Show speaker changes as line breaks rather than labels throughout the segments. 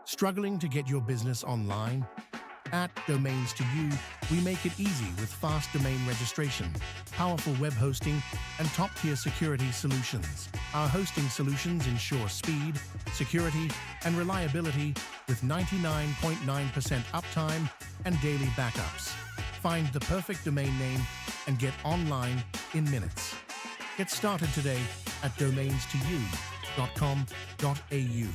Struggling to get your business online? At Domains2U, we make it easy with fast domain registration, powerful web hosting, and top-tier security solutions. Our hosting solutions ensure speed, security, and reliability with 99.9% uptime and daily backups. Find the perfect domain name and get online in minutes. Get started today at domains2u.com.au.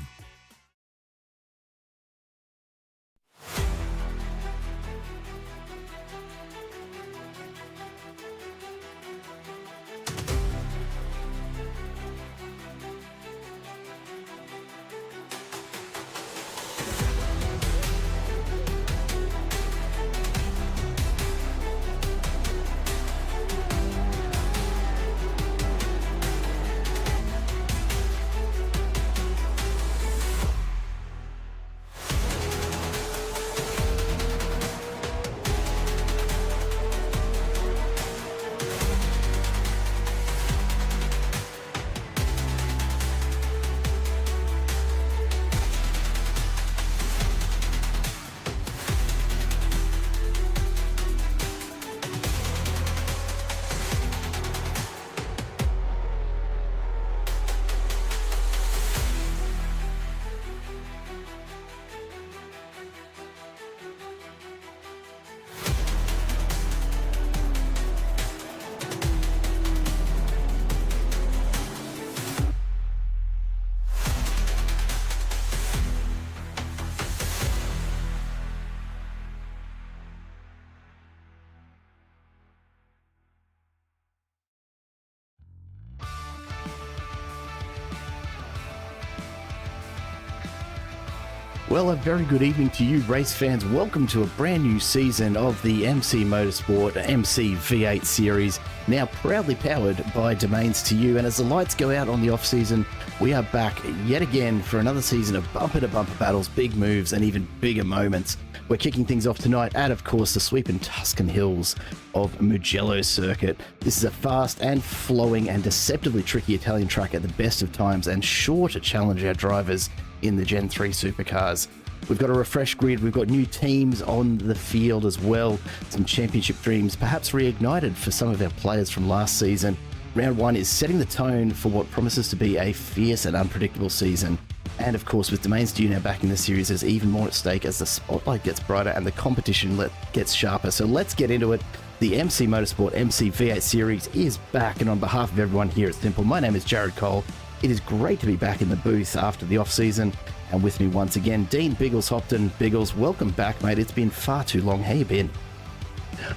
Well, a very good evening to you, race fans. Welcome to a brand new season of the MC Motorsport MCV8 series, now proudly powered by Domains2U. And as the lights go out on the off-season, we are back yet again for another season of bumper-to-bumper battles, big moves, and even bigger moments. We're kicking things off tonight at, of course, the sweeping Tuscan hills of Mugello circuit. This is a fast and flowing and deceptively tricky Italian track at the best of times and sure to challenge our drivers in the Gen 3 supercars. We've got a refreshed grid, we've got new teams on the field as well, some championship dreams perhaps reignited for some of our players from last season. Round 1 is setting the tone for what promises to be a fierce and unpredictable season. And of course, with Domains2U now back in the series, there's even more at stake as the spotlight gets brighter and the competition gets sharper. So let's get into it. The MC Motorsport MCV8 series is back, and on behalf of everyone here at Simple, my name is Jared Cole. It is great to be back in the booth after the off-season, and with me once again, Dean Biggles-Hopton. Biggles, welcome back, mate. It's been far too long. How you been?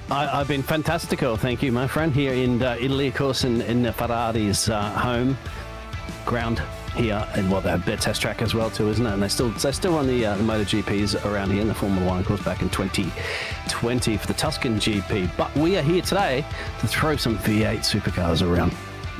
I've been fantastical, thank you, my friend, here in Italy, of course, in Ferrari's home ground here, and well, they have their test track as well too, isn't it? And they still run the MotoGPs around here in the Formula One, of course, back in 2020 for the Tuscan GP. But we are here today to throw some V8 supercars around.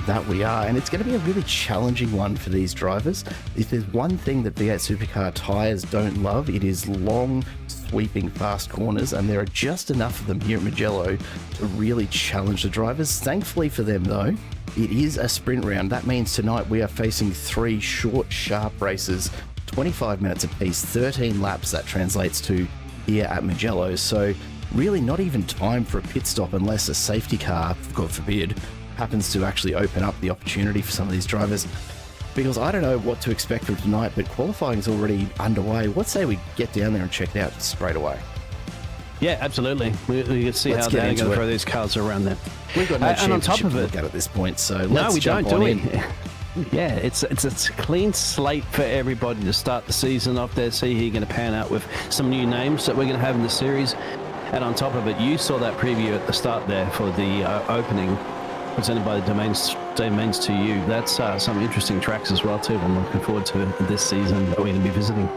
That we are, and it's going to be a really challenging one for these drivers. If there's one thing that V8 supercar tyres don't love, it is long, sweeping, fast corners, and there are just enough of them here at Mugello to really challenge the drivers. Thankfully for them, though, it is a sprint round. That means tonight we are facing 3 short, sharp races, 25 minutes apiece, 13 laps that translates to here at Mugello. So really not even time for a pit stop unless a safety car, God forbid, happens to actually open up the opportunity for some of these drivers. Because I don't know what to expect from tonight, but qualifying is already underway. What say we get down there and check it out straight away?
Yeah, absolutely. We can see how they're going to throw these cars around there.
We've got no
and on top
championship
of
to
it,
look at this point, so let's
no, we
jump
don't,
on
do
in.
we? Yeah, it's a clean slate for everybody to start the season off there. See how you're going to pan out with some new names that we're going to have in the series. And on top of it, you saw that preview at the start there for the opening, presented by the Domains2U. That's some interesting tracks as well too. I'm looking forward to this season that we're going to be visiting.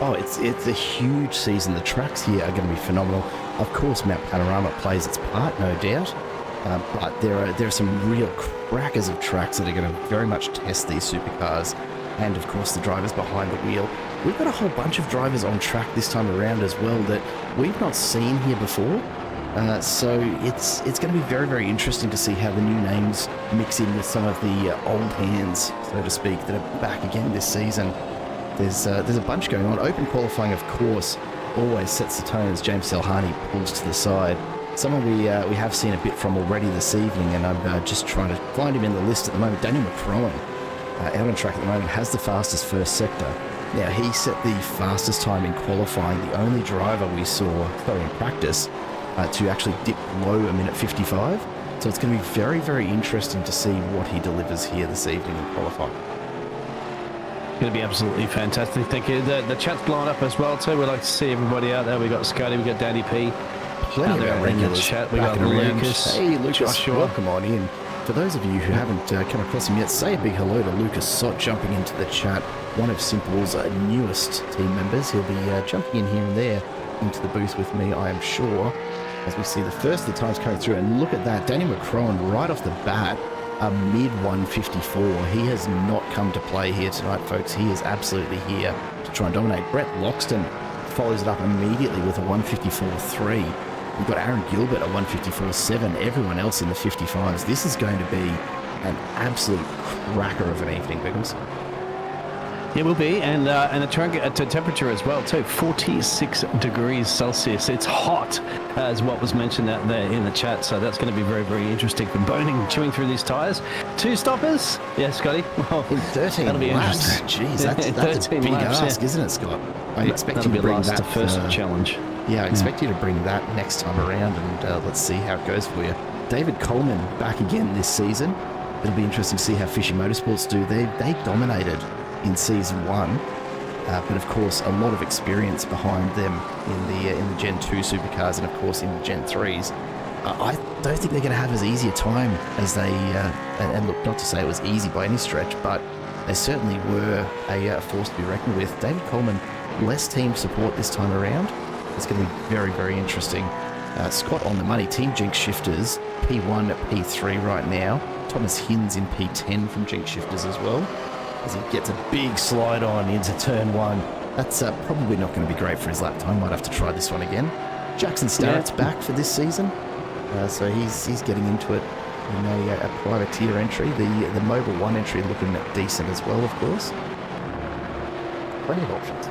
Oh, it's a huge season. The tracks here are going to be phenomenal. Of course, Mount Panorama plays its part, no doubt. But there are some real crackers of tracks that are going to very much test these supercars, and of course the drivers behind the wheel. We've got a whole bunch of drivers on track this time around as well that we've not seen here before. So it's going to be very, very interesting to see how the new names mix in with some of the old hands, so to speak, that are back again this season. there's a bunch going on. Open qualifying, of course, always sets the tone as James Selhani pulls to the side. Someone we have seen a bit from already this evening, and I'm just trying to find him in the list at the moment. Daniel McCrowan, out on track at the moment, has the fastest first sector. Now, he set the fastest time in qualifying, the only driver we saw in practice to actually dip below a minute 55. So it's going to be very, very interesting to see what he delivers here this evening in qualifying.
Going to be absolutely fantastic. Thank you. The chat's blown up as well too. We'd like to see everybody out there. We got Scotty, we got Danny P.
Plenty of our regulars
chat. We got
around.
Lucas.
Hey, Lucas,
Joshua.
welcome on in. For those of you who haven't come across him yet, say a big hello to Lucas Sott jumping into the chat. One of Simple's newest team members. He'll be jumping in here and there into the booth with me, I am sure, as we see the first of the times coming through. And look at that, Danny McCrowan right off the bat, a mid 154. He has not come to play here tonight, folks. He is absolutely here to try and dominate. Brett Loxton follows it up immediately with a 154.3. We've got Aaron Gilbert at 154.7. Everyone else in the 55s. This is going to be an absolute cracker of an evening, Biggles.
It will be, and a temperature as well too, 46 degrees Celsius. It's hot, as what was mentioned out there in the chat. So that's going to be very, very interesting for boning, chewing through these tyres. 2 stoppers, yeah, Scotty.
Well, in 13
that'll be
laps.
interesting.
Jeez, that's a big
laps,
ask,
yeah.
isn't it, Scott? I expect
that'll
you to
be
bring
last
that
to first challenge.
Yeah, I expect you to bring that next time around, and let's see how it goes for you. David Coleman back again this season. It'll be interesting to see how Fishy Motorsports do. They dominated in season 1, but of course a lot of experience behind them in the Gen 2 supercars, and of course in the Gen 3s. I don't think they're going to have as easy a time as they, and look, not to say it was easy by any stretch, but they certainly were a force to be reckoned with. David Coleman, less team support this time around. It's going to be very, very interesting. Scott on the money, Team Jinx Shifters, P1 at P3 right now. Thomas Hinds in P10 from Jinx Shifters as well, as he gets a big slide on into turn 1. That's probably not going to be great for his lap time. Might have to try this one again. Jackson Starrett's back for this season, so he's getting into it in a privateer entry. The Mobile 1 entry looking decent as well, of course. Plenty of options.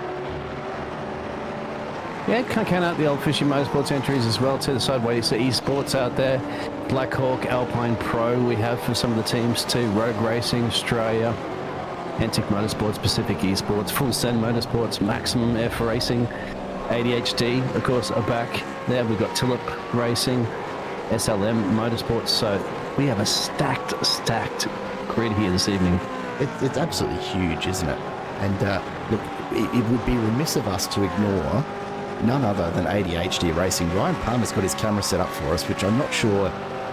Yeah, can't count out the old Fishy Motorsports entries as well to the sideways. So esports out there, Blackhawk, Alpine Pro we have for some of the teams too, Rogue Racing, Australia, Antic Motorsports, Pacific Esports, Full Send Motorsports, Maximum F Racing, ADHD, of course, are back there. We've got Tillip Racing, SLM Motorsports. So we have a stacked grid here this evening.
It's absolutely huge, isn't it? And look, it would be remiss of us to ignore none other than ADHD Racing. Ryan Palmer's got his camera set up for us, which I'm not sure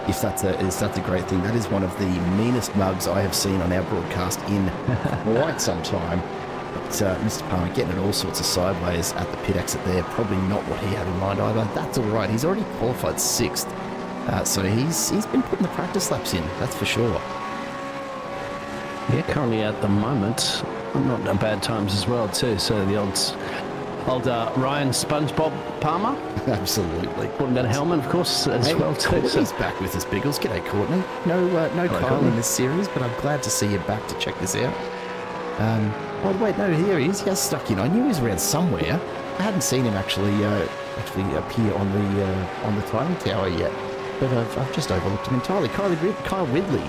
if that's a great thing. That is one of the meanest mugs I have seen on our broadcast in quite some time. But Mr. Palmer getting it all sorts of sideways at the pit exit there. Probably not what he had in mind either. That's all right. He's already qualified 6th. So he's been putting the practice laps in, that's for sure.
Yeah, currently at the moment, not at bad times as well too. So the old Ryan SpongeBob Palmer.
Absolutely.
Putting that helmet, of course, as well too.
Courtney's back with us, Biggles. G'day, Courtney. No Kyle
Courtney.
in this series, but I'm glad to see you back to check this out. Oh wait, no, here he is. He has stuck in. I knew he was around somewhere. I hadn't seen him actually appear on the timing tower yet, but I've just overlooked him entirely. Kyle Ridley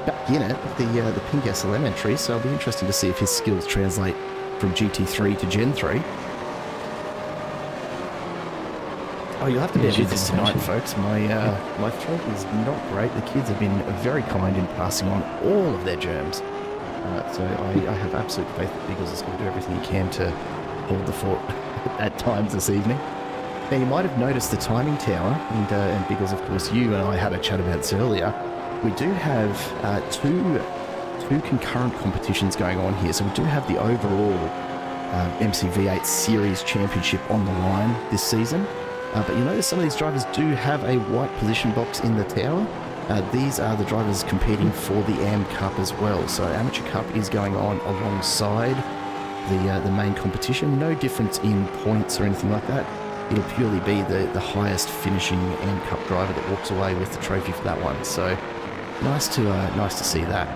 back in it, the pink SLM entry. So it'll be interesting to see if his skills translate from GT3 to Gen 3. Oh, you'll have to bear with this tonight, folks. My throat is not great. The kids have been very kind in passing on all of their germs. So I have absolute faith that Biggles is going to do everything he can to hold the fort at times this evening. Now, you might have noticed the timing tower, and Biggles, of course, you and I had a chat about this earlier. We do have two concurrent competitions going on here. So we do have the overall MCV8 Series Championship on the line this season. But you notice some of these drivers do have a white position box in the tower. These are the drivers competing for the AM Cup as well. So Amateur Cup is going on alongside the main competition. No difference in points or anything like that. It'll purely be the highest finishing AM Cup driver that walks away with the trophy for that one. So nice to see that.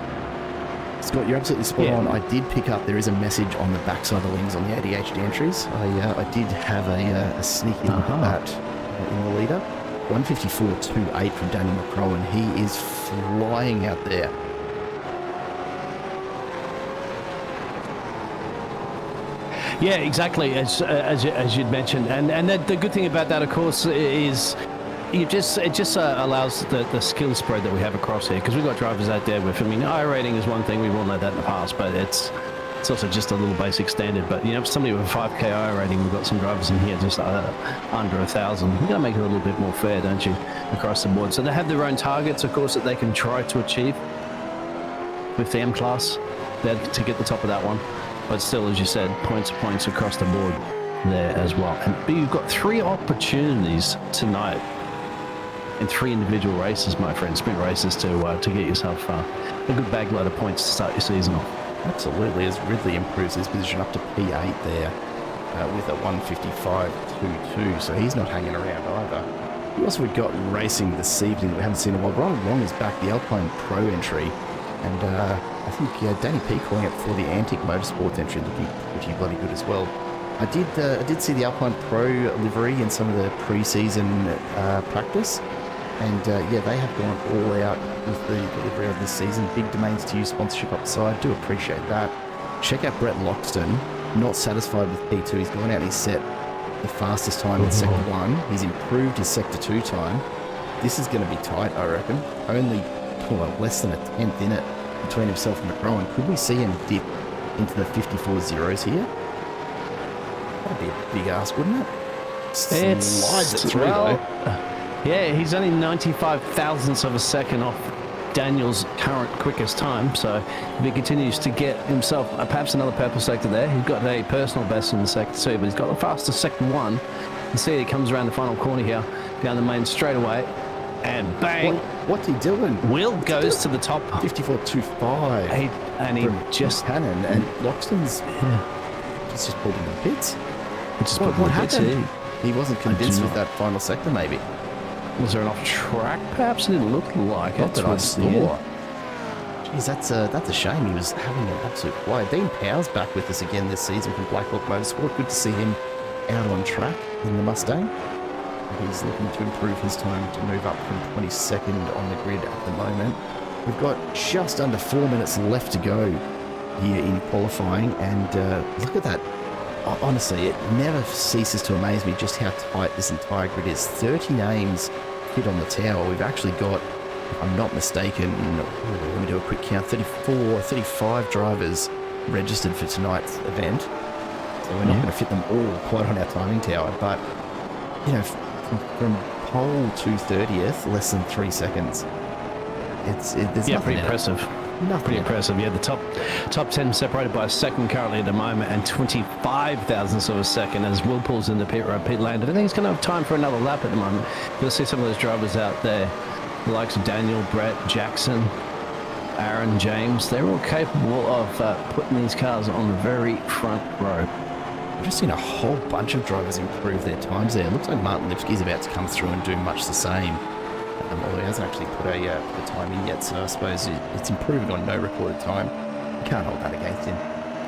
Scott, you're absolutely spot
Yeah.
on. I did pick up, there is a message on the backside of the wings on the ADHD entries. I did have a sneaky look at that in the leader. 154.28 from Daniel McCrowan. He is flying out there.
Yeah, exactly, as you'd mentioned. And the good thing about that, of course, is it just allows the skill spread that we have across here, because we've got drivers out there with, I mean, I-rating is one thing, we've all known that in the past, but it's also just a little basic standard. But, you know, somebody with a 5K I-rating, we've got some drivers in here just under 1,000. You've got to make it a little bit more fair, don't you, across the board. So they have their own targets, of course, that they can try to achieve with the M-Class to get the top of that one. But still, as you said, points across the board there as well. But you've got 3 opportunities tonight in 3 individual races, my friend, sprint races, to get yourself a good bag load of points to start your season off.
Absolutely, as Ridley improves his position up to P8 there with a 155.22, so he's not hanging around either. Who else have we got racing this evening that we haven't seen in a while? Ronald Long is back, the Alpine Pro entry, and I think Danny P calling it for the Antic Motorsport entry, looking pretty bloody good as well. I did see the Alpine Pro livery in some of the pre-season practice, and yeah, they have gone all out with the delivery of this season. Big Domains2U sponsorship upside. Do appreciate that. Check out Brett Loxton. Not satisfied with P2. He's gone out and he's set the fastest time in Sector 1. He's improved his Sector 2 time. This is going to be tight, I reckon. Only less than a tenth in it between himself and McCrowan. Could we see him dip into the 54 zeros here? That'd be a big ask, wouldn't it? Slides it through, though.
Yeah, he's only 95 thousandths of a second off Daniel's current quickest time. So if he continues to get himself perhaps another purple sector there, he's got a personal best in the Sector 2, but he's got the fastest Sector 1. You see he comes around the final corner here, down the main straightaway, and bang!
What's he doing?
Will goes to the top.
54.25.
He just
Cannon, and Loxton's he's just pulled into the pits. What happened? He wasn't convinced with that final sector, maybe.
Was there an off track? Perhaps it didn't look like
Not
it.
that I saw. Jeez, that's a shame. He was having an absolute fly. Dean Powell's back with us again this season from Black Hawk Motorsport. Good to see him out on track in the Mustang. He's looking to improve his time to move up from 22nd on the grid at the moment. We've got just under 4 minutes left to go here in qualifying, and look at that. Honestly, it never ceases to amaze me just how tight this entire grid is. 30 names fit on the tower. We've actually got, if I'm not mistaken, let me do a quick count, 35 drivers registered for tonight's event. So we're not going to fit them all quite on our timing tower, but, you know, from pole to 30th, less than 3 seconds. There's nothing
pretty impressive. Pretty impressive. Yeah, the top 10 separated by a second currently at the moment, and 25 thousandths of a second as Will pulls in the pit road, pit lane. I think he's going to have time for another lap at the moment. You'll see some of those drivers out there, the likes of Daniel, Brett, Jackson, Aaron, James. They're all capable of putting these cars on the very front row.
I've just seen a whole bunch of drivers improve their times there. It looks like Martin Lipsky's about to come through and do much the same. Although he hasn't actually put a time in yet, so I suppose it's improving on no recorded time. You can't hold that against him.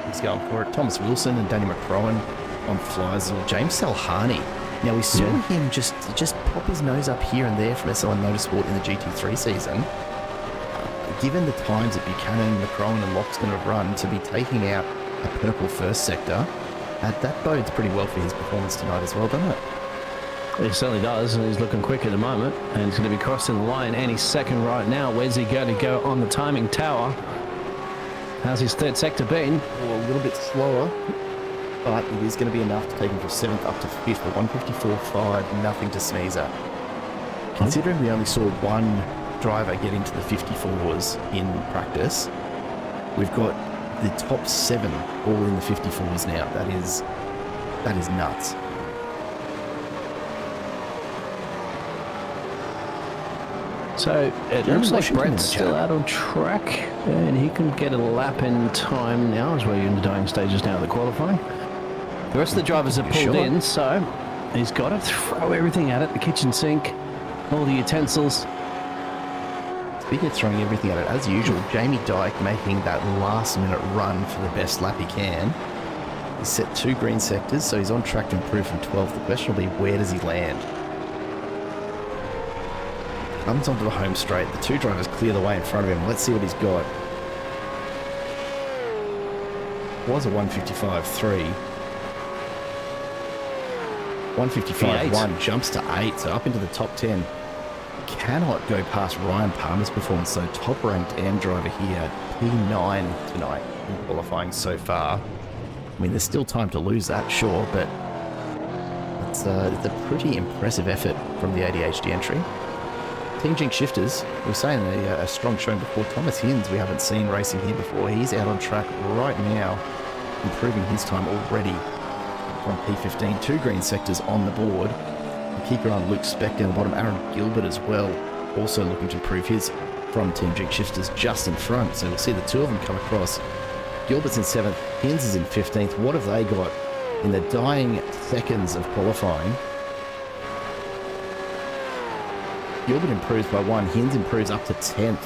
He's going for it. Thomas Wilson and Danny McCrowan on flyers. James Salhani. Now, we saw him just pop his nose up here and there from SLM Motorsport in the GT3 season. Given the times that Buchanan, McCrowan and Loxton have run, to be taking out a purple first sector, that bodes pretty well for his performance tonight as well, doesn't it?
He certainly does, and he's looking quick at the moment, and he's going to be crossing the line any second right now. Where's he going to go on the timing tower? How's his third sector been?
A little bit slower, but it is going to be enough to take him from 7th up to 5th at 154.5, nothing to sneeze at. Considering we only saw one driver get into the 54s in practice, we've got the top 7 all in the 54s now. That is nuts.
So it looks like Brett's still out on track, and he can get a lap in time now as we're in the dying stages now of the qualifying. The rest of the drivers have pulled in, so he's got to throw everything at it, the kitchen sink, all the utensils.
Bigger throwing everything at it as usual. Jamie Dyke making that last minute run for the best lap he can. He's set 2 green sectors, so he's on track to improve from 12th. The question will be, where does he land? Comes onto the home straight. The 2 drivers clear the way in front of him. Let's see what he's got. Was a 155.3. 155.1 jumps to 8, so up into the top 10. Cannot go past Ryan Palmer's performance, so top ranked AM driver here, P9 tonight in qualifying so far. I mean, there's still time to lose that, sure, but it's a pretty impressive effort from the ADHD entry. Team Jink Shifters, we were saying a strong showing before. Thomas Hinds, we haven't seen racing here before. He's out on track right now, improving his time already from P15. 2 green sectors on the board. Keeper on Luke Speck down the bottom. Aaron Gilbert as well, also looking to improve his from Team Jink Shifters just in front. So we'll see the 2 of them come across. Gilbert's in 7th, Hinds is in 15th. What have they got in the dying seconds of qualifying? Gilbert improves by 1, Hinds improves up to 10th.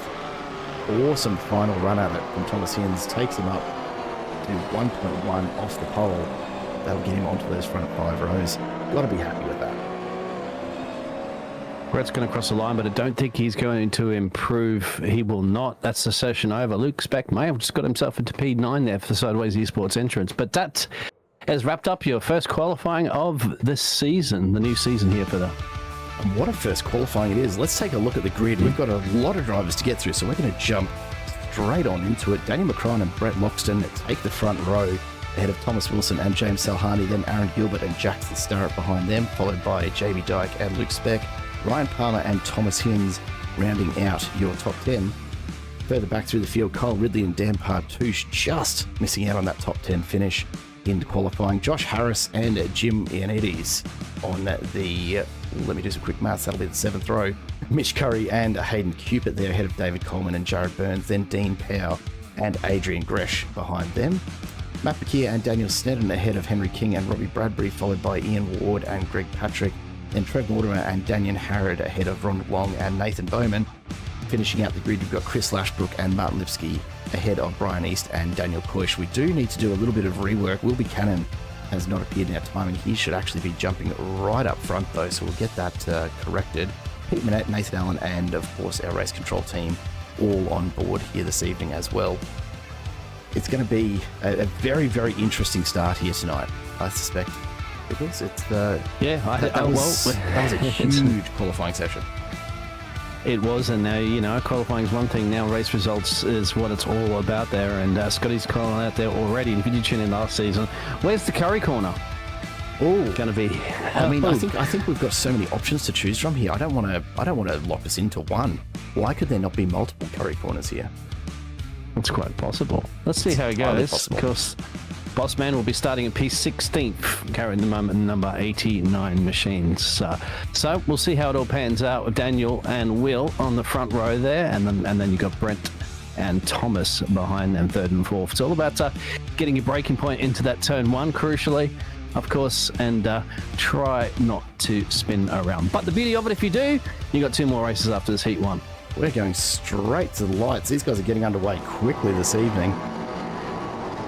Awesome final run at it from Thomas Hinds, takes him up to 1.1 off the pole. That'll get him onto those front 5 rows. Got to be happy with that.
Brett's going to cross the line, but I don't think he's going to improve. He will not. That's the session over. Luke Speck may have just got himself into P9 there for the Sideways Esports entrance. But that has wrapped up your first qualifying of this season, the new season here for the...
And what a first qualifying it is. Let's take a look at the grid. We've got a lot of drivers to get through, so we're going to jump straight on into it. Daniel McCrone and Brett Loxton take the front row ahead of Thomas Wilson and James Salhani, then Aaron Gilbert and Jack the Starrett behind them, followed by Jamie Dyke and Luke Speck. Ryan Palmer and Thomas Hinds rounding out your top 10. Further back through the field, Kyle Ridley and Dan Partouche just missing out on that top 10 finish in qualifying. Josh Harris and Jim Ianides on the, let me do some quick maths, that'll be the 7th row. Mitch Curry and Hayden Cupid there ahead of David Coleman and Jared Burns, then Dean Powell and Adrian Gresh behind them. Matt McKeer and Daniel Sneddon ahead of Henry King and Robbie Bradbury, followed by Ian Ward and Greg Patrick. Then Trev Mortimer and Daniel Harrod ahead of Ron Wong and Nathan Bowman. Finishing out the grid, you've got Chris Lashbrook and Martin Lipsky ahead of Brian East and Daniel Koish. We do need to do a little bit of rework. Wilby Cannon has not appeared in our timing. He should actually be jumping right up front though, so we'll get that corrected. Pete Manette, Nathan Allen, and of course our race control team all on board here this evening as well. It's going to be a very, very interesting start here tonight, I suspect. Because it's that was a huge qualifying session.
It was, and now, you know, qualifying is one thing. Now race results is what it's all about there. And Scotty's calling out there already. If you did tune in last season, where's the curry corner? Oh, going to be.
I mean, I think we've got so many options to choose from here. I don't want to lock us into one. Why could there not be multiple curry corners here?
It's quite possible. Let's see how it goes. Of course, Bossman will be starting at P16th, carrying the moment number 89 machines. So we'll see how it all pans out with Daniel and Will on the front row there, and then you've got Brent and Thomas behind them, 3rd and 4th. It's all about getting your braking point into that turn 1, crucially, of course, and try not to spin around. But the beauty of it, if you do, you got 2 more races after this Heat 1.
We're going straight to the lights. These guys are getting underway quickly this evening.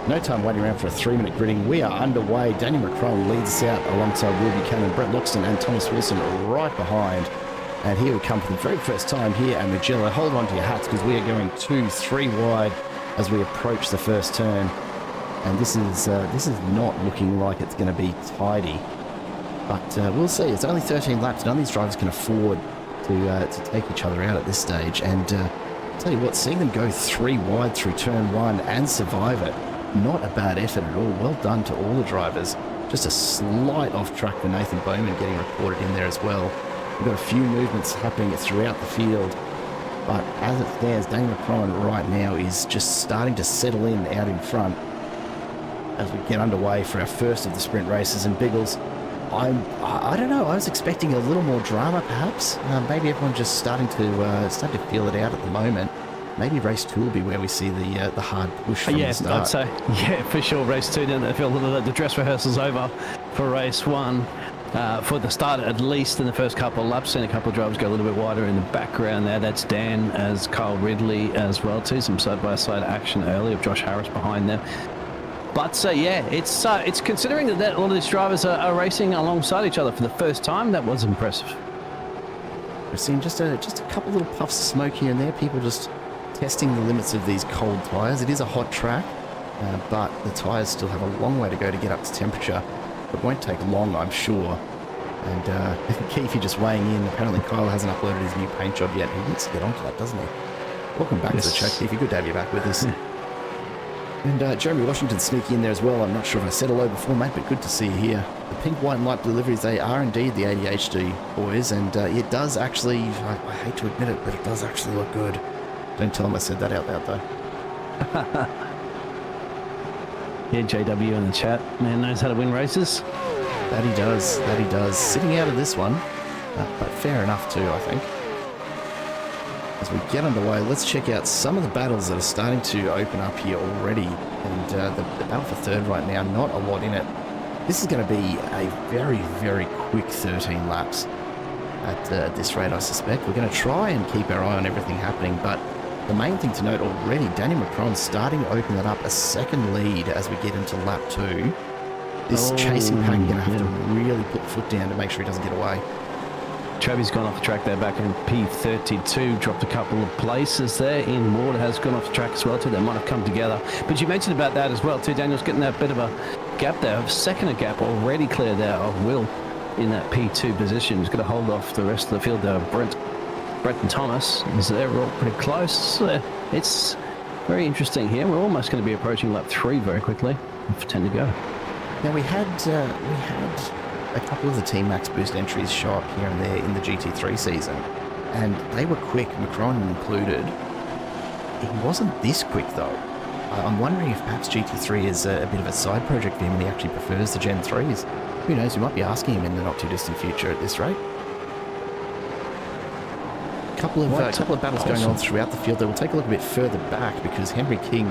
No time waiting around for a 3-minute gridding. We are underway. Danny McCrone leads us out alongside Will Buchanan, Brett Loxton and Thomas Wilson right behind. And here we come for the very first time here at Mugello. Hold on to your hats because we are going 2-3 wide as we approach the first turn. And this is not looking like it's going to be tidy. But we'll see. It's only 13 laps. None of these drivers can afford to take each other out at this stage. And tell you what, seeing them go 3 wide through turn 1 and survive it, not a bad effort at all. Well done to all the drivers. Just a slight off track for Nathan Bowman getting reported in there as well. We've got a few movements happening throughout the field. But as it stands, Dane McCrone right now is just starting to settle in out in front as we get underway for our first of the sprint races. And Biggles, I don't know, I was expecting a little more drama perhaps. Maybe everyone's just starting to feel it out at the moment. Maybe race 2 will be where we see the hard push from the start.
I'd say, yeah, for sure. Race 2, then they feel the dress rehearsal's over for race 1. for the start, at least in the first couple of laps. Seen a couple of drivers go a little bit wider in the background there. That's Dan as Kyle Ridley as well too. Some side-by-side action early of Josh Harris behind them. But yeah, it's considering that a lot of these drivers are racing alongside each other for the first time. That was impressive.
We've seen just a couple little puffs of smoke here and there. People just testing the limits of these cold tyres. It is a hot track, but the tyres still have a long way to go to get up to temperature. It won't take long, I'm sure. And Keith, you're just weighing in. Apparently Kyle hasn't uploaded his new paint job yet. He needs to get onto that, doesn't he? Welcome back to the show, Keith. Good to have you back with us. And Jeremy Washington sneaking in there as well. I'm not sure if I said hello before, mate, but good to see you here. The pink, white and light blue liveries, they are indeed the ADHD boys, and it does actually, I hate to admit it, but it does actually look good. Don't tell them I said that out loud, though.
Yeah, JW in the chat. Man knows how to win races.
That he does, that he does. Sitting out of this one, but fair enough too, I think. As we get underway, let's check out some of the battles that are starting to open up here already. And the battle for third right now, not a lot in it. This is going to be a very, very quick 13 laps at this rate, I suspect. We're going to try and keep our eye on everything happening, but the main thing to note already, Daniel Macron's starting to open that up a second lead as we get into lap 2. This chasing pack going to have to really put the foot down to make sure he doesn't get away.
Travis gone off the track there back in P32, dropped a couple of places there. In Ward has gone off the track as well too. They might have come together. But you mentioned about that as well too. Daniel's getting that bit of a gap there. A second gap already cleared there of Will in that P2 position. He's going to hold off the rest of the field there. Brent and Thomas is there. We're all pretty close. It's very interesting here. We're almost going to be approaching lap 3 very quickly. 10 to go.
Now we had a couple of the Team Max Boost entries show up here and there in the GT3 season, and they were quick, Macron included. He wasn't this quick though. I'm wondering if perhaps GT3 is a bit of a side project for him and he actually prefers the Gen 3s. Who knows, we might be asking him in the not too distant future at this rate. A couple of battles going on throughout the field. We'll take a look a bit further back because Henry King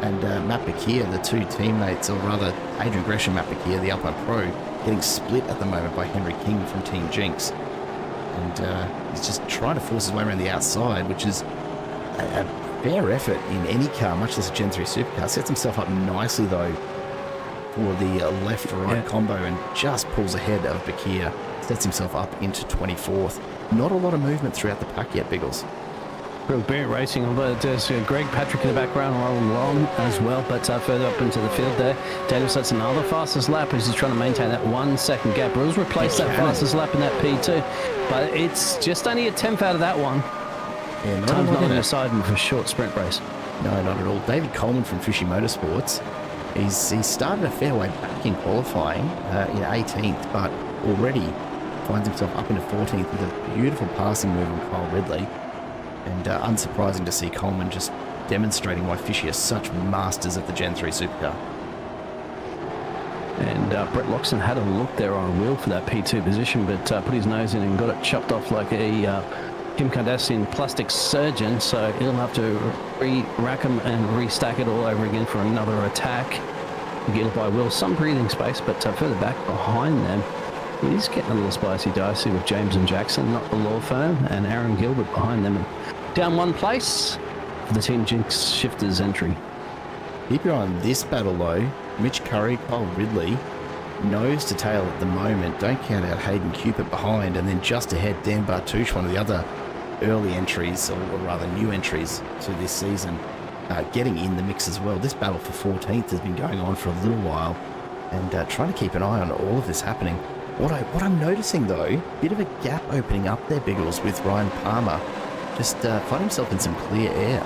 and Matt Bakir, the two teammates, or rather Adrian Gresham, Matt Bakir, the Alpine Pro, getting split at the moment by Henry King from Team Jinx. And he's just trying to force his way around the outside, which is a fair effort in any car, much less a Gen 3 supercar. Sets himself up nicely, though, for the left-right combo and just pulls ahead of Bakir. Sets himself up into 24th. Not a lot of movement throughout the pack yet, Biggles.
Brilliant racing, although there's Greg Patrick in the background along as well, but further up into the field there. Daniel sets another fastest lap as he's trying to maintain that 1 second gap. Rules replaced that fastest lap in that P2, but it's just only a 10th out of that one.
Yeah,
Time's not on your side for a short sprint race.
No, not at all. David Coleman from Fishy Motorsports, he started a fair way back in qualifying in 18th, but already finds himself up into 14th with a beautiful passing move on Kyle Ridley. And unsurprising to see Coleman just demonstrating why Fishy are such masters of the Gen 3 supercar. And
Brett Loxton had a look there on a wheel for that P2 position, but put his nose in and got it chopped off like a Kim Kardashian plastic surgeon, so he'll have to re-rack them and restack it all over again for another attack. Get by Will, some breathing space, but further back behind them, he's getting a little spicy dicey with James and Jackson, not the law firm, and Aaron Gilbert behind them. Down one place for the Team Jinx Shifters entry.
Keep your eye on this battle though. Mitch Curry, Kyle Ridley, nose to tail at the moment. Don't count out Hayden Cupid behind, and then just ahead Dan Bartouche, one of the other early entries, or rather new entries to this season, getting in the mix as well. This battle for 14th has been going on for a little while, and trying to keep an eye on all of this happening. What I'm noticing though, bit of a gap opening up there, Biggles, with Ryan Palmer. Just find himself in some clear air.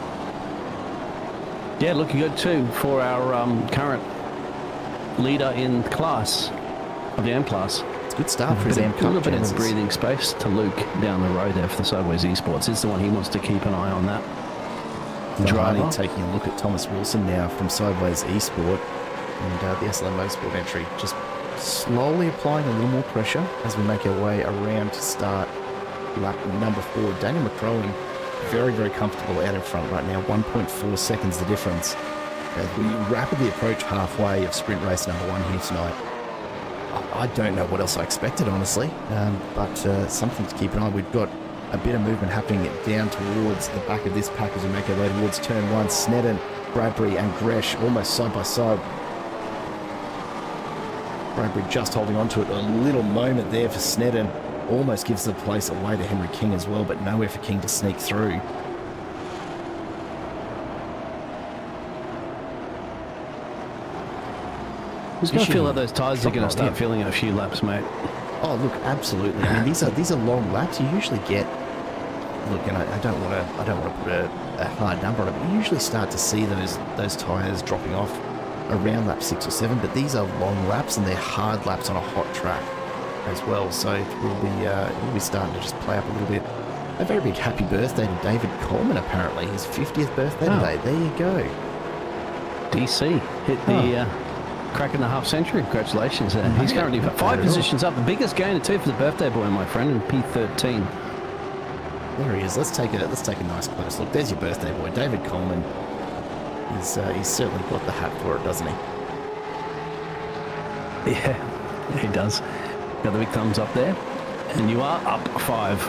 Yeah, looking good too for our current leader in class, of the M class.
It's a good start for his M Cup.
A little bit of a breathing space to Luke down the road there for the Sideways Esports. It's the one he wants to keep an eye on that.
Driver taking a look at Thomas Wilson now from Sideways Esport, and the SLM Motorsport entry just slowly applying a little more pressure as we make our way around to start lap number 4. Daniel McCrone very, very comfortable out in front right now. 1.4 seconds the difference as we rapidly approach halfway of sprint race number 1 here tonight. I don't know what else I expected, honestly, but something to keep an eye on. We've got a bit of movement happening down towards the back of this pack as we make our way towards turn 1. Sneddon, Bradbury and Gresh almost side by side. Bradbury just holding on to it. A little moment there for Sneddon. Almost gives the place away to Henry King as well, but nowhere for King to sneak through.
Who's going to feel like those tyres are going to start feeling a few laps, mate?
Oh, look, absolutely. I mean, these are long laps. You usually get, look, and I don't want to put a hard number on it, but you usually start to see those tyres dropping off around lap 6 or 7. But these are long laps and they're hard laps on a hot track as well. So it will be starting to just play up a little bit. A very big happy birthday to David Coleman, apparently. His 50th birthday today. There you go.
DC hit the crack in the half century. Congratulations. He's currently 5 positions up. The biggest gainer too for the birthday boy, my friend, in P13.
There he is. Let's take a nice close look. There's your birthday boy, David Coleman. He's certainly got the hat for it, doesn't he?
Yeah, he does. Got the big thumbs up there. And you are up 5.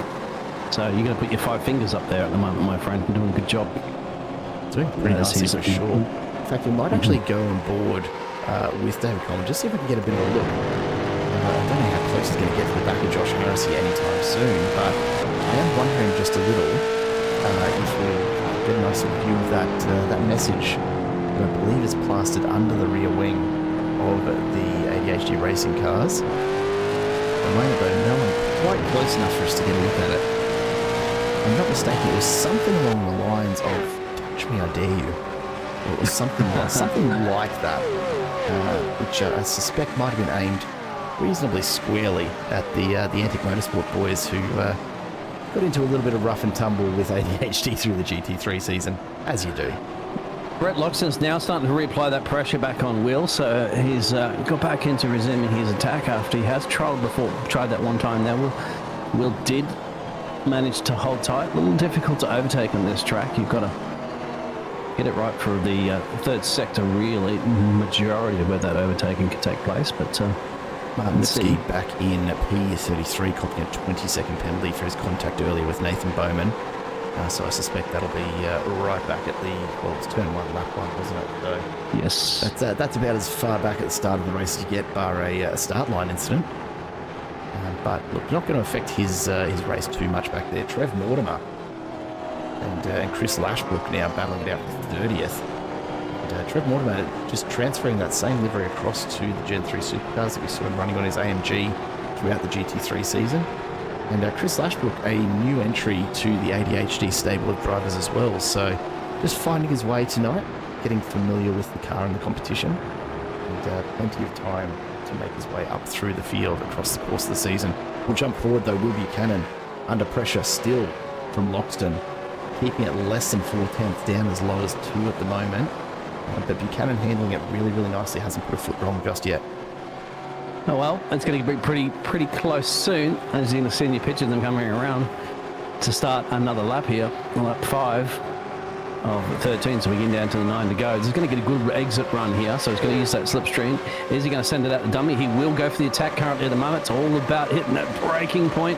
So you're going to put your 5 fingers up there at the moment, my friend. You're doing a good job.
Doing pretty nicely for sure. In fact, we might actually go on board with David Coleman, just see if we can get a bit of a look. I don't know how close he's going to get to the back of Josh Harris here anytime soon, but I am wondering just a little if we get a nice view of that message that I believe is plastered under the rear wing of the ADHD racing cars. At the moment, though, no one quite close enough for us to get a look at it. If I'm not mistaken, it was something along the lines of "Touch me, I dare you." It was something like that, which I suspect might have been aimed reasonably squarely at the Antic Motorsport boys who got into a little bit of rough and tumble with ADHD through the GT3 season, as you do.
Brett Loxton's now starting to reapply that pressure back on Will, so he's got back into resuming his attack after he has tried that one time there. Will did manage to hold tight. A little difficult to overtake on this track. You've got to get it right for the third sector, really. Majority of where that overtaking could take place, but
Martin Ski back in P33, copying a 20-second penalty for his contact earlier with Nathan Bowman. So I suspect that'll be right back at it was turn 1, lap 1, wasn't it? So
yes.
That's about as far back at the start of the race as you get, bar a start line incident. But look, not going to affect his race too much back there. Trev Mortimer and Chris Lashbrook now battling it out for 30th. And Trev Mortimer just transferring that same livery across to the Gen 3 supercars that we saw him running on his AMG throughout the GT3 season. And Chris Lashbrook, a new entry to the ADHD stable of drivers as well. So just finding his way tonight, getting familiar with the car and the competition, and plenty of time to make his way up through the field across the course of the season. We'll jump forward though. Will Buchanan under pressure still from Loxton, keeping it less than 4/10 down as low as 2 at the moment. But Buchanan handling it really, really nicely. Hasn't put a foot wrong just yet.
Oh well, it's going to be pretty close soon, as you're going to see in your picture of them coming around to start another lap here, lap 5 of 13, so we get down to the 9 to go. He's going to get a good exit run here, so he's going to use that slipstream. Is he going to send it out the dummy? He will go for the attack currently at the moment. It's all about hitting that braking point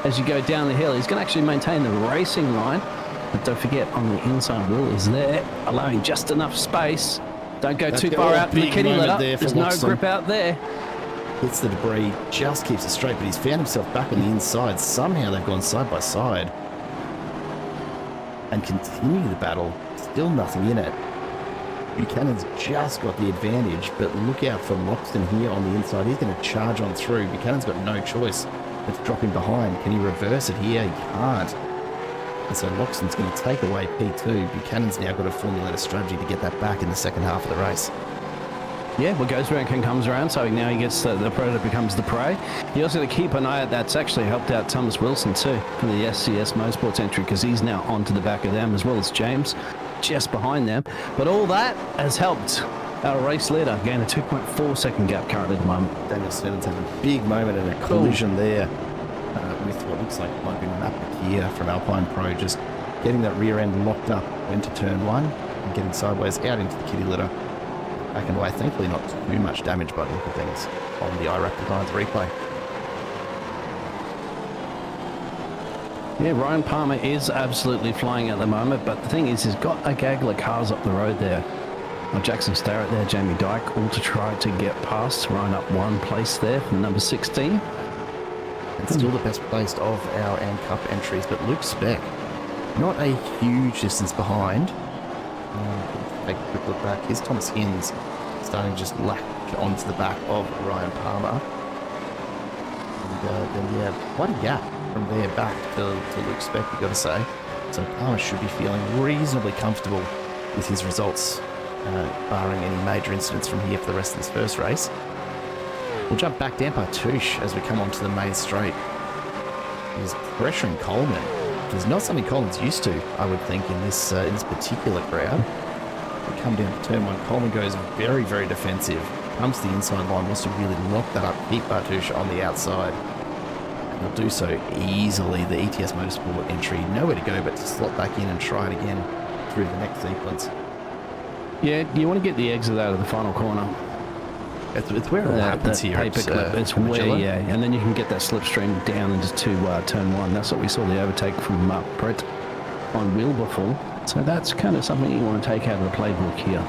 as you go down the hill. He's going to actually maintain the racing line, but don't forget, on the inside, Will is there, allowing just enough space. Don't go too far out in the kitty litter. There's no grip out there.
Hits the debris, just keeps it straight, but he's found himself back on the inside. Somehow they've gone side by side and continue the battle. Still nothing in it. Buchanan's just got the advantage, but look out for Loxton here on the inside. He's going to charge on through. Buchanan's got no choice but to drop him behind. Can he reverse it here? He can't. And so Loxton's going to take away P2. Buchanan's now got to formulate a strategy to get that back in the second half of the race.
Yeah, what goes around comes around, so now he gets the predator becomes the prey. You also got to keep an eye out. That's actually helped out Thomas Wilson too from the SCS Motorsports entry, because he's now onto the back of them, as well as James just behind them. But all that has helped our race leader gain a 2.4 second gap currently at the moment.
Daniel Snedden's having a big moment and a collision there with what looks like might be Matt here from Alpine Pro, just getting that rear end locked up into turn 1 and getting sideways out into the kitty litter. backing away. Thankfully not too much damage by the look of things on the iRacing Designs replay.
Yeah, Ryan Palmer is absolutely flying at the moment, but the thing is, he's got a gaggle of cars up the road there. Jackson Starrett there, Jamie Dyke, all to try to get past. Ryan up one place there from number 16.
And still the best placed of our AMP Cup entries, but Luke Speck, not a huge distance behind. Take a quick look back. Here's Thomas Hinds starting to just latch onto the back of Ryan Palmer. And then, yeah, quite a gap from there back to Luke Speck, you've got to say. So Palmer should be feeling reasonably comfortable with his results, barring any major incidents from here for the rest of this first race. We'll jump back down Partouche as we come onto the main straight. He's pressuring Coleman, which is not something Coleman's used to, I would think, in this particular crowd. We come down to turn one. Coleman goes very, very defensive. Comes to the inside line, wants to really lock that up, keep Partouche on the outside. And he'll do so easily. The ETS Motorsport entry, nowhere to go but to slot back in and try it again through the next sequence.
Yeah, you want to get the exit out of the final corner.
It's where it happens here.
It's where, yeah, and then you can get that slipstream down into turn one. That's what we saw the overtake from Brett on Wilberforce. So that's kind of something you want to take out of the playbook here.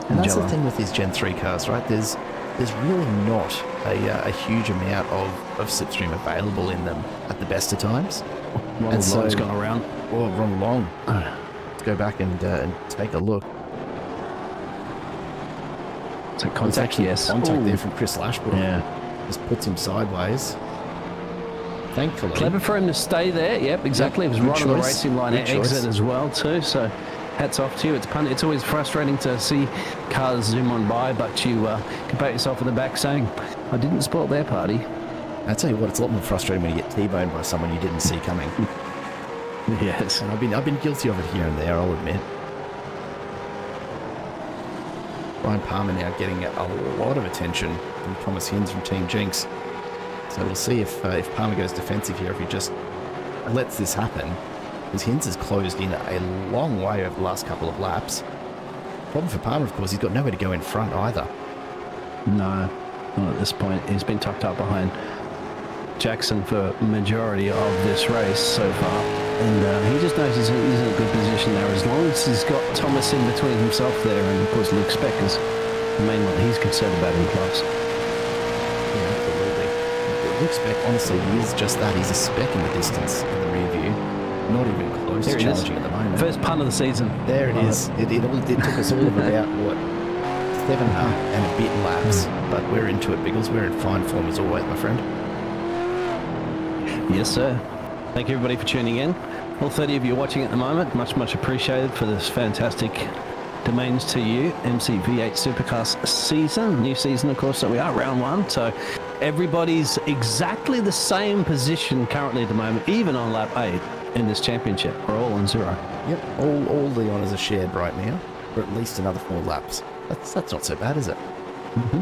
And that's the thing with these Gen 3 cars, right? There's really not a huge amount of slipstream available in them at the best of times.
Ronald Long's gone around.
Oh, Ronald Long. Let's go back and take a look.
So contact, yes.
Contact there from Chris Lashbrook.
Yeah.
Just puts him sideways. Thankfully.
Clever for him to stay there. Yep, exactly. It was right on the racing line exit as well too. So hats off to you. It's always frustrating to see cars zoom on by, but you can pat yourself on the back saying, I didn't spoil their party.
I tell you what, it's a lot more frustrating when you get T-boned by someone you didn't see coming.
Yes.
And I've been guilty of it here and there, I'll admit. Ryan Palmer now getting a lot of attention from Thomas Hinds from Team Jinx. So we'll see if Palmer goes defensive here, if he just lets this happen. Because Hinds has closed in a long way over the last couple of laps. Problem for Palmer, of course, he's got nowhere to go in front either.
No, not at this point. He's been tucked up behind Jackson for the majority of this race so far. And he just knows he's in a good position there, as long as he's got Thomas in between himself there, and of course Luke Speck is the main one he's concerned about in class.
Yeah, absolutely. Luke Speck, honestly, he is just that. He's a speck in the distance in the rear view. Not even close to challenging at the moment.
First punt of the season.
There it is. It took us all of about, 7 and a bit laps. But we're into it, Biggles. We're in fine form as always, my friend.
Yes, sir. Thank you, everybody, for tuning in. All 30 of you watching at the moment, much appreciated for this fantastic Domains2U MCV8 Supercars season. New season, of course, so we are round one. So everybody's exactly the same position currently at the moment, even on lap 8 in this championship. We're all on 0.
Yep, all the honours are shared right now for at least another 4 laps. That's not so bad, is it?
Mm-hmm.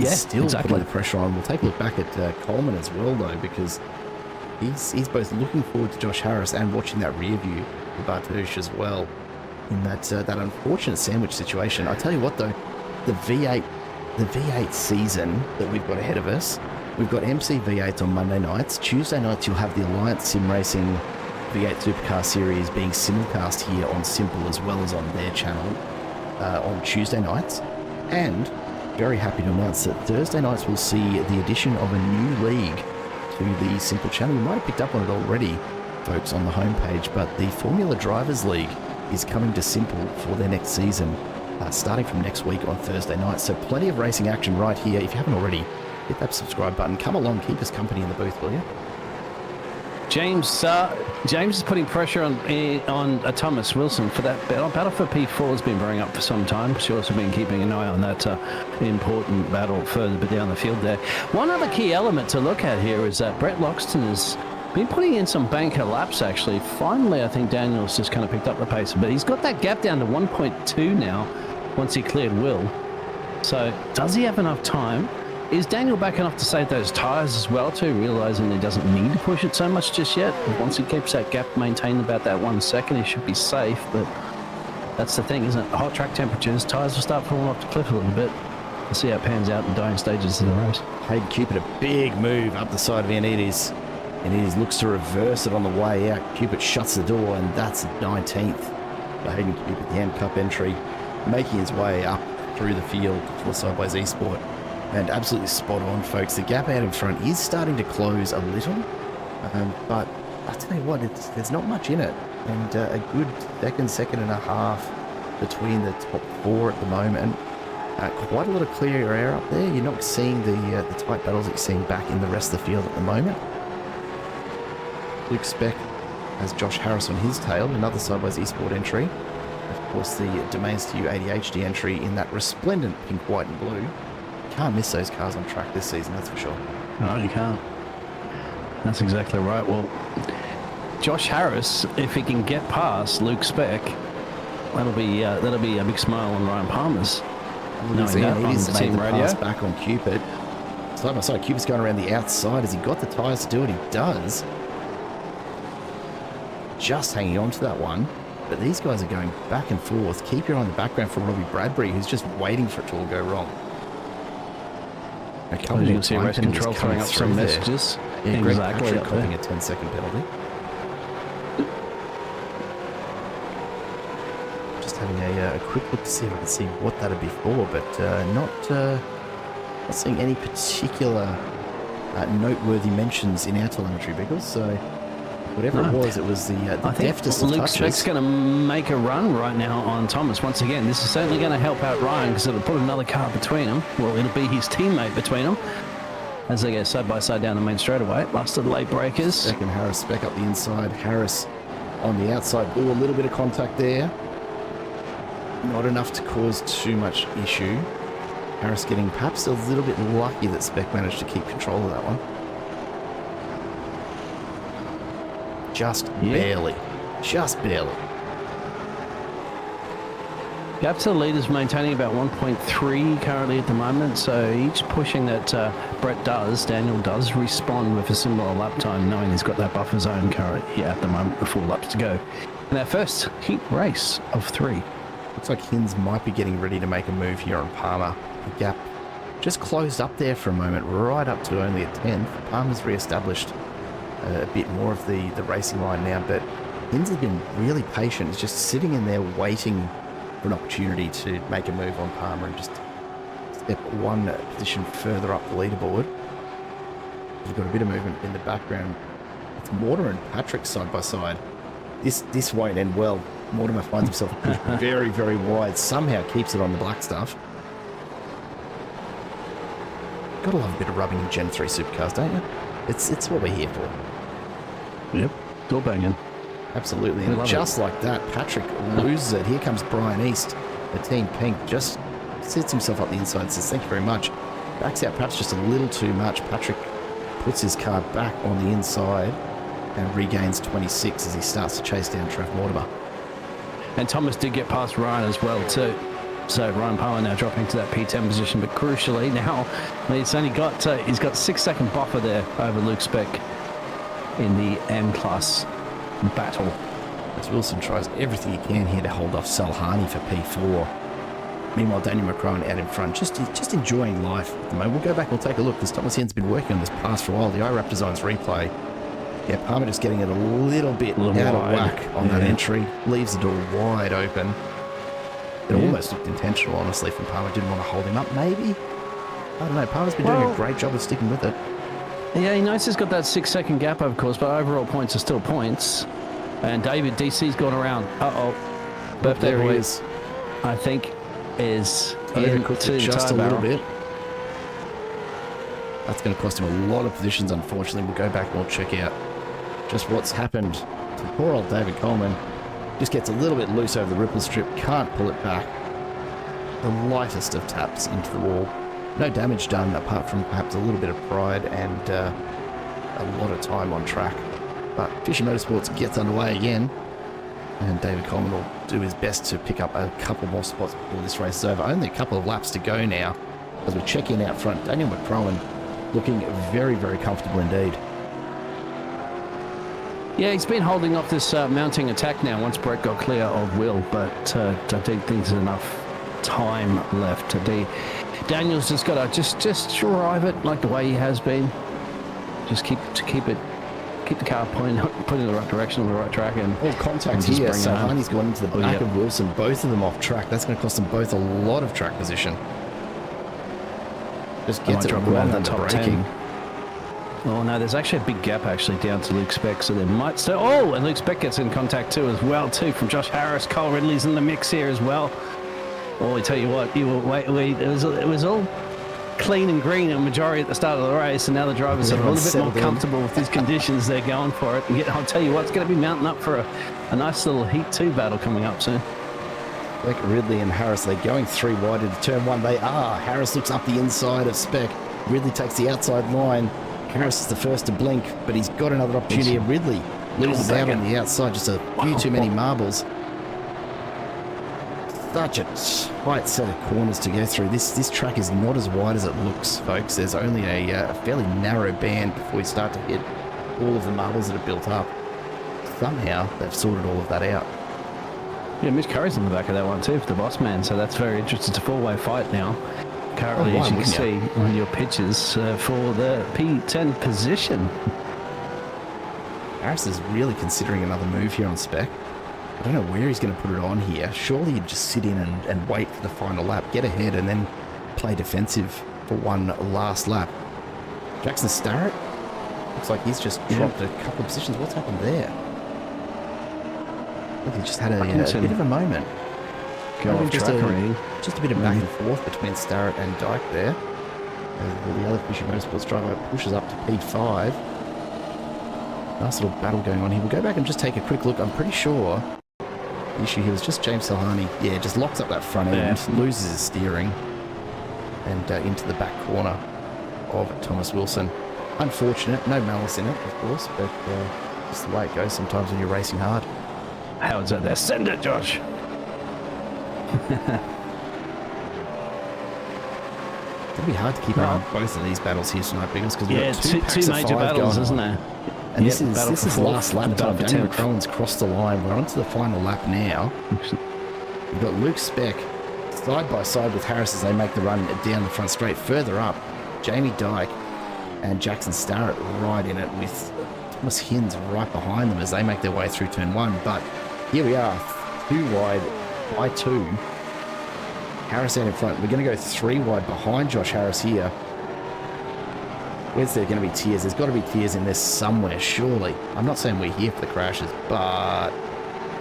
Still putting the pressure on. We'll take a look back at Coleman as well, though, because he's both looking forward to Josh Harris and watching that rear view with Partouche as well in that unfortunate sandwich situation. I tell you what, though, the V8 season that we've got ahead of us, we've got MCV8s on Monday nights. Tuesday nights you'll have the Alliance Sim Racing V8 Supercar Series being simulcast here on Simple as well as on their channel on Tuesday nights. And very happy to announce that Thursday nights will see the addition of a new league to the Simple channel. You might have picked up on it already, folks, on the homepage, but the Formula Drivers League is coming to Simple for their next season, starting from next week on Thursday night. So plenty of racing action right here. If you haven't already, hit that subscribe button. Come along, keep us company in the booth, will you?
James is putting pressure on Thomas Wilson for that battle for P4 has been brewing up for some time. She's also been keeping an eye on that important battle further down the field there. One other key element to look at here is that Brett Loxton has been putting in some banker laps, actually. Finally, I think Daniel's just kind of picked up the pace, but he's got that gap down to 1.2 now once he cleared Will. So does he have enough time? Is Daniel back enough to save those tyres as well too, realising he doesn't need to push it so much just yet? Once he keeps that gap maintained about that 1 second, he should be safe, but That's the thing, isn't it? Hot track temperatures, tyres will start falling off the cliff a little bit. We'll see how it pans out in dying stages of the race.
Hayden Cupid, a big move up the side of Ioannidis. Ioannidis looks to reverse it on the way out. Cupid shuts the door, and that's 19th. For Hayden Cupid, the M Cup entry, making his way up through the field for Sideways Esport. And absolutely spot on, folks. The gap out in front is starting to close a little, but I tell you what, there's not much in it. And a good second and a half between the top four at the moment. Quite a lot of clear air up there. You're not seeing the tight battles that you're seeing back in the rest of the field at the moment. Luke Speck has Josh Harris on his tail, another Sideways Esport entry. Of course, the Domains2U ADHD entry in that resplendent pink, white and blue. Can't miss those cars on track this season, that's for sure.
No, you can't. That's exactly right. Well, Josh Harris, if he can get past Luke Speck, that'll be a big smile on Ryan Palmer's.
Knowing that on the team radio. Pass back on Cupid. Side by side, Cupid's going around the outside. Has he got the tyres to do it? He does. Just hanging on to that one. But these guys are going back and forth. Keep your eye on the background for Robbie Bradbury, who's just waiting for it to all go wrong.
You can see race control throwing up some messages.
Yeah, Greg Patrick copping a 10-second penalty. Just having a quick look to see if I can see what that'd be for, but not seeing any particular noteworthy mentions in our telemetry, Biggles. So whatever it was the deftest of touches.
Luke Speck's going to make a run right now on Thomas once again. This is certainly going to help out Ryan because it'll put another car between them. Well, it'll be his teammate between them as they go side by side down the main straightaway. Last of the late breakers.
Second Harris Speck up the inside. Harris on the outside. Ooh, a little bit of contact there. Not enough to cause too much issue. Harris getting perhaps a little bit lucky that Speck managed to keep control of that one. Just barely. Just barely.
Gap to the leaders maintaining about 1.3 currently at the moment, so each pushing that Brett does, Daniel does respond with a similar lap time, knowing he's got that buffer zone currently here at the moment with 4 laps to go. In our first heat race of 3.
Looks like Hinds might be getting ready to make a move here on Palmer. The gap just closed up there for a moment, right up to only a 10th. Palmer's re-established a bit more of the racing line now, but Hinds has been really patient. He's just sitting in there waiting for an opportunity to make a move on Palmer and just step one position further up the leaderboard. We've got a bit of movement in the background. It's Mortimer and Patrick side by side. This won't end well. Mortimer finds himself pushed very, very wide. Somehow keeps it on the black stuff. Gotta love a bit of rubbing in Gen 3 supercars, don't you? It's what we're here for.
Yep, door banging.
Absolutely, and just like that, Patrick loses it. Here comes Brian East, the Team Pink, just sits himself up the inside and says, thank you very much. Backs out perhaps just a little too much. Patrick puts his car back on the inside and regains 26 as he starts to chase down Trev Mortimer.
And Thomas did get past Ryan as well too. So Ryan Palmer now dropping to that P10 position, but crucially now he's only got he's got 6-second buffer there over Luke Speck in the M-Class battle.
As Wilson tries everything he can here to hold off Salhani for P4. Meanwhile, Daniel McCrowan out in front, just enjoying life at the moment. We'll go back, we'll take a look, because Thomas Hinds has been working on this pass for a while. The iRap Designs replay. Yeah, Palmer just getting it a little bit out of whack on that entry. Leaves the door wide open. It almost looked intentional, honestly, from Palmer. Didn't want to hold him up, maybe? I don't know. Palmer's been doing a great job of sticking with it.
Yeah, he knows he's got that 6-second gap, of course, but overall points are still points. And David, DC's gone around. Birthday
there
boy,
he is.
I think, is into
just a little bit. That's going to cost him a lot of positions, unfortunately. We'll go back and we'll check out just what's happened to poor old David Coleman. Just gets a little bit loose over the ripple strip, can't pull it back. The lightest of taps into the wall. No damage done apart from perhaps a little bit of pride and a lot of time on track. But MC Motorsports gets underway again, and David Coleman will do his best to pick up a couple more spots before this race is over. Only a couple of laps to go now as we check in out front. Daniel McCrowan looking very, very comfortable indeed.
Yeah, he's been holding off this mounting attack now once Brett got clear of Will, but I don't think there's enough time left. Daniel's just got to just drive it like the way he has been. Just keep the car pointing in the right direction on the right track. And
all contact
just
here,
bring it
so
home.
Harney's gone into the back of Wilson, both of them off track. That's going to cost them both a lot of track position. Just gets it wrong under braking.
Oh no, there's actually a big gap actually down to Luke Speck, so there might still. Oh, and Luke Speck gets in contact too as well from Josh Harris. Cole Ridley's in the mix here as well. Oh, I tell you what, it was all clean and green a majority at the start of the race, and now the drivers are a little bit more comfortable with these conditions. They're going for it. And I'll tell you what, it's going to be mounting up for a nice little Heat 2 battle coming up soon.
Like Ridley and Harris, they're going 3 wide into turn 1. They are. Harris looks up the inside of Speck. Ridley takes the outside line. Harris is the first to blink, but he's got another opportunity. Ridley loses out on the outside, just a few too many marbles. Such a tight set of corners to go through. This track is not as wide as it looks, folks. There's only a fairly narrow band before we start to hit all of the marbles that are built up. Somehow they've sorted all of that out.
Yeah, Mitch Curry's on the back of that one too for the boss man, so that's very interesting. It's a 4-way fight now. Currently, as you can see on your pictures for the P10 position.
Harris is really considering another move here on Spec. I don't know where he's going to put it on here. Surely he'd just sit in and wait for the final lap, get ahead, and then play defensive for one last lap. Jackson Starrett looks like he's just dropped a couple of positions. What's happened there? I think he just had a bit of a moment. Just a bit of back and forth between Starrett and Dyke there. The other MC Motorsports driver pushes up to P5. Nice little battle going on here. We'll go back and just take a quick look. I'm pretty sure the issue here was just James Silhani. Yeah, just locks up that front end, loses his steering, and into the back corner of Thomas Wilson. Unfortunate, no malice in it, of course, but it's the way it goes sometimes when you're racing hard.
Howard's out there. Send it, Josh.
It'll be hard to keep on both of these battles here tonight, because we've got
two major battles, isn't there?
And this is the last lap time. Daniel McClellan's crossed the line. We're on to the final lap now. We've got Luke Speck side by side with Harris as they make the run down the front straight. Further up, Jamie Dyke and Jackson Starrett right in it, with Thomas Hins right behind them as they make their way through turn 1. But here we are, 2 wide by 2. Harris out in front. We're going to go 3 wide behind Josh Harris here. Where's there going to be tears? There's got to be tears in there somewhere, surely. I'm not saying we're here for the crashes, but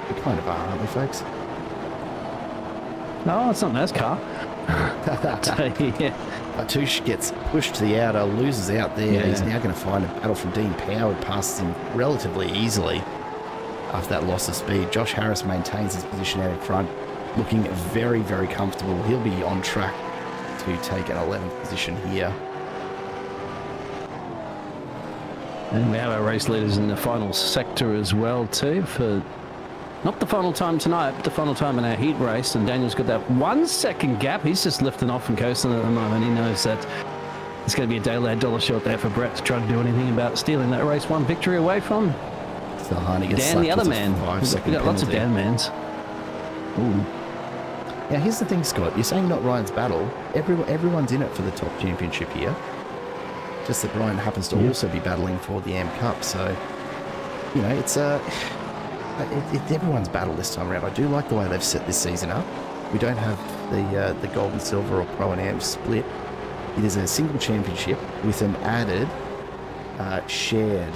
we kind of are, aren't we, folks?
No, it's not NASCAR.
Batouche gets pushed to the outer, loses out there. Yeah. He's now going to find a battle from Dean Power, passes him relatively easily after that loss of speed. Josh Harris maintains his position out in front, looking very, very comfortable. He'll be on track to take an 11th position here.
And we have our race leaders in the final sector as well too, for not the final time tonight, but the final time in our heat race. And Daniel's got that 1 second gap. He's just lifting off and coasting at the moment. He knows that it's going to be a daylight dollar short there for Brett to try to do anything about stealing that race 1 victory away from Dan, the other man. We've got lots of Dan mans. Ooh.
Now here's the thing, Scott. You're saying not Ryan's battle. Everyone's in it for the top championship here. Just that Ryan happens to also be battling for the AM Cup. So, you know, it's everyone's battle this time around. I do like the way they've set this season up. We don't have the gold and silver or pro and AM split. It is a single championship with an added shared.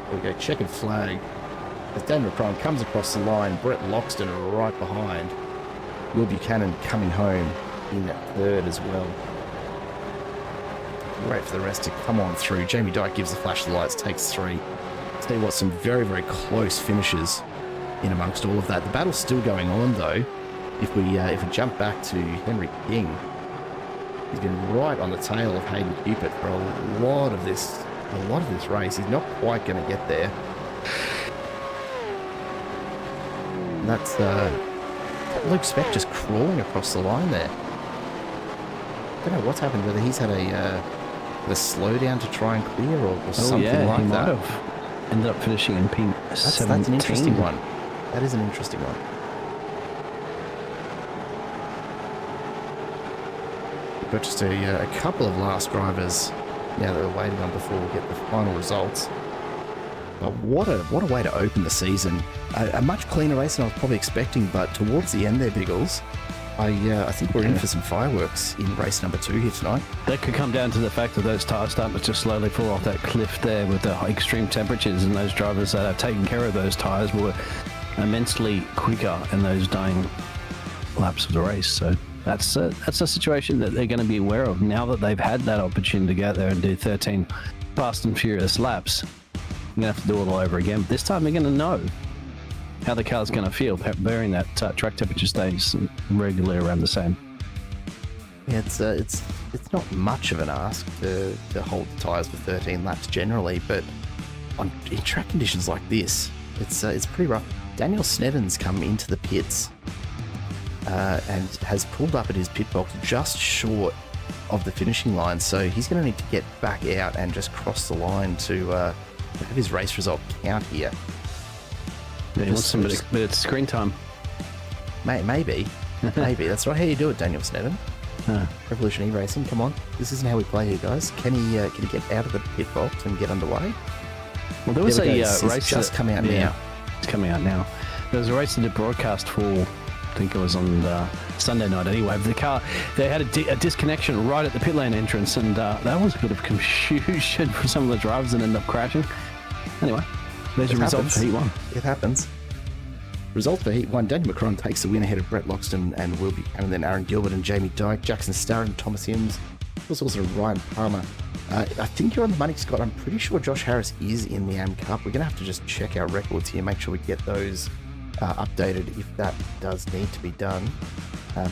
There we go, checkered flag. As Dan McCrone comes across the line, Brett Loxton right behind. Will Buchanan coming home in 3rd as well. Wait for the rest to come on through. Jamie Dyke gives the flash of the lights, takes 3. Tell you what, some very, very close finishes in amongst all of that. The battle's still going on though. If we jump back to Henry King, he's been right on the tail of Hayden Cupid for a lot of this race. He's not quite going to get there. And that's Luke Speck just crawling across the line there. I don't know what's happened, whether he's had a The slowdown to try and clear or something
yeah,
like
he might
that.
have ended up finishing in P17.
That's an interesting one. That is an interesting one. We've got just a couple of last drivers now that we're waiting on before we get the final results. But what a way to open the season. A much cleaner race than I was probably expecting, but towards the end there, Biggles, I think we're in for some fireworks in race number 2 here tonight.
That could come down to the fact that those tyres starting to just slowly fall off that cliff there with the extreme temperatures, and those drivers that have taken care of those tyres were immensely quicker in those dying laps of the race. So that's a situation that they're going to be aware of now that they've had that opportunity to go out there and do 13 fast and furious laps. You're going to have to do it all over again. But this time they're going to know how the car's going to feel, bearing that track temperature stays regularly around the same.
Yeah, it's not much of an ask to hold the tyres for 13 laps generally, but in track conditions like this, it's pretty rough. Daniel Sneddon's come into the pits and has pulled up at his pit box just short of the finishing line, so he's going to need to get back out and just cross the line to have his race result count here.
Yeah, he wants some bit of screen time.
Maybe. That's not how you do it, Daniel Sneddon. Revolution iRacing, come on. This isn't how we play here, guys. Can he get out of the pit box and get underway?
Well, there was a race
just come out now.
It's coming out now. There was a race that did broadcast for, I think it was on Sunday night anyway. The car, they had a disconnection right at the pit lane entrance, and that was a bit of confusion for some of the drivers that ended up crashing. Anyway, there's your result for Heat 1.
It happens. Result for Heat 1, Daniel Macron takes the win ahead of Brett Loxton and Will Buchanan, and then Aaron Gilbert and Jamie Dyke, Jackson Starrett, Thomas Hims. There's also Ryan Palmer. I think you're on the money, Scott. I'm pretty sure Josh Harris is in the AM Cup. We're going to have to just check our records here, make sure we get those updated if that does need to be done.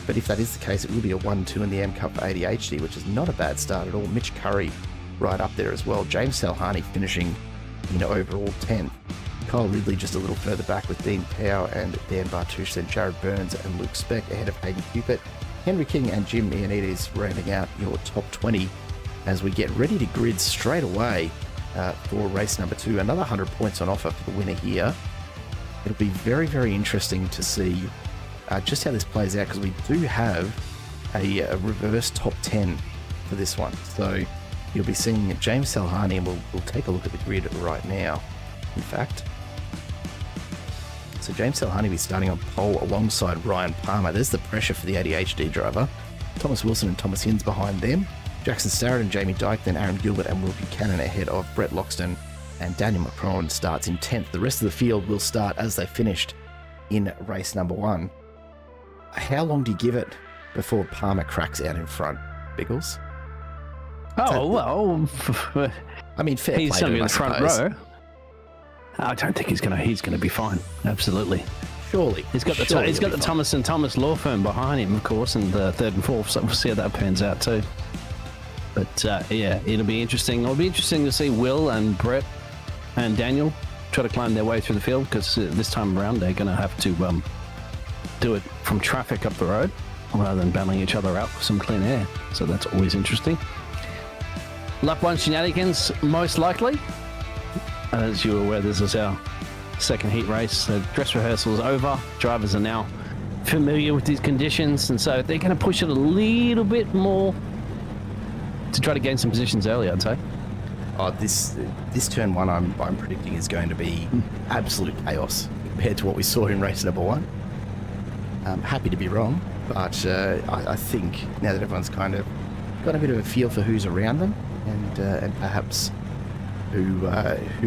But if that is the case, it will be a 1-2 in the AM Cup for ADHD, which is not a bad start at all. Mitch Curry right up there as well. James Salhani finishing overall 10th. Kyle Ridley just a little further back with Dean Powell and Dan Bartush, then Jared Burns and Luke Speck ahead of Hayden Cupid. Henry King and Jim Ioannidis rounding out your top 20 as we get ready to grid straight away for race number 2. Another 100 points on offer for the winner here. It'll be very, very interesting to see just how this plays out, because we do have a reverse top 10 for this one. So you'll be seeing James Salhani, and we'll take a look at the grid right now, in fact. So James Salhani will be starting on pole alongside Ryan Palmer. There's the pressure for the ADHD driver. Thomas Wilson and Thomas Hins behind them. Jackson Starrett and Jamie Dyke, then Aaron Gilbert and Will Buchanan ahead of Brett Loxton, and Daniel Macron starts in 10th. The rest of the field will start as they finished in race number 1. How long do you give it before Palmer cracks out in front, Biggles?
Well,
I mean, fair play
he's
to him,
in
I
the front
suppose.
row. I don't think he's gonna be fine. Absolutely.
Surely.
He's got the Thomas and Thomas law firm behind him, of course, and the 3rd and 4th, so we'll see how that pans out too. But yeah, it'll be interesting. It'll be interesting to see Will and Brett and Daniel try to climb their way through the field, because this time around they're going to have to do it from traffic up the road rather than battling each other out with some clean air. So that's always interesting. Lap 1 shenanigans, most likely. As you're aware, this is our second heat race. The dress rehearsal is over. Drivers are now familiar with these conditions, and so they're going to push it a little bit more to try to gain some positions early, I'd say.
Oh, this turn 1 I'm predicting is going to be absolute chaos compared to what we saw in race number 1. I'm happy to be wrong, but I think now that everyone's kind of got a bit of a feel for who's around them and perhaps who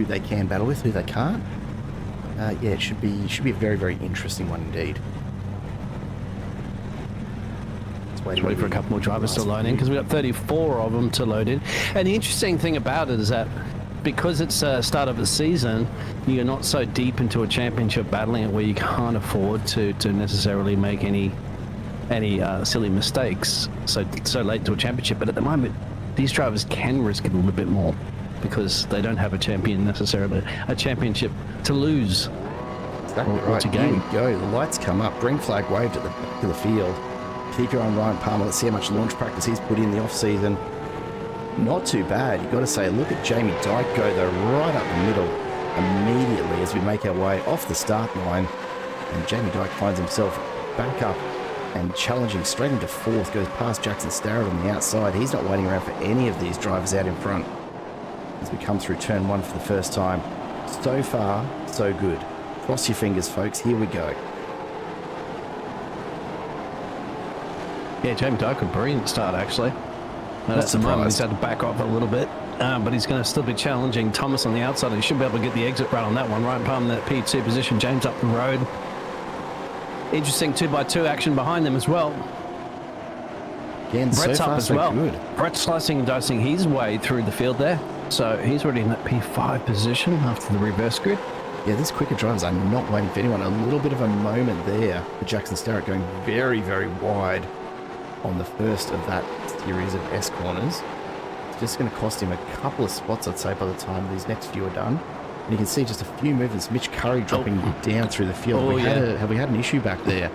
they can battle with, who they can't, yeah, it should be a very, very interesting one indeed.
Let's wait for a couple more drivers to load in, because we've got 34 of them to load in. And the interesting thing about it is that because it's start of the season, you're not so deep into a championship battling it where you can't afford to necessarily make any silly mistakes so late into a championship. But at the moment, these drivers can risk it a little bit more because they don't have a championship to lose.
Exactly
or
right.
to gain.
Here we go. The lights come up. Green flag waved at the back of the field. Keep your eye on Ryan Palmer. Let's see how much launch practice he's put in the off-season. Not too bad. You've got to say, look at Jamie Dyke go though right up the middle immediately as we make our way off the start line. And Jamie Dyke finds himself back up and challenging straight into fourth, goes past Jackson Starrett on the outside. He's not waiting around for any of these drivers out in front as we come through turn one for the first time. So far, so good. Cross your fingers, folks. Here we go.
Yeah, Jamie Dyke, a brilliant start, actually.
Not
At the moment, he's
surprised.
had to back off a little bit, but he's going to still be challenging Thomas on the outside. He should be able to get the exit run on that one. Right palm that P2 position. James up the road. Interesting 2x2 action behind them as well.
Again,
Brett's
so
up
far,
as
so
well.
good.
Brett's slicing and dicing his way through the field there. So he's already in that P5 position after the reverse grid.
Yeah, these quicker drivers are not waiting for anyone. A little bit of a moment there for Jackson Starrett going very, very wide on the first of that series of S corners. It's just going to cost him a couple of spots, I'd say, by the time these next few are done. And you can see just a few movements. Mitch Curry dropping down through the field. Have we had an issue back there?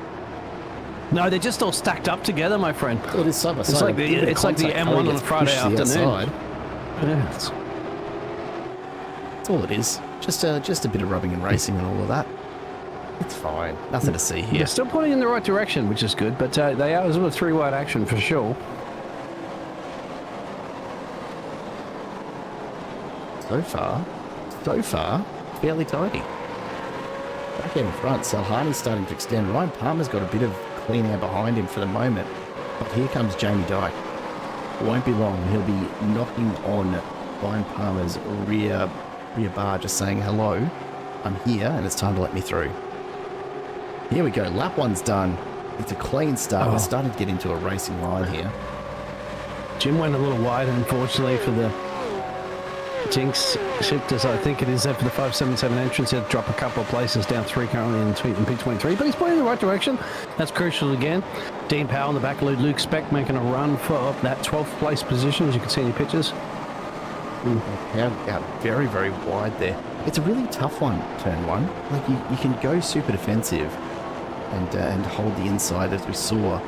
No, they're just all stacked up together, my friend.
Well, it is side by
It's
side.
like it's like the M1 on a Friday afternoon. Yeah,
That's all it is. Just a bit of rubbing and racing and all of that. It's fine. Nothing to see here.
They're still pointing in the right direction, which is good, but they are sort of three-wide action for sure.
So far, fairly tidy. Back in front, Salhani's starting to extend. Ryan Palmer's got a bit of clean air behind him for the moment. But here comes Jamie Dyke. Won't be long. He'll be knocking on Ryan Palmer's rear bar, just saying, hello, I'm here, and it's time to let me through. Here we go. Lap one's done. It's a clean start. We're starting to get into a racing line here.
Jim went a little wide, unfortunately, for the Jinx shifters. I think it is there for the 577 entrance. He'll drop a couple of places down three currently in P23, but he's pointing in the right direction. That's crucial again. Dean Powell in the back, Luke Speck making a run for that 12th place position, as you can see in the pictures.
Out very, very wide there. It's a really tough one, turn one. Like you can go super defensive and hold the inside, as we saw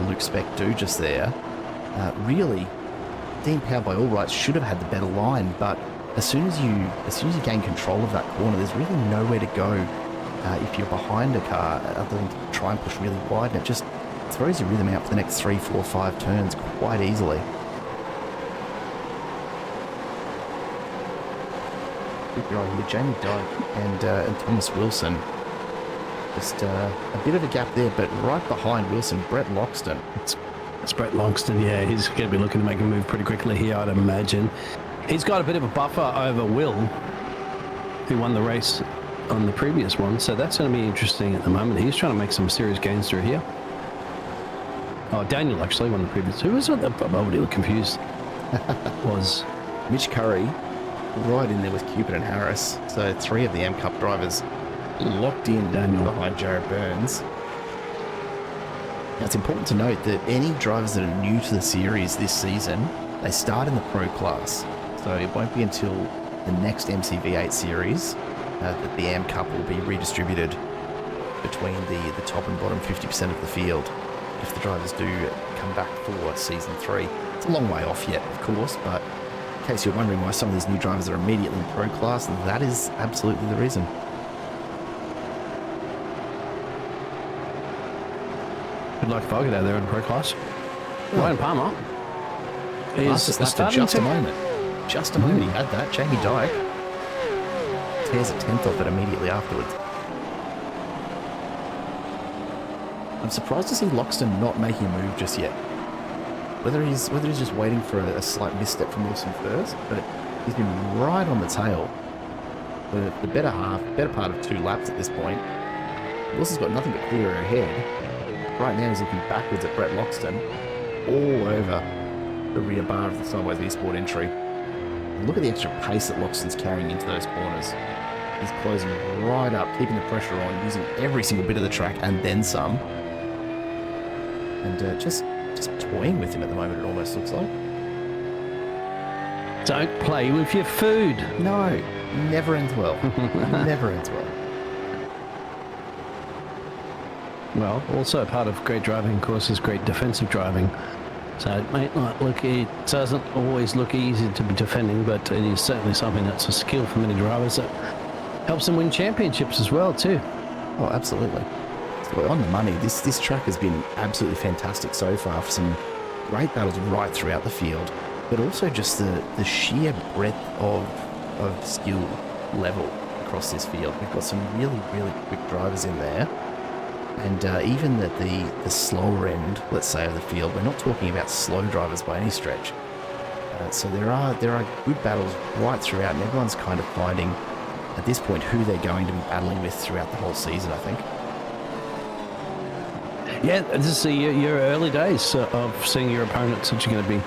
Luke Speck do just there. Really, Dean Powell by all rights should have had the better line, but as soon as you gain control of that corner, there's really nowhere to go if you're behind a car other than to try and push really wide, and it just throws your rhythm out for the next 3, 4, 5 turns quite easily. Right here, Jamie Dyke and Thomas Wilson. Just a bit of a gap there, but right behind Wilson, Brett Loxton.
It's Brett Longston, yeah. He's going to be looking to make a move pretty quickly here, I'd imagine. He's got a bit of a buffer over Will, who won the race on the previous one, so that's going to be interesting at the moment. He's trying to make some serious gains through here. Oh, Daniel actually won the previous. Who was it? I'm a little confused. Was
Mitch Curry right in there with Cupid and Harris. So 3 of the M Cup drivers locked in behind Jared Burns. Now, it's important to note that any drivers that are new to the series this season, they start in the Pro class. So it won't be until the next MCV8 series that the AM Cup will be redistributed between the top and bottom 50% of the field if the drivers do come back for Season 3. It's a long way off yet, of course, but in case you're wondering why some of these new drivers are immediately in Pro class, that is absolutely the reason.
good luck if I get out there in Pro class. Ryan Palmer is
starting just a moment. Just a moment he had that. Jamie Dyke tears a 10th off it immediately afterwards. I'm surprised to see Loxton not making a move just yet. Whether he's just waiting for a slight misstep from Wilson first, but he's been right on the tail for the better part of 2 laps at this point. Wilson's got nothing but clear ahead. Right now he's looking backwards at Brett Loxton, all over the rear bar of the Sideways Esport entry. And look at the extra pace that Loxton's carrying into those corners. He's closing right up, keeping the pressure on, using every single bit of the track and then some. And just toying with him at the moment, it almost looks like.
Don't play with your food.
No, never ends well. Never ends well.
Well, also part of great driving, of course, is great defensive driving. So it may not look, it doesn't always look easy to be defending, but it is certainly something that's a skill for many drivers that helps them win championships as well too.
Oh, absolutely. So on the money, this track has been absolutely fantastic so far for some great battles right throughout the field, but also just the sheer breadth of skill level across this field. We've got some really, really quick drivers in there. And even at the slower end, let's say, of the field, we're not talking about slow drivers by any stretch. So there are good battles right throughout, and everyone's kind of finding, at this point, who they're going to be battling with throughout the whole season, I think.
Yeah, this is your early days of seeing your opponents that you're going to be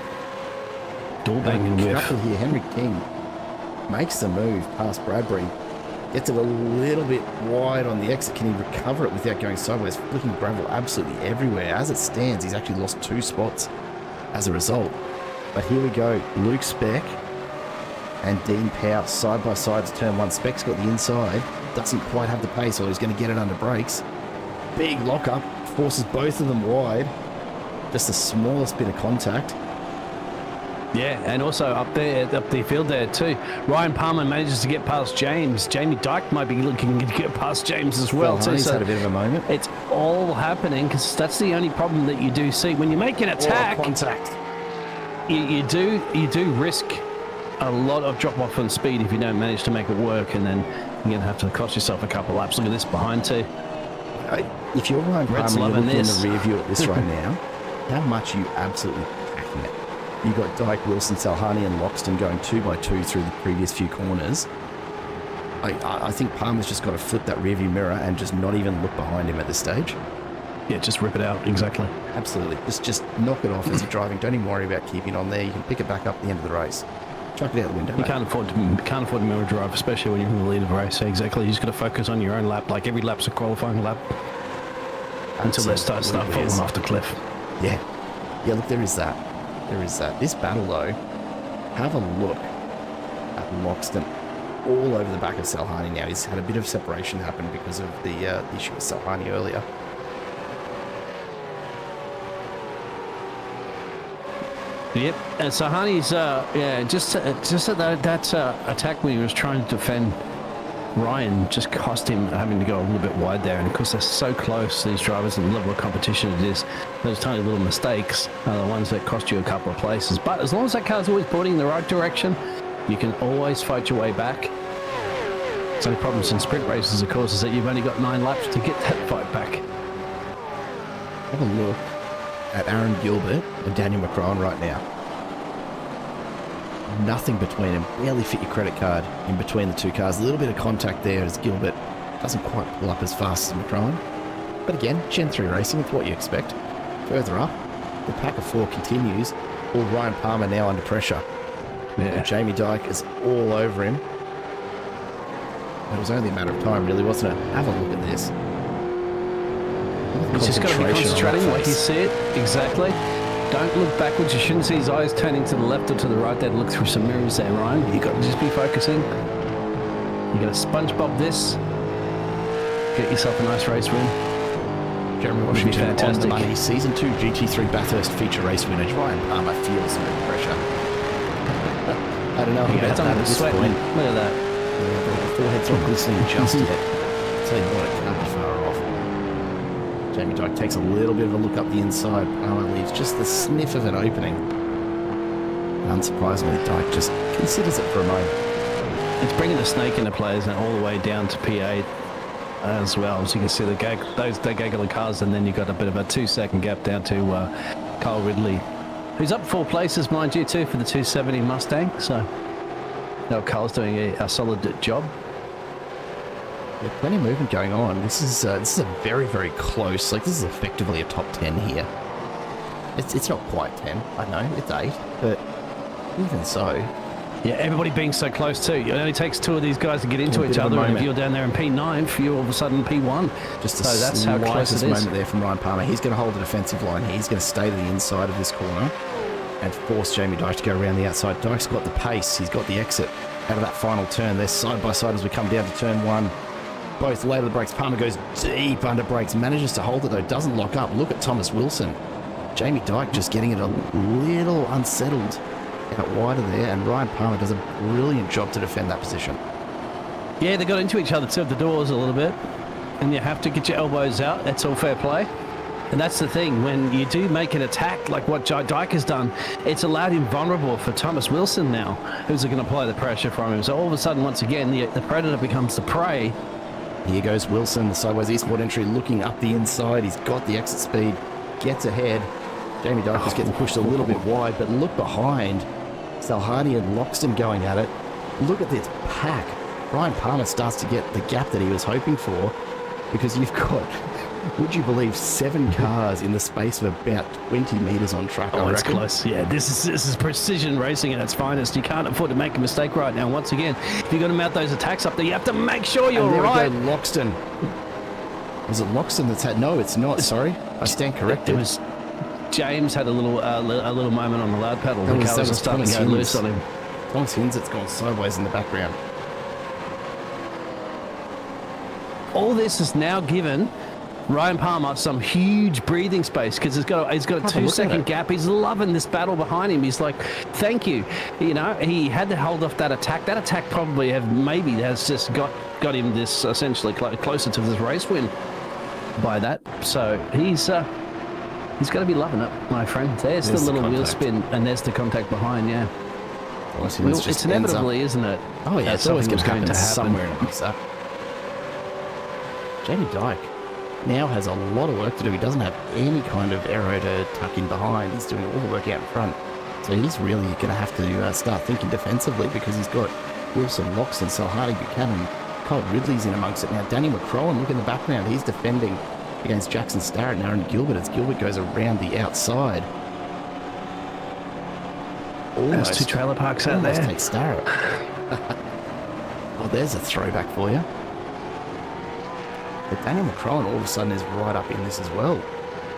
door banging with.
Here, Henry King makes the move past Bradbury. Gets it a little bit wide on the exit. Can he recover it without going sideways? Flicking gravel absolutely everywhere. As it stands, he's actually lost 2 spots as a result. But here we go. Luke Speck and Dean Powell side by side to turn 1. Speck's got the inside. Doesn't quite have the pace, or he's going to get it under brakes. Big lockup. Forces both of them wide. Just the smallest bit of contact.
Yeah, and also up the field there too. Ryan Palmer manages to get past James. Jamie Dyke might be looking to get past James as well too.
He's had a bit of a moment.
It's all happening because that's the only problem that you do see when you make an attack.
Contact.
You do risk a lot of drop off on speed if you don't manage to make it work, and then you're going to have to cost yourself a couple laps. Look at this behind too.
If you're Ryan Palmer, you're looking in the rear view at this right now, how much are you absolutely packing it? You've got Dyke, Wilson, Salhani and Loxton going 2x2 through the previous few corners. I think Palmer's just got to flip that rearview mirror and just not even look behind him at this stage.
Yeah, just rip it out, exactly.
Absolutely. Just knock it off as you're driving. Don't even worry about keeping on there. You can pick it back up at the end of the race. Chuck it out the window.
You can't afford to mirror drive, especially when you're in the lead of the race. Exactly. You just got to focus on your own lap. Like every lap's a qualifying lap. Until they start falling off the cliff.
Yeah. Yeah, look, there is that. There is that. This battle, though, have a look at Loxton all over the back of Salhani now. He's had a bit of separation happen because of the issue with Salhani earlier.
Yep, and Salhani's just at that attack when he was trying to defend Ryan just cost him having to go a little bit wide there, and of course they're so close, these drivers, and the level of competition it is, those tiny little mistakes are the ones that cost you a couple of places. But as long as that car's always pointing in the right direction, you can always fight your way back. The only problems in sprint races, of course, is that you've only got 9 laps to get that fight back.
Have a look at Aaron Gilbert and Daniel McCrone right now. Nothing between them. Barely fit your credit card in between the two cars. A little bit of contact there as Gilbert doesn't quite pull up as fast as McCrone. But again, Gen 3 racing, it's what you expect. Further up, the pack of 4 continues. All Ryan Palmer now under pressure.
Yeah.
And Jamie Dyke is all over him. It was only a matter of time, really, wasn't it? Have a look at this.
He's just got to be concentrating what you see it. Exactly. Don't look backwards. You shouldn't see his eyes turning to the left or to the right there to look through some mirrors there, Ryan. You've got to just be focusing. You've got to SpongeBob this. Get yourself a nice race win.
Jeremy Washington on the money. Season 2 GT3 Bathurst feature race winner. Ryan Palmer feels no pressure. I don't know about that at this point.
Look at that.
The forehead's not glistening just yet. I'll tell you what, it can't be far off. Jamie Dyke takes a little bit of a look up the inside. Palmer leaves just the sniff of an opening. And unsurprisingly, Dyke just considers it for a moment.
It's bringing the snake into players and all the way down to P8 as well. So you can see the gaggle of cars, and then you've got a bit of a 2-second gap down to Kyle Ridley, who's up 4 places, mind you, too, for the 270 Mustang. So no, Kyle's doing a solid job.
Yeah, plenty of movement going on. This is a very, very close. Like, this is effectively a top 10 here. It's not quite 10. I know it's 8, but even so.
Yeah, everybody being so close too. It only takes 2 of these guys to get into each other, and if you're down there in P9, you're all of a sudden P1.
Just so that's how close it is. Moment there from Ryan Palmer. He's going to hold the defensive line here. He's going to stay to the inside of this corner and force Jamie Dyke to go around the outside. Dyke's got the pace. He's got the exit out of that final turn. They're side by side as we come down to turn 1. Both lay to the brakes. Palmer goes deep under brakes. Manages to hold it though. Doesn't lock up. Look at Thomas Wilson. Jamie Dyke just getting it a little unsettled out wider there, and Ryan Palmer does a brilliant job to defend that position.
Yeah, they got into each other too at the doors a little bit, and you have to get your elbows out. That's all fair play. And that's the thing, when you do make an attack like what Dyke has done, it's allowed him vulnerable for Thomas Wilson now, who's going to apply the pressure from him. So all of a sudden, once again, the predator becomes the prey. Here
goes Wilson, the sideways eSport entry, looking up the inside. He's got the exit speed, gets ahead. Jamie Dyke is getting pushed a little bit wide, but look behind. Salhani and Loxton going at it. Look at this pack. Ryan Palmer starts to get the gap that he was hoping for, because you've got, would you believe, 7 cars in the space of about 20 metres on track.
Oh, it's close. Yeah, this is precision racing at its finest. You can't afford to make a mistake right now. Once again, if you're going to mount those attacks up there, you have to make sure you're right.
And there we go, Loxton. Was it Loxton that's had? No, it's not. Sorry, I stand corrected.
It was James had a little moment on the loud pedal.
That
The
was
car was starting to go loose on him.
Thomas Hinz's gone sideways in the background.
All this has now given Ryan Palmer some huge breathing space, because he's got a 2-second gap. He's loving this battle behind him. He's like, thank you. You know, he had to hold off that attack. That attack probably has just got him this essentially closer to this race win by that. So he's got to be loving it, my friend. There's the little wheel spin, and there's the contact behind. Yeah, it's inevitably, isn't it?
Oh yeah, it's always going to happen somewhere in a mix-up. Jamie Dyke now has a lot of work to do. He doesn't have any kind of aero to tuck in behind. He's doing all the work out in front. So he's really going to have to start thinking defensively, because he's got Wilson, Loxton, Salhani, Buchanan, Cole Ridley's in amongst it now. Danny McCrowan, look in the background. He's defending against Jackson Starrett and Aaron Gilbert as Gilbert goes around the outside.
There's 2 trailer parks out there.
Take Starrett. Well, there's a throwback for you. But Daniel McCrowan all of a sudden is right up in this as well,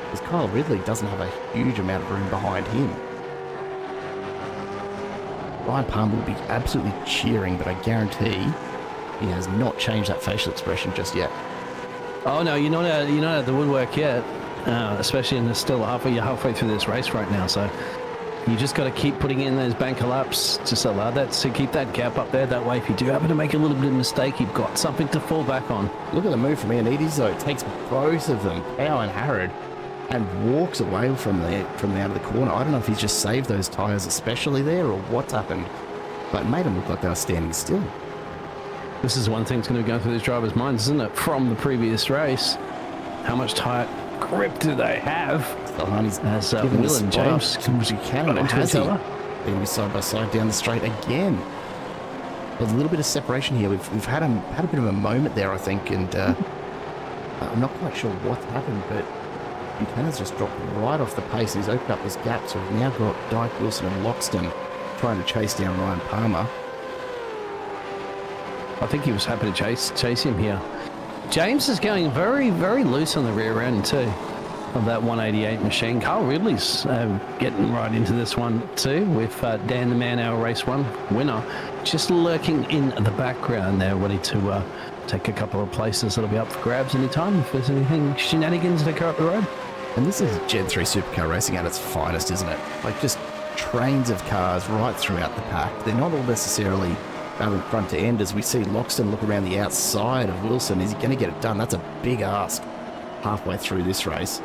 because Kyle Ridley doesn't have a huge amount of room behind him. Ryan Palmer will be absolutely cheering, but I guarantee he has not changed that facial expression just yet.
Oh no, you're not out of the woodwork yet, especially in you're halfway through this race right now. So you just got to keep putting in those banker laps, just allow that to keep that gap up there. That way, if you do happen to make a little bit of mistake, you've got something to fall back on.
Look at the move from Ianides though. It takes both of them, Pow and Harrod, and walks away from the out of the corner. I don't know if he's just saved those tyres especially there, or what's happened, but it made them look like they were standing still.
This is one thing that's going to go through these drivers' minds, isn't it? From the previous race, how much tyre grip do they have? As Will and James
got into each other. Being side by side down the straight again. There's a little bit of separation here. We've had a bit of a moment there, I think, and I'm not quite sure what's happened, but Buchanan's just dropped right off the pace, and he's opened up this gap. So we've now got Dyke, Wilson, and Loxton trying to chase down Ryan Palmer.
I think he was happy to chase him here. James is going very, very loose on the rear end too of that 188 machine. Carl Ridley's getting right into this one too, with Dan the Man, our race 1 winner, just lurking in the background there, ready to take a couple of places that'll be up for grabs anytime if there's anything shenanigans that occur up the road.
And this is Gen 3 supercar racing at its finest, isn't it? Like, just trains of cars right throughout the pack. They're not all necessarily front to end, as we see Loxton look around the outside of Wilson. Is he going to get it done? That's a big ask halfway through this race.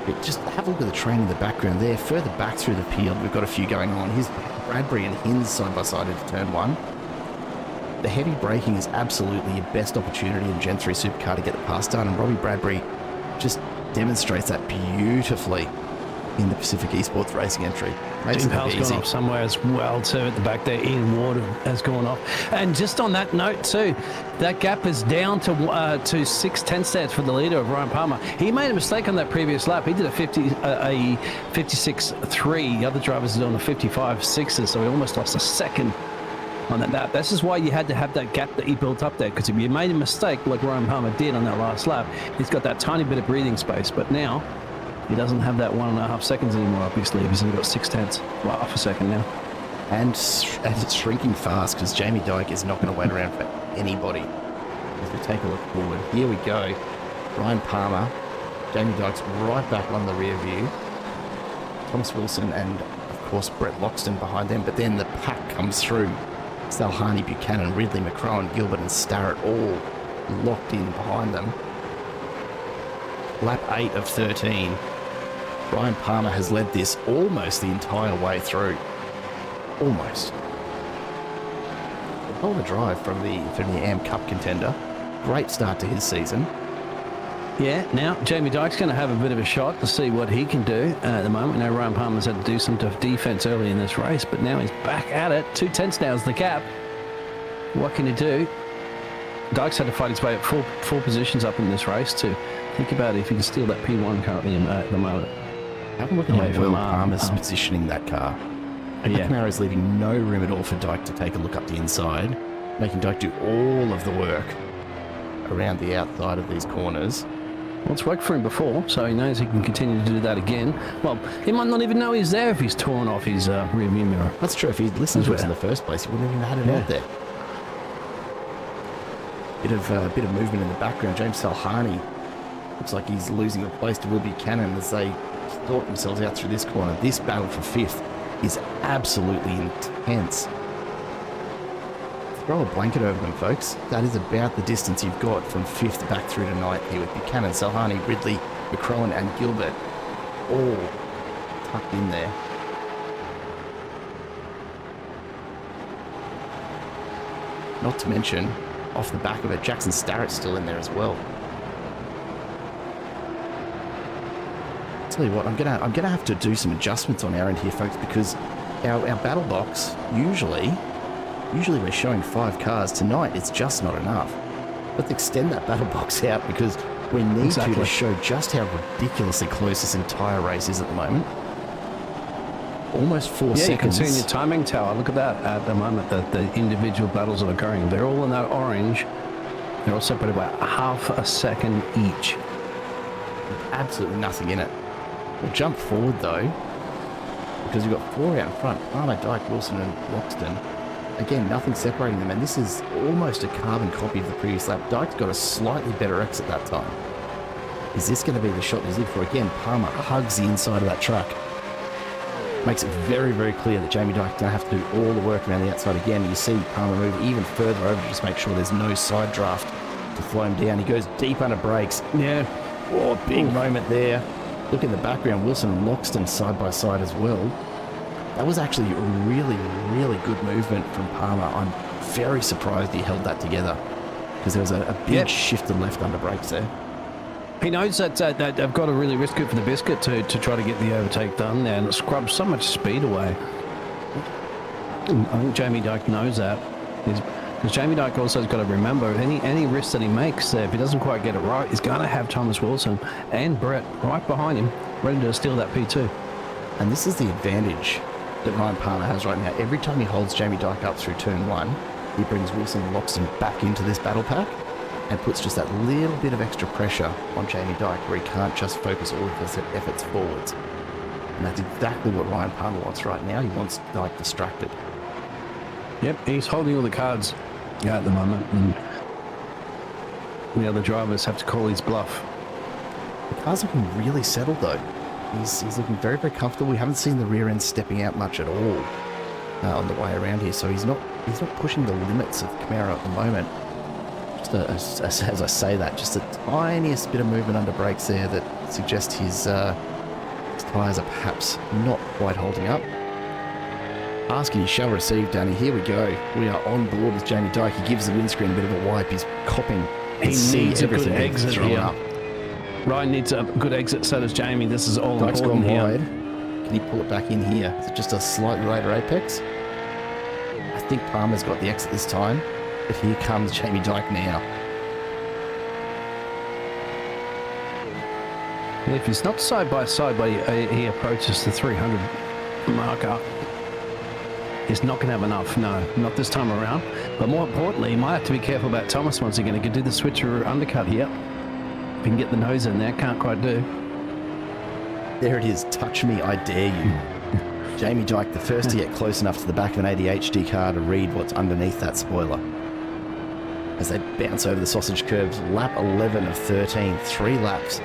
But just have a look at the train in the background there. Further back through the field, we've got a few going on. Here's Bradbury and Hinz side by side into turn 1. The heavy braking is absolutely your best opportunity in Gen 3 supercar to get the pass done, and Robbie Bradbury just demonstrates that beautifully in the Pacific Esports racing entry.
Jim Powell's gone off somewhere as well too at the back there. Ian Ward has gone off. And just on that note too, that gap is down to 6/10 stats for the leader of Ryan Palmer. He made a mistake on that previous lap. He did a 56.3. The other drivers are on the 55.6s, so he almost lost a second on that lap. This is why you had to have that gap that he built up there, because if you made a mistake like Ryan Palmer did on that last lap, he's got that tiny bit of breathing space. But now he doesn't have that 1.5 seconds anymore, obviously. He's only got 6/10, well, half a second now.
And it's shrinking fast, because Jamie Dyke is not going to wait around for anybody. As we take a look forward, here we go. Ryan Palmer Jamie Dyke's right back on the rear view. Thomas Wilson and, of course, Brett Loxton behind them. But then the pack comes through. Salhani, Buchanan, Ridley, McCrowan, Gilbert and Starrett all locked in behind them. Lap 8 of 13. Ryan Palmer has led this almost the entire way through. Almost. A hell of a drive from the AM Cup contender. Great start to his season.
Yeah, now Jamie Dyke's going to have a bit of a shot to see what he can do at the moment. Now Ryan Palmer's had to do some tough defense early in this race, but now he's back at it. 2/10 now is the gap. What can he do? Dyke's had to fight his way up four positions up in this race to think about if he can steal that P1 currently at the moment.
Have a look at how well Palmer's positioning that car. And McNamara's leaving no room at all for Dyke to take a look up the inside, making Dyke do all of the work around the outside of these corners.
Well, it's worked for him before, so he knows he can continue to do that again. Well, he might not even know he's there if he's torn off his rear view mirror.
That's true. If he'd listened to us in the first place, he wouldn't even have had it out there. Bit of movement in the background. James Salhani looks like he's losing the place to Will Buchanan as they sort themselves out through this corner. This battle for fifth is absolutely intense. Throw a blanket over them, folks. That is about the distance you've got from fifth back through to ninth here with Buchanan, Salhani, Ridley, McCrowan and Gilbert all tucked in there. Not to mention, off the back of it, Jackson Starrett's still in there as well. Tell you what, I'm gonna have to do some adjustments on our end here, folks, because our battle box usually we're showing 5 cars. Tonight it's just not enough. Let's extend that battle box out because we need to show just how ridiculously close this entire race is at the moment. Almost 4 seconds.
Yeah, you can see in your timing tower. Look at that at the moment, the individual battles that are occurring. They're all in that orange. They're all separated by half a second each.
Absolutely nothing in it. We'll jump forward though, because we've got 4 out in front. Palmer, Dyke, Wilson and Loxton. Again, nothing separating them, and this is almost a carbon copy of the previous lap. Dyke's got a slightly better exit that time. Is this going to be the shot he's looking for? Again, Palmer hugs the inside of that truck. Makes it very, very clear that Jamie Dyke's going to have to do all the work around the outside again. You see Palmer move even further over to just make sure there's no side draft to slow him down. He goes deep under brakes.
Yeah.
Oh, big moment there. Look in the background, Wilson and Loxton side by side as well. That was actually a really, really good movement from Palmer. I'm very surprised he held that together because there was a big shift to left under brakes there.
He knows that they've got to really risk it for the biscuit to try to get the overtake done there, and it scrubs so much speed away. I think Jamie Dyke knows that. Because Jamie Dyke also has got to remember, any risk that he makes there, if he doesn't quite get it right, he's going to have Thomas Wilson and Brett right behind him, ready to steal that P2.
And this is the advantage that Ryan Palmer has right now. Every time he holds Jamie Dyke up through turn 1, he brings Wilson and Loxton back into this battle pack and puts just that little bit of extra pressure on Jamie Dyke where he can't just focus all of his efforts forwards. And that's exactly what Ryan Palmer wants right now. He wants Dyke distracted.
Yep, he's holding all the cards at the moment, and the other drivers have to call his bluff.
The car's looking really settled though. He's looking very, very comfortable. We haven't seen the rear end stepping out much at all on the way around here, so he's not pushing the limits of Camaro at the moment. Just as I say that, just the tiniest bit of movement under brakes there that suggests his tyres are perhaps not quite holding up. Ask and you shall receive, Danny. Here we go. We are on board with Jamie Dyke. He gives the windscreen a bit of a wipe. He's copping.
He needs a good exit here. Ryan needs a good exit, so does Jamie. This is all
Dyke's
important
gone
here.
wide. Can he pull it back in here? Is it just a slightly later apex? I think Palmer's got the exit this time, but here comes Jamie Dyke now.
If he's not side by side when he approaches the 300 marker, he's not going to have enough. No, not this time around. But more importantly, he might have to be careful about Thomas once again. He can do the switcher undercut here. If he can get the nose in there, can't quite do.
There it is. Touch me, I dare you. Jamie Dyke, the first to get close enough to the back of an ADHD car to read what's underneath that spoiler. As they bounce over the sausage curbs, lap 11 of 13, 3 laps.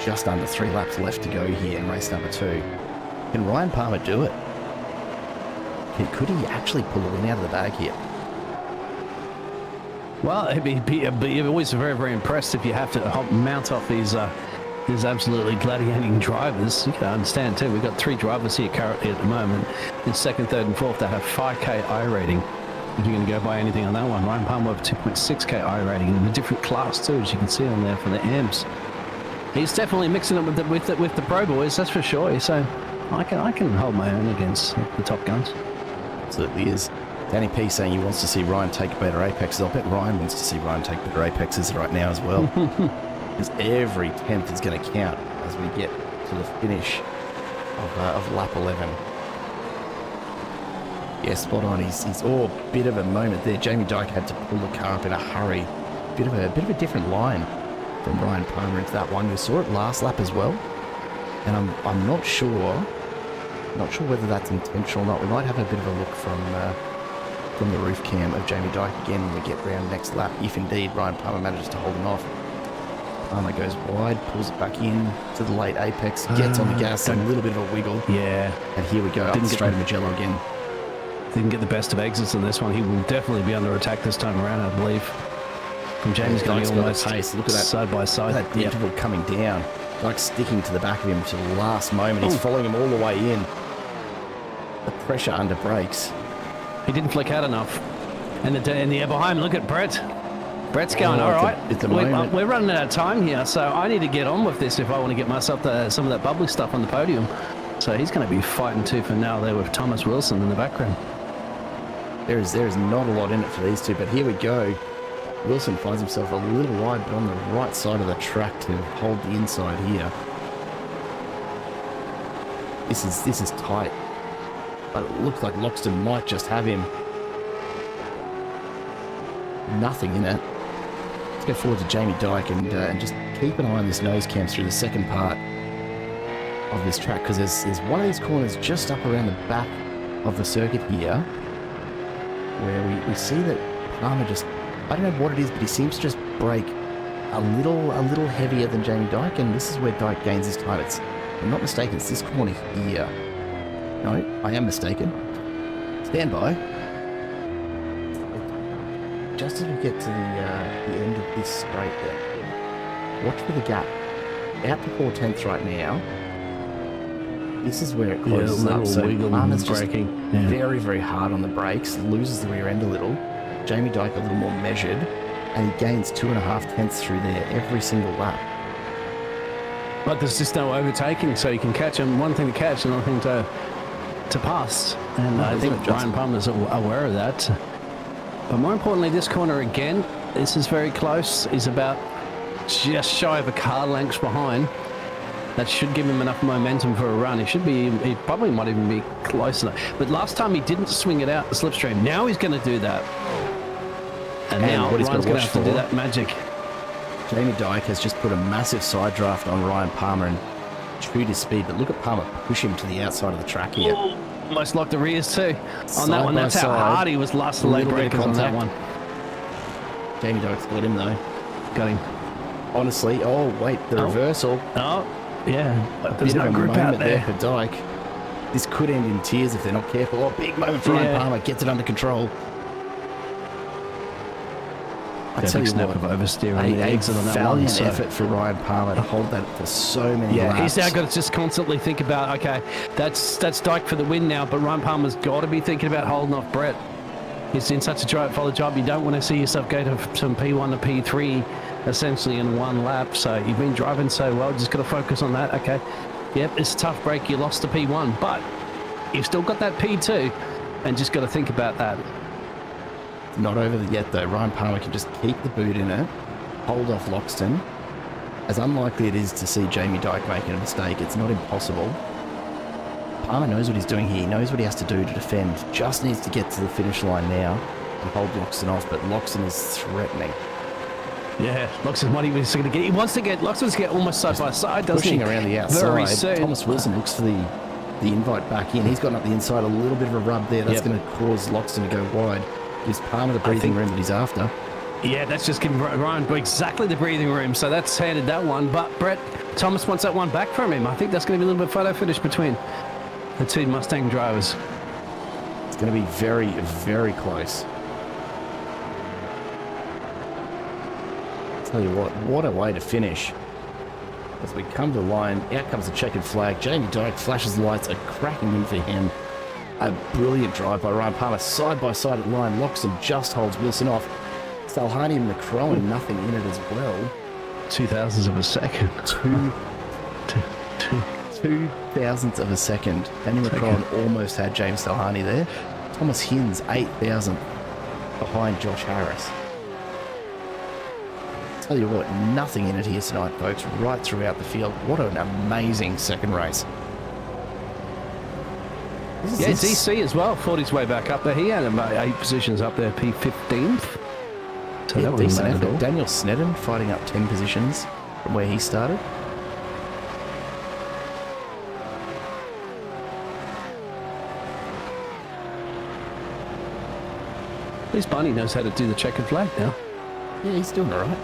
just under 3 laps left to go here in race number 2. Can Ryan Palmer do it? Could he actually pull a win out of the bag here?
Well, it'd be always very, very impressed if you have to mount off these absolutely gladiating drivers. You can understand too, we've got 3 drivers here currently at the moment in second, third and fourth that have 5k I rating. If you're going to go by anything on that one, Ryan Palmer with 2.6k I rating in a different class too, as you can see on there for the AMs. He's definitely mixing it with the pro boys, that's for sure. So I can hold my own against the top guns.
Absolutely is. Danny P saying he wants to see Ryan take better apexes. I'll bet Ryan wants to see Ryan take better apexes right now as well. Because every 10th is going to count as we get to the finish of lap 11. Yeah, spot on. He's a bit of a moment there. Jamie Dyke had to pull the car up in a hurry. Bit of a different line from Ryan Palmer into that one. We saw it last lap as well, and I'm not sure whether that's intentional or not. We might have a bit of a look from the roof cam of Jamie Dyke again when we get round next lap, if indeed Ryan Palmer manages to hold him off. Palmer goes wide, pulls it back in to the late apex, gets on the gas, a little bit of a wiggle.
Yeah.
And here we go, up straight to Mugello again.
Didn't get the best of exits in this one. He will definitely be under attack this time around, I believe. From James going almost pace. Look at that
side by side. That interval coming down. Like sticking to the back of him to the last moment. He's following him all the way in. The pressure under brakes.
He didn't flick out enough. And the air behind, look at Brett. Brett's going, all right, we're running out of time here, so I need to get on with this if I want to get myself some of that bubbly stuff on the podium. So he's going to be fighting tooth and nail there with Thomas Wilson in the background.
There is not a lot in it for these two, but here we go. Wilson finds himself a little wide, but on the right side of the track to hold the inside here. This is tight, but it looks like Loxton might just have him. Nothing in it. Let's go forward to Jamie Dyke and just keep an eye on this nose cam through the second part of this track, because there's one of these corners just up around the back of the circuit here where we see that Palmer just, I don't know what it is, but he seems to just brake a little heavier than Jamie Dyke, and this is where Dyke gains his time. If I'm not mistaken, it's this corner here. No, I am mistaken. Stand by. Just as we get to the end of this straight there, watch for the gap. Out to 4/10 right now. This is where it closes up. So Palmer's just very, very hard on the brakes, loses the rear end a little. Jamie Dyke a little more measured, and he gains 2.5 tenths through there every single lap.
But there's just no overtaking, so you can catch him. One thing to catch, another thing to pass. And I think Ryan Palmer's aware of that. But more importantly, this corner again, this is very close. He's about just shy of a car length behind. That should give him enough momentum for a run. He probably might even be close enough. But last time he didn't swing it out the slipstream. Now he's going to do that. And now Ryan's going to have to do that magic.
Jamie Dyke has just put a massive side draft on Ryan Palmer and chewed his speed. But look at Palmer push him to the outside of the track here.
Oh, almost locked the rears too. On that one, that's how hard he was last late breakers on that one.
Jamie Dyke's got him though.
Got him.
Honestly, oh wait, the reversal.
Oh, yeah. There's no grip out there
for Dyke. This could end in tears if they're not careful. Oh, big moment for Ryan Palmer. Gets it under control. I tell you what,
of oversteering the exit on that
valiant effort for Ryan Palmer to hold that for so many laps.
He's now got to just constantly think about, okay, that's Dyke for the win now, but Ryan Palmer's got to be thinking about holding off Brett. He's in such a follow job. You don't want to see yourself go to from P1 to P3 essentially in one lap. So you've been driving so well, just got to focus on that. Okay, yep, it's a tough break. You lost to P1, but you've still got that P2 and just got to think about that.
Not over yet though. Ryan Palmer can just keep the boot in it, hold off Loxton. As unlikely it is to see Jamie Dyke making a mistake, it's not impossible. Palmer knows what he's doing here. He knows what he has to do to defend. Just needs to get to the finish line now and hold Loxton off, but Loxton is threatening.
Yeah, Loxton's what he was going to get. He wants to get Loxton to get almost side by side, doesn't he?
Pushing around the outside.
Very soon.
Thomas Wilson looks for the invite back in. He's gotten up the inside, a little bit of a rub there. That's going to cause Loxton to go wide. Gives Palmer the breathing room that he's after.
Yeah, that's just giving Ryan exactly the breathing room. So that's handed that one. But Brett Thomas wants that one back from him. I think that's going to be a little bit photo finish between the two Mustang drivers.
It's going to be very, very close. Tell you what a way to finish. As we come to the line, out comes the checkered flag. Jamie Dyke flashes the lights, a cracking win for him. A brilliant drive by Ryan Palmer, side by side at line, locks and just holds Wilson off. Salhani and McCrowan, nothing in it as well.
0.02 of a second.
Two thousandths of a second. Daniel McCrowan almost had James Salhani there. Thomas Hinds, 8,000 behind Josh Harris. Tell you what, nothing in it here tonight, folks, right throughout the field. What an amazing second race.
Yeah, DC as well fought his way back up there. He had about 8 positions up there, P15th. So
yeah,
that
decent
wasn't bad at all.
effort. Daniel Snedden fighting up 10 positions from where he started.
At least Barney knows how to do the checkered flag now.
Yeah, he's doing all right.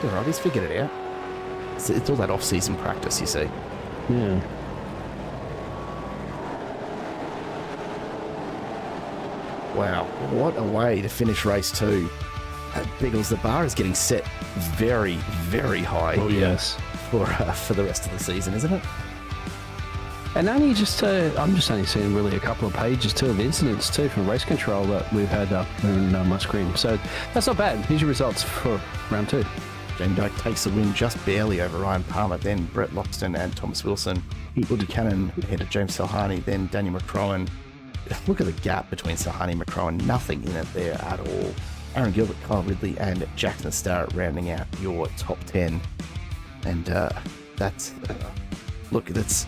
Doing all right. He's figured it out. It's all that off-season practice, you see.
Yeah.
Wow, what a way to finish race 2. Biggles, the bar is getting set very, very high
Yes.
for the rest of the season, isn't it?
And only just, I'm just only seeing really a couple of pages too of incidents too from race control that we've had up in my screen. So that's not bad. Here's your results for round 2.
Jamie Dyke takes the win just barely over Ryan Palmer, then Brett Loxton and Thomas Wilson. Will Buchanan ahead of James Salhani, then Daniel McCrowan. Look at the gap between Salhani and McCrowan. Nothing in it there at all. Aaron Gilbert, Kyle Ridley, and Jackson Starrett rounding out your top 10. And that's look. That's.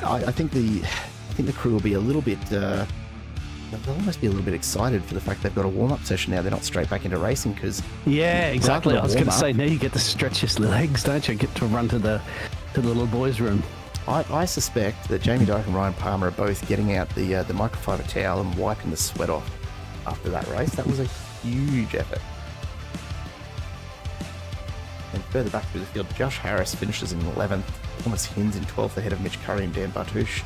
I think the crew will be a little bit. They'll almost be a little bit excited for the fact they've got a warm-up session now. They're not straight back into racing because.
Yeah, exactly. I was going to say now you get to stretch your legs, don't you? Get to run to the little boys' room.
I suspect that Jamie Dyke and Ryan Palmer are both getting out the microfiber towel and wiping the sweat off after that race. That was a huge effort. And further back through the field, Josh Harris finishes in 11th, Thomas Hinds in 12th ahead of Mitch Curry and Dan Bartush,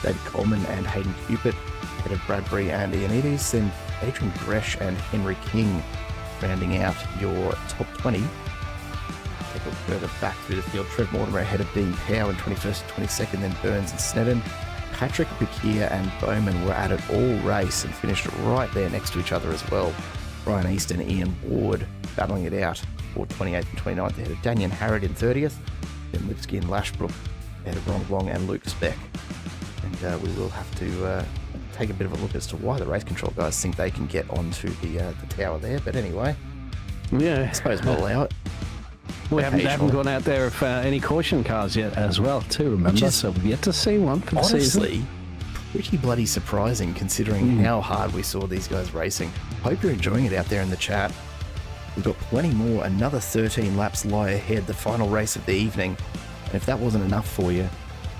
David Coleman and Hayden Cupid ahead of Bradbury and Ioannidis, then Adrian Gresh and Henry King rounding out your top 20. Take a look further back through the field. Trev Mortimer ahead of Dean Powell in 21st and 22nd, then Burns and Snedden. Patrick Bakir and Bowman were at it all race and finished right there next to each other as well. Brian East and Ian Ward battling it out for 28th and 29th ahead of Daniel Harrod in 30th, then Lipsky and Lashbrook ahead of Ron Long and Luke Speck. And we will have to take a bit of a look as to why the race control guys think they can get onto the tower there. But anyway,
yeah,
I suppose we'll allow it.
We haven't gone out there of any caution cars yet as well, too, remember? So we've yet to see one for the season.
Honestly, pretty bloody surprising considering how hard we saw these guys racing. Hope you're enjoying it out there in the chat. We've got plenty more. Another 13 laps lie ahead, the final race of the evening. And if that wasn't enough for you,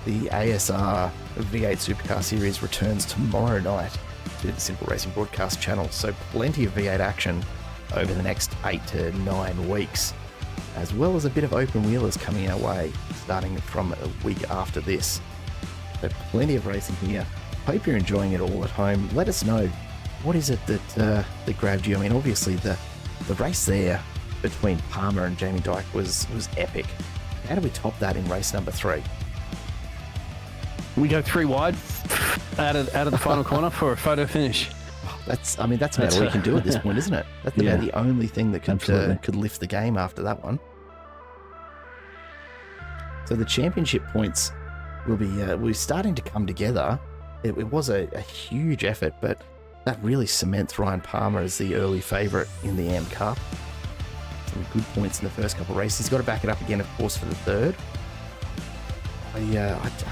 the ASR V8 Supercar Series returns tomorrow night to the Simple Racing broadcast channel. So plenty of V8 action over the next 8 to 9 weeks, as well as a bit of open wheelers coming our way, starting from a week after this. So plenty of racing here. Hope you're enjoying it all at home. Let us know, what is it that grabbed you? I mean, obviously the race there between Palmer and Jamie Dyke was epic. How do we top that in race number 3?
We go 3 wide out of the final corner for a photo finish.
That's about all we can do at this point, isn't it? That's about the only thing that could lift the game after that one. So the championship points will be starting to come together. It was a huge effort, but that really cements Ryan Palmer as the early favourite in the AM Cup. Some good points in the first couple of races. He's got to back it up again, of course, for the third. I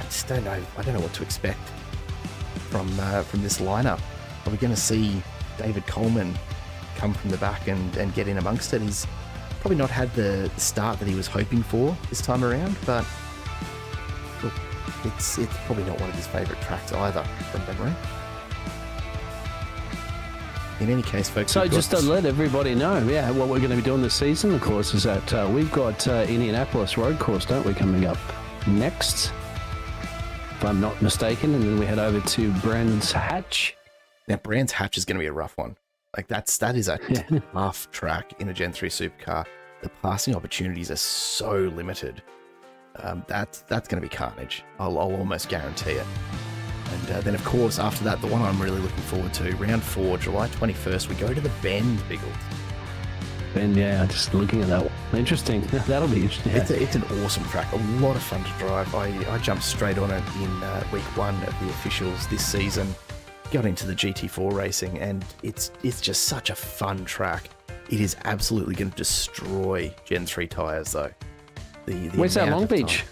just don't know. I don't know what to expect from this lineup. Are we going to see David Coleman come from the back and get in amongst it? He's probably not had the start that he was hoping for this time around, but look, it's probably not one of his favourite tracks either, from memory. in any case, folks...
So just to let everybody know, what we're going to be doing this season, of course, is that we've got Indianapolis Road Course, don't we, coming up next, if I'm not mistaken, and then we head over to Brands Hatch.
Now, Brands Hatch is going to be a rough one. Like, that is a tough track in a Gen 3 supercar. The passing opportunities are so limited. That's going to be carnage. I'll almost guarantee it. And then, of course, after that, the one I'm really looking forward to, round 4, July 21st, we go to the Bend, Biggles.
Bend, just looking at that one. Interesting. That'll be interesting.
Yeah. It's an awesome track. A lot of fun to drive. I jumped straight on it in week 1 of the officials this season. Got into the GT4 racing, and it's just such a fun track. It is absolutely going to destroy Gen 3 tyres, though.
Where's that, Long Beach?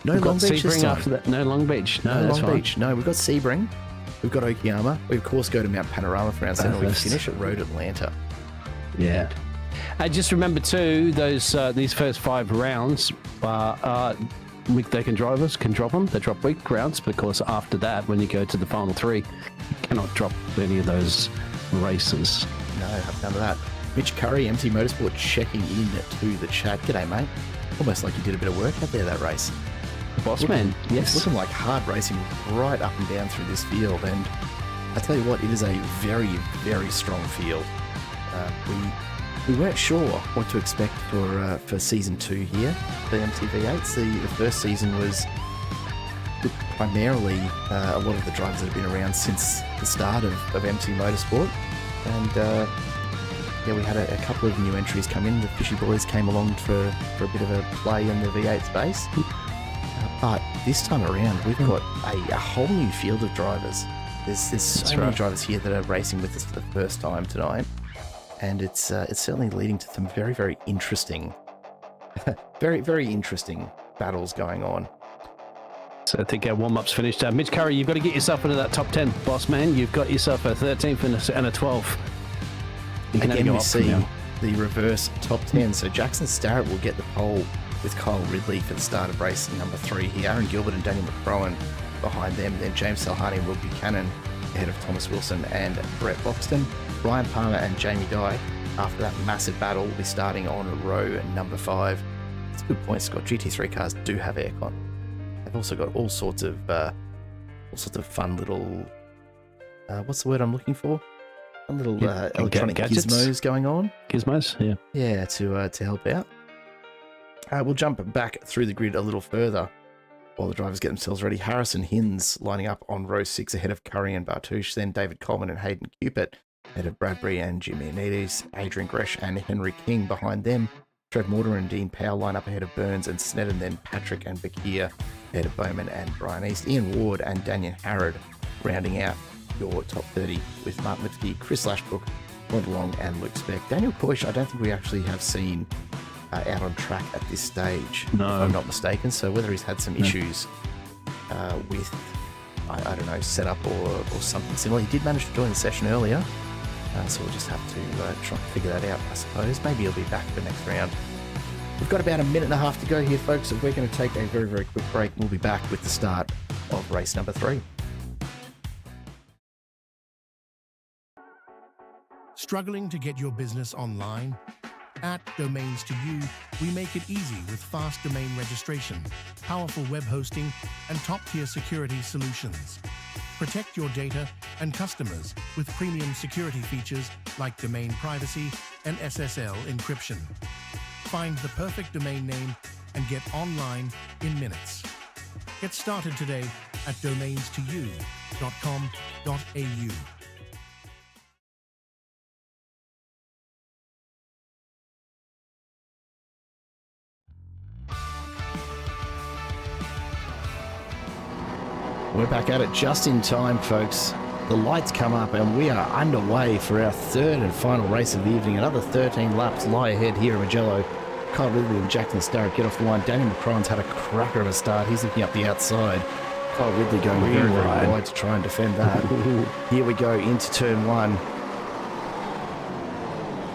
No Long Beach this time.
After that. No Long Beach. No,
that's Long Beach. No, we've got Sebring. We've got Okayama. We, of course, go to Mount Panorama for round 7. We finish at Road Atlanta.
Yeah. Just remember, too, these first 5 rounds, they can drop them. They drop week rounds, because after that, when you go to the final 3, you cannot drop any of those races.
No, have none of that. Mitch Curry, MC Motorsport, checking in to the chat. G'day, mate. Almost like you did a bit of work out there, that race.
Boss man, yes.
It's looking like hard racing right up and down through this field, and I tell you what, it is a very, very strong field. We weren't sure what to expect for season 2 here, the MCV8s. The first season was primarily a lot of the drivers that have been around since the start of MC Motorsport, and we had a couple of new entries come in. The Fishy Boys came along for a bit of a play in the V8 space. But this time around, we've got a whole new field of drivers. There's so many drivers here that are racing with us for the first time tonight. And it's certainly leading to some very, very interesting, very, very interesting battles going on.
So I think our warm-up's finished. Mitch Curry, you've got to get yourself into that top 10, boss man. You've got yourself a 13th and a 12th.
Again, we see the reverse top 10. So Jackson Starrett will get the pole with Kyle Ridley for the start of race number 3 here. Aaron Gilbert and Daniel McCrowan behind them. Then James Salhani and Will Buchanan ahead of Thomas Wilson and Brett Boxton. Brian Palmer and Jamie Dye, after that massive battle, will be starting on row number 5. It's a good point, Scott. GT3 cars do have aircon. They've also got all sorts of fun little, what's the word I'm looking for? Fun little electronic gadgets. Gizmos going on.
Gizmos, yeah.
Yeah, to help out. We'll jump back through the grid a little further while the drivers get themselves ready. Harrison Hinds lining up on row 6 ahead of Curry and Bartouche. Then David Coleman and Hayden Cupid ahead of Bradbury and Jimmy Anides. Adrian Gresh and Henry King behind them. Trev Mortimer and Dean Powell line up ahead of Burns and Snedden. Then Patrick and Bakir ahead of Bowman and Brian East. Ian Ward and Daniel Harrod rounding out your top 30 with Martin Lipsky, Chris Lashbrook, Rod Long and Luke Speck. Daniel Koish, I don't think we actually have seen out on track at this stage, if I'm not mistaken. So whether he's had some issues with, I don't know, setup or something similar. He did manage to join the session earlier, so we'll just have to try and figure that out, I suppose. Maybe he'll be back for the next round. We've got about a minute and a half to go here, folks, so we're going to take a very, very quick break. We'll be back with the start of race number 3.
Struggling to get your business online? At Domains2U, we make it easy with fast domain registration, powerful web hosting, and top-tier security solutions. Protect your data and customers with premium security features like domain privacy and SSL encryption. Find the perfect domain name and get online in minutes. Get started today at domains2u.com.au.
We're back at it just in time, folks. The lights come up and we are underway for our third and final race of the evening. Another 13 laps lie ahead here at Mugello. Kyle Ridley and Jackson Starrett get off the line. Daniel McCron's had a cracker of a start. He's looking up the outside. Kyle Ridley going very, very wide to try and defend that. Here we go into turn 1.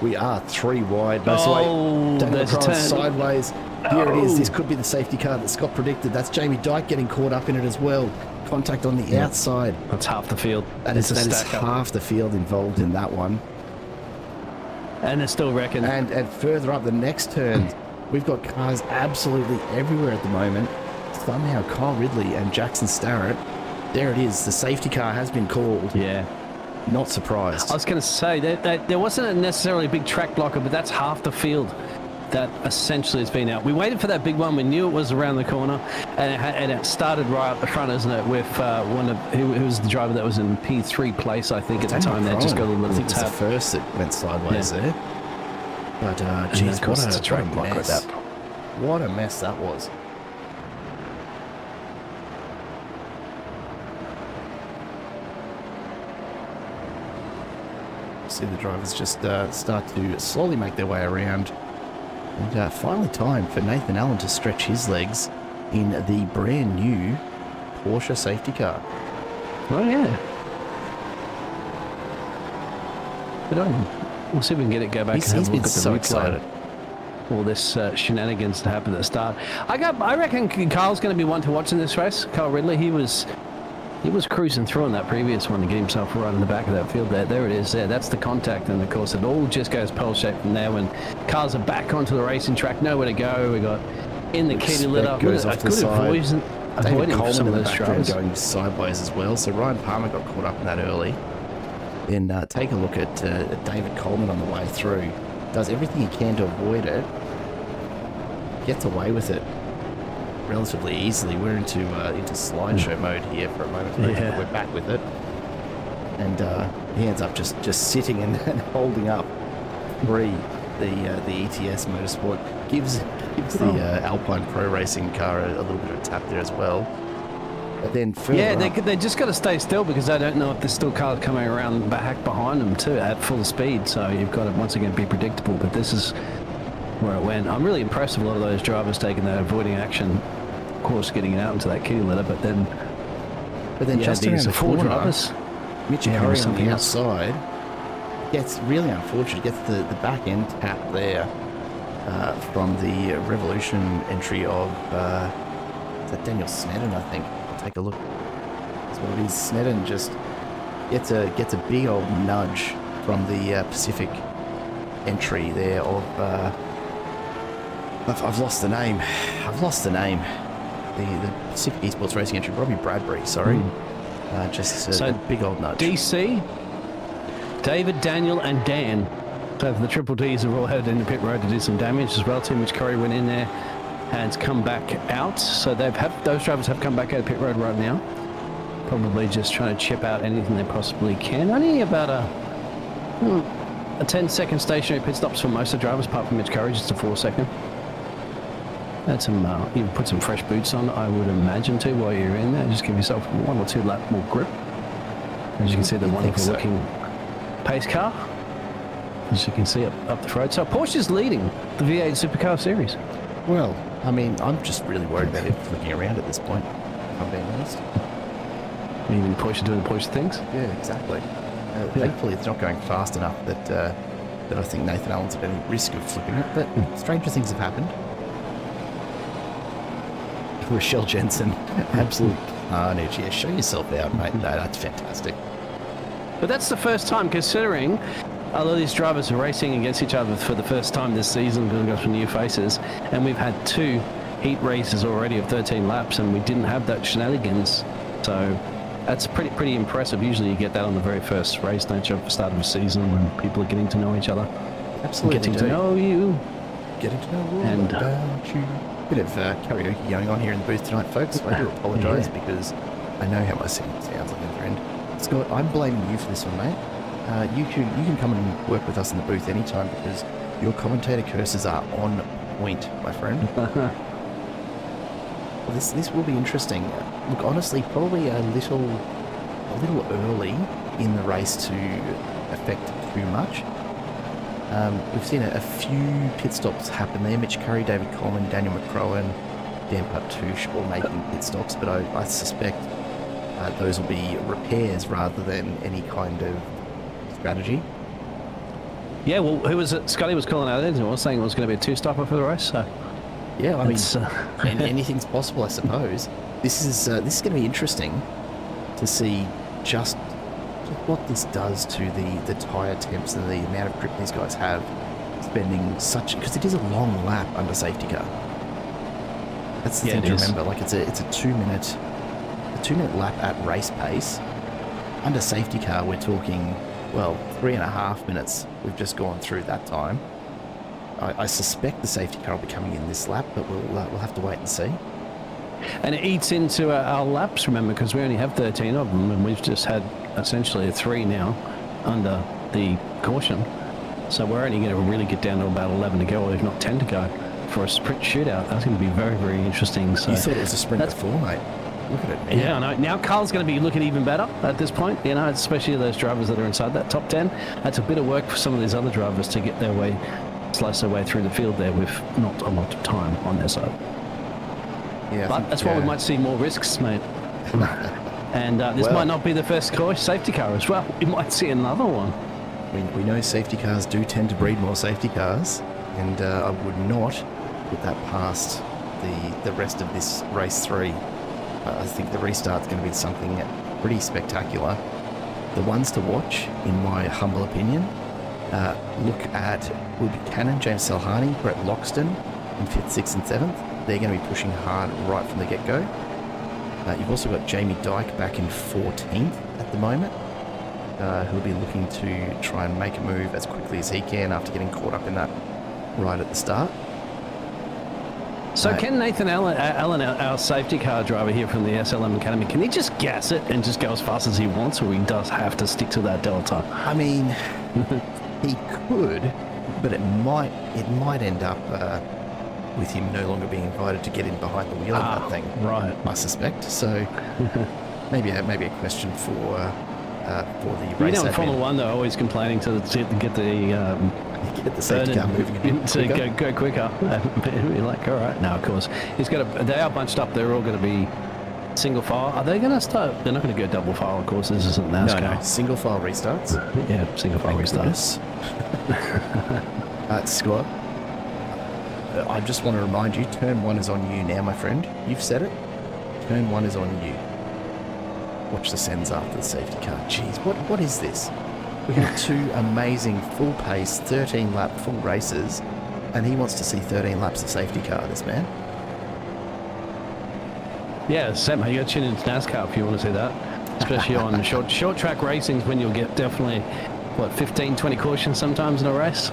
We are 3 wide. Daniel McCron sideways. Here it is. This could be the safety car that Scott predicted. That's Jamie Dyke getting caught up in it as well. contact on the outside.
That's half the field.
That is half the field involved in that one.
And they're still wrecking.
And further up the next turn, we've got cars absolutely everywhere at the moment. Somehow Kyle Ridley and Jackson Starrett, there it is. The safety car has been called.
Yeah.
Not surprised.
I was going to say, there wasn't necessarily a big track blocker, but that's half the field that essentially has been out. We waited for that big one. We knew it was around the corner, and it started right up the front, isn't it, with who was the driver that was in P3 place, I think, at the time. They just got a little tap.
It was the first that went sideways there. But, geez, what a mess. What a mess that was. See the drivers just start to slowly make their way around. And finally time for Nathan Allen to stretch his legs in the brand new Porsche safety car.
Oh, yeah. But we'll see if we can get it go back and have a look at the replay. All this shenanigans that happened at the start. I reckon Carl's going to be one to watch in this race. Kyle Ridley, he was cruising through on that previous one to get himself right in the back of that field there. There it is there. That's the contact. And, of course, it all just goes pearl-shaped from there when cars are back onto the racing track. Nowhere to go. We got in the kitty litter.
Goes off to the side. David Coleman
some
in
of
the
those
background
drivers.
going sideways as well. So Ryan Palmer got caught up in that early. Then take a look at David Coleman on the way through. Does everything he can to avoid it. Gets away with it relatively easily. We're into slideshow mode here for a moment.
Yeah.
We're back with it, and he ends up just sitting and holding up free. The ETS Motorsport gives the Alpine Pro Racing car a little bit of a tap there as well. But then
they just got to stay still because they don't know if there's still cars coming around back behind them too at full speed. So you've got to once again be predictable. But this is where it went. I'm really impressed with a lot of those drivers taking that avoiding action. Of course, getting it out into that kitty litter, but then
just around the corner,
drivers.
Mitch Curry on the outside gets really unfortunate. Gets the back end tap there from the Revolution entry of is that Daniel Sneddon, I think. I'll take a look. That's what it is. Sneddon just gets a big old nudge from the Pacific entry there of I've lost the name. The Pacific Esports Racing entry, Robbie Bradbury, sorry. Just a big old nudge.
DC, David, Daniel, and Dan. So the Triple Ds have all headed in the pit road to do some damage as well. Mitch Curry went in there and it's come back out. So those drivers have come back out of pit road right now. Probably just trying to chip out anything they possibly can. Only about a 10-second stationary pit stops for most of the drivers, apart from Mitch Curry, just a 4-second. Had some, you put some fresh boots on, I would imagine too, while you're in there. Just give yourself 1 or 2 lap more grip. As you can see, the wonderful looking pace car. As you can see up the road. So Porsche's leading the V8 Supercar Series.
Well, I mean, I'm just really worried about it flicking around at this point, if I'm being honest.
Even Porsche doing the Porsche things?
Yeah, exactly. Thankfully, it's not going fast enough that I think Nathan Allen's at any risk of flipping it, but stranger things have happened. Rochelle Jensen, absolute carnage. Yeah, show yourself out, mate. No, that's fantastic.
But that's the first time, considering a lot of these drivers are racing against each other for the first time this season, going to go for new faces, and we've had 2 heat races already of 13 laps, and we didn't have that shenanigans. So that's pretty impressive. Usually you get that on the very first race, don't you, at the start of a season when people are getting to know each other.
Absolutely.
Getting to know you.
Getting to know all about you. Bit of karaoke going on here in the booth tonight, folks. I do apologise because I know how my singing sounds on the other end. Scott, I'm blaming you for this one, mate. You can come and work with us in the booth anytime because your commentator curses are on point, my friend. Well, this will be interesting. Look, honestly, probably a little early in the race to affect too much. We've seen a few pit stops happen there. Mitch Curry, David Coleman, Daniel McCrowan, Dan Partouche all making pit stops, but I suspect those will be repairs rather than any kind of strategy.
Yeah, well, who was it? Scotty was calling out there, was saying it was going to be a 2-stopper for the race. So
yeah, I mean, anything's possible, I suppose. This is going to be interesting to see just what this does to the tyre temps and the amount of grip these guys have, spending such, because it is a long lap under safety car. That's the thing to remember. Like it's a 2-minute lap at race pace. Under safety car, we're talking, well, 3.5 minutes. We've just gone through that time. I suspect the safety car will be coming in this lap, but we'll have to wait and see.
And it eats into our laps, remember, because we only have 13 of them, and we've just had essentially 3 now under the caution. So we're only going to really get down to about 11 to go, or if not 10 to go, for a sprint shootout. That's going to be very, very interesting. So
you thought it was a sprint before, mate. Look at it now.
Yeah, I know. Now Carl's going to be looking even better at this point, you know, especially those drivers that are inside that top 10. That's a bit of work for some of these other drivers to get their way, slice their way through the field there with not a lot of time on their side.
Yeah,
but that's why we might see more risks, mate. And this might not be the first safety car as well. We might see another one.
We know safety cars do tend to breed more safety cars, and I would not put that past the rest of this race 3. I think the restart's going to be something pretty spectacular. The ones to watch, in my humble opinion, look at Will Buchanan, James Salhani, Brett Loxton in 5th, 6th and 7th. They're going to be pushing hard right from the get-go. You've also got Jamie Dyke back in 14th at the moment, who'll be looking to try and make a move as quickly as he can after getting caught up in that right at the start.
So can Nathan Allen, our safety car driver here from the SLM Academy, can he just gas it and just go as fast as he wants, or he does have to stick to that delta?
I mean, he could, but it might end up with him no longer being invited to get in behind the wheel of that thing.
Right.
I suspect. So maybe a question for the race.
You know, in Formula One, they're always complaining to get the safety car moving a bit quicker. Go quicker. You're like, all right. Now, of course, they are bunched up. They're all going to be single file. Are they going to start? They're not going to go double file, of course. This isn't NASCAR.
No, single file restarts.
Yeah, single file restarts.
Scott, I just want to remind you, turn 1 is on you now, my friend. You've said it. Turn 1 is on you. Watch the sends after the safety car. Jeez, what is this? We have 2 amazing full-pace, 13-lap full races, and he wants to see 13 laps of safety car, this man.
Yeah, Sam, you got to tune into NASCAR if you want to see that. Especially on short track racings, when you'll get definitely, 15, 20 cautions sometimes in a race.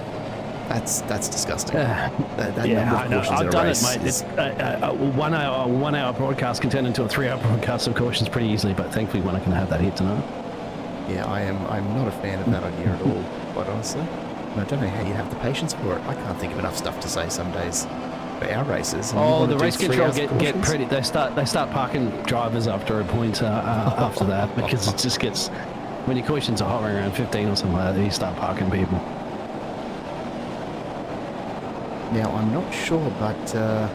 That's disgusting.
Yeah, I know. I've done it, mate. It's, 1 hour broadcast can turn into a 3-hour broadcast of cautions pretty easily, but thankfully we're not going to have that here tonight.
Yeah, I'm not a fan of that idea at all, quite honestly. And I don't know how you'd have the patience for it. I can't think of enough stuff to say some days for our races.
Oh, the race control get pretty. They start parking drivers after a point after that, because it just gets, when your cautions are hovering around 15 or something like that, you start parking people.
Now, I'm not sure, but the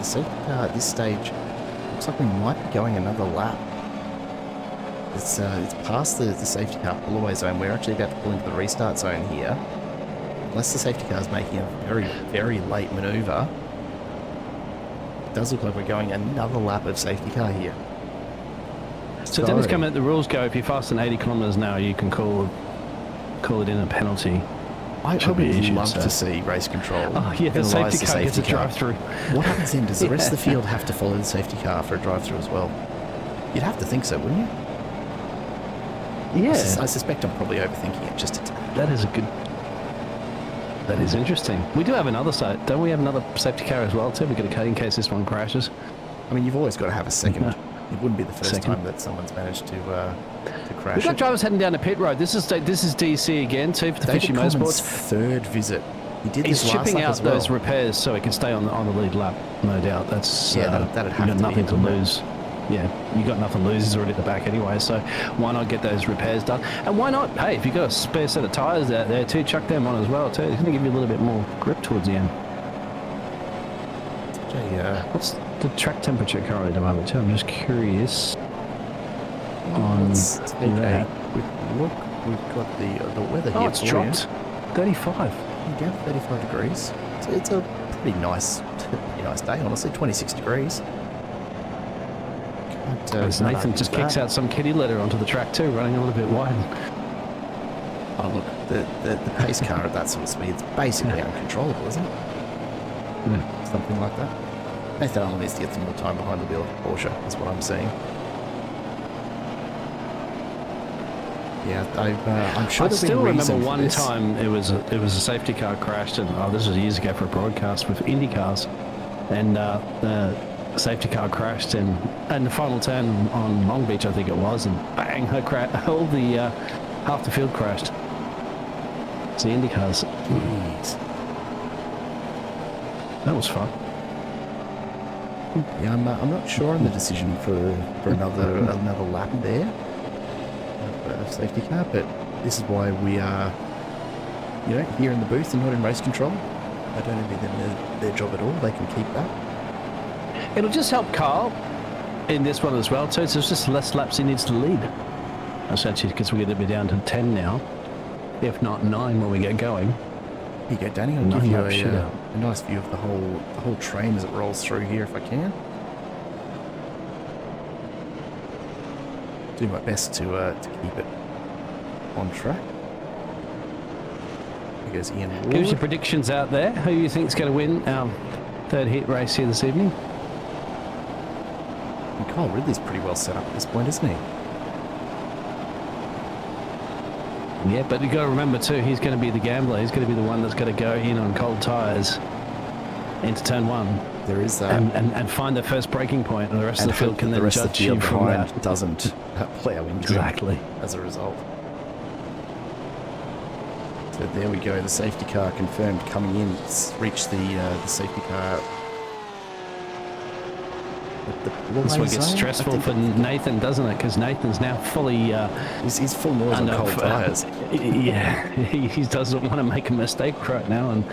safety car at this stage looks like we might be going another lap. It's past the safety car pull-away zone. We're actually about to pull into the restart zone here. Unless the safety car is making a very, very late manoeuvre, it does look like we're going another lap of safety car here.
So Dennis, come out, the rules go, if you're faster than 80 kilometres an hour, you can call it in a penalty.
I would love to see race control.
Oh, yeah, the safety car gets a drive-through.
What happens then? Does the rest of the field have to follow the safety car for a drive-through as well? You'd have to think so, wouldn't you?
Yeah.
I suspect I'm probably overthinking it just a tad.
That is interesting. We do have another side. Don't we have another safety car as well, too? We've got a cut in case this one crashes.
I mean, you've always got to have a second. Yeah. It wouldn't be the first time that someone's managed to crash.
We've got drivers heading down to pit road. This is DC again, too, for the MC Motorsport's
third visit.
He's shipping out those repairs so he can stay on the lead lap, no doubt. That's
that'd have
you got nothing to lose. Yeah, you got nothing to lose. He's already at the back anyway, so why not get those repairs done? And why not? Hey, if you've got a spare set of tyres out there too, chuck them on as well too. It's going to give you a little bit more grip towards the end. What's the track temperature currently at the moment too? I'm just curious.
Let's take a quick look. We've got the weather here.
Oh, it's dropped. 35.
Yeah, 35 degrees. So it's a pretty nice day, honestly. 26 degrees.
As Nathan just kicks out some kitty litter onto the track too, running a little bit wide.
Oh, look, the pace car at that sort of speed is basically uncontrollable, isn't it?
Yeah.
Something like that. Nathan Allen needs to get some more time behind the wheel of Porsche, that's what I'm saying. Yeah, I'm sure
I still remember one
this.
time it was a safety car crashed, and this was years ago for a broadcast with Indy cars, and the safety car crashed in the final turn on Long Beach, I think it was, and bang, all the half the field crashed. It's the Indy cars.
Jeez.
That was fun.
Yeah, I'm not sure on the decision for another lap there of safety car, but this is why we are, here in the booth and not in race control. I don't envy them their job at all. They can keep that.
It'll just help Carl in this one as well too. So it's just less laps he needs to lead. Essentially, because we're going to be down to 10 now, if not 9 when we get going.
Here you go, Danny. I'll give you a nice view of the whole train as it rolls through here, if I can. Do my best to keep it on track. Here goes Ian Ward.
Give us your predictions out there. Who you think is going to win our third heat race here this evening?
And Kyle Ridley's pretty well set up at this point, isn't he?
Yeah, but you've got to remember too, he's going to be the gambler. He's going to be the one that's going to go in on cold tyres into turn 1.
There is that.
And find the first breaking point, and the rest of the field can then judge you from that.
Doesn't plough into
exactly
as a result. So there we go. The safety car confirmed coming in. It's reached the safety car.
This one gets stressful for Nathan, doesn't it? Because Nathan's now fully...
he's full noise on cold tyres.
Yeah, he doesn't want to make a mistake right now. And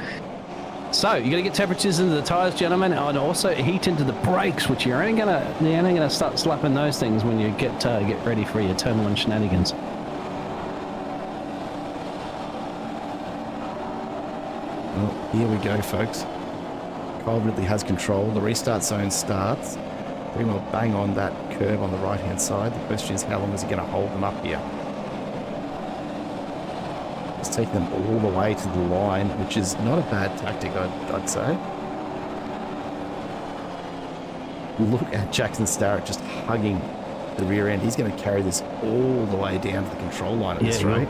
so you're going to get temperatures into the tyres, gentlemen, and also heat into the brakes, which you're only going to start slapping those things when you get ready for your turn 1 shenanigans.
Well, here we go, folks. Kyle Ridley has control. The restart zone starts. Pretty well bang on that curve on the right-hand side. The question is, how long is he going to hold them up here? He's taking them all the way to the line, which is not a bad tactic, I'd say. Look at Jackson Starrett just hugging the rear end. He's going to carry this all the way down to the control line at this rate.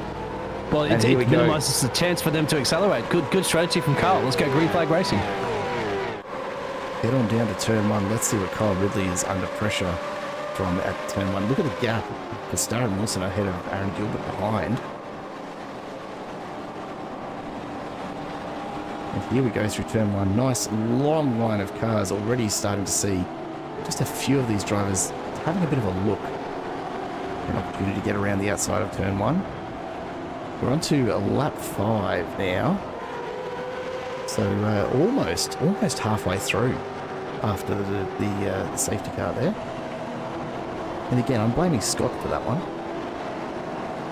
Well, it minimises the chance for them to accelerate. Good strategy from Carl. Let's go green flag racing.
Head on down to turn 1. Let's see what Kyle Ridley is under pressure from at turn 1. Look at the gap for Starrett and Wilson ahead of Aaron Gilbert behind. And here we go through turn 1. Nice long line of cars. Already starting to see just a few of these drivers having a bit of a look. An opportunity to get around the outside of turn 1. We're on to lap 5 now. So almost halfway through after the safety car there. And again, I'm blaming Scott for that one.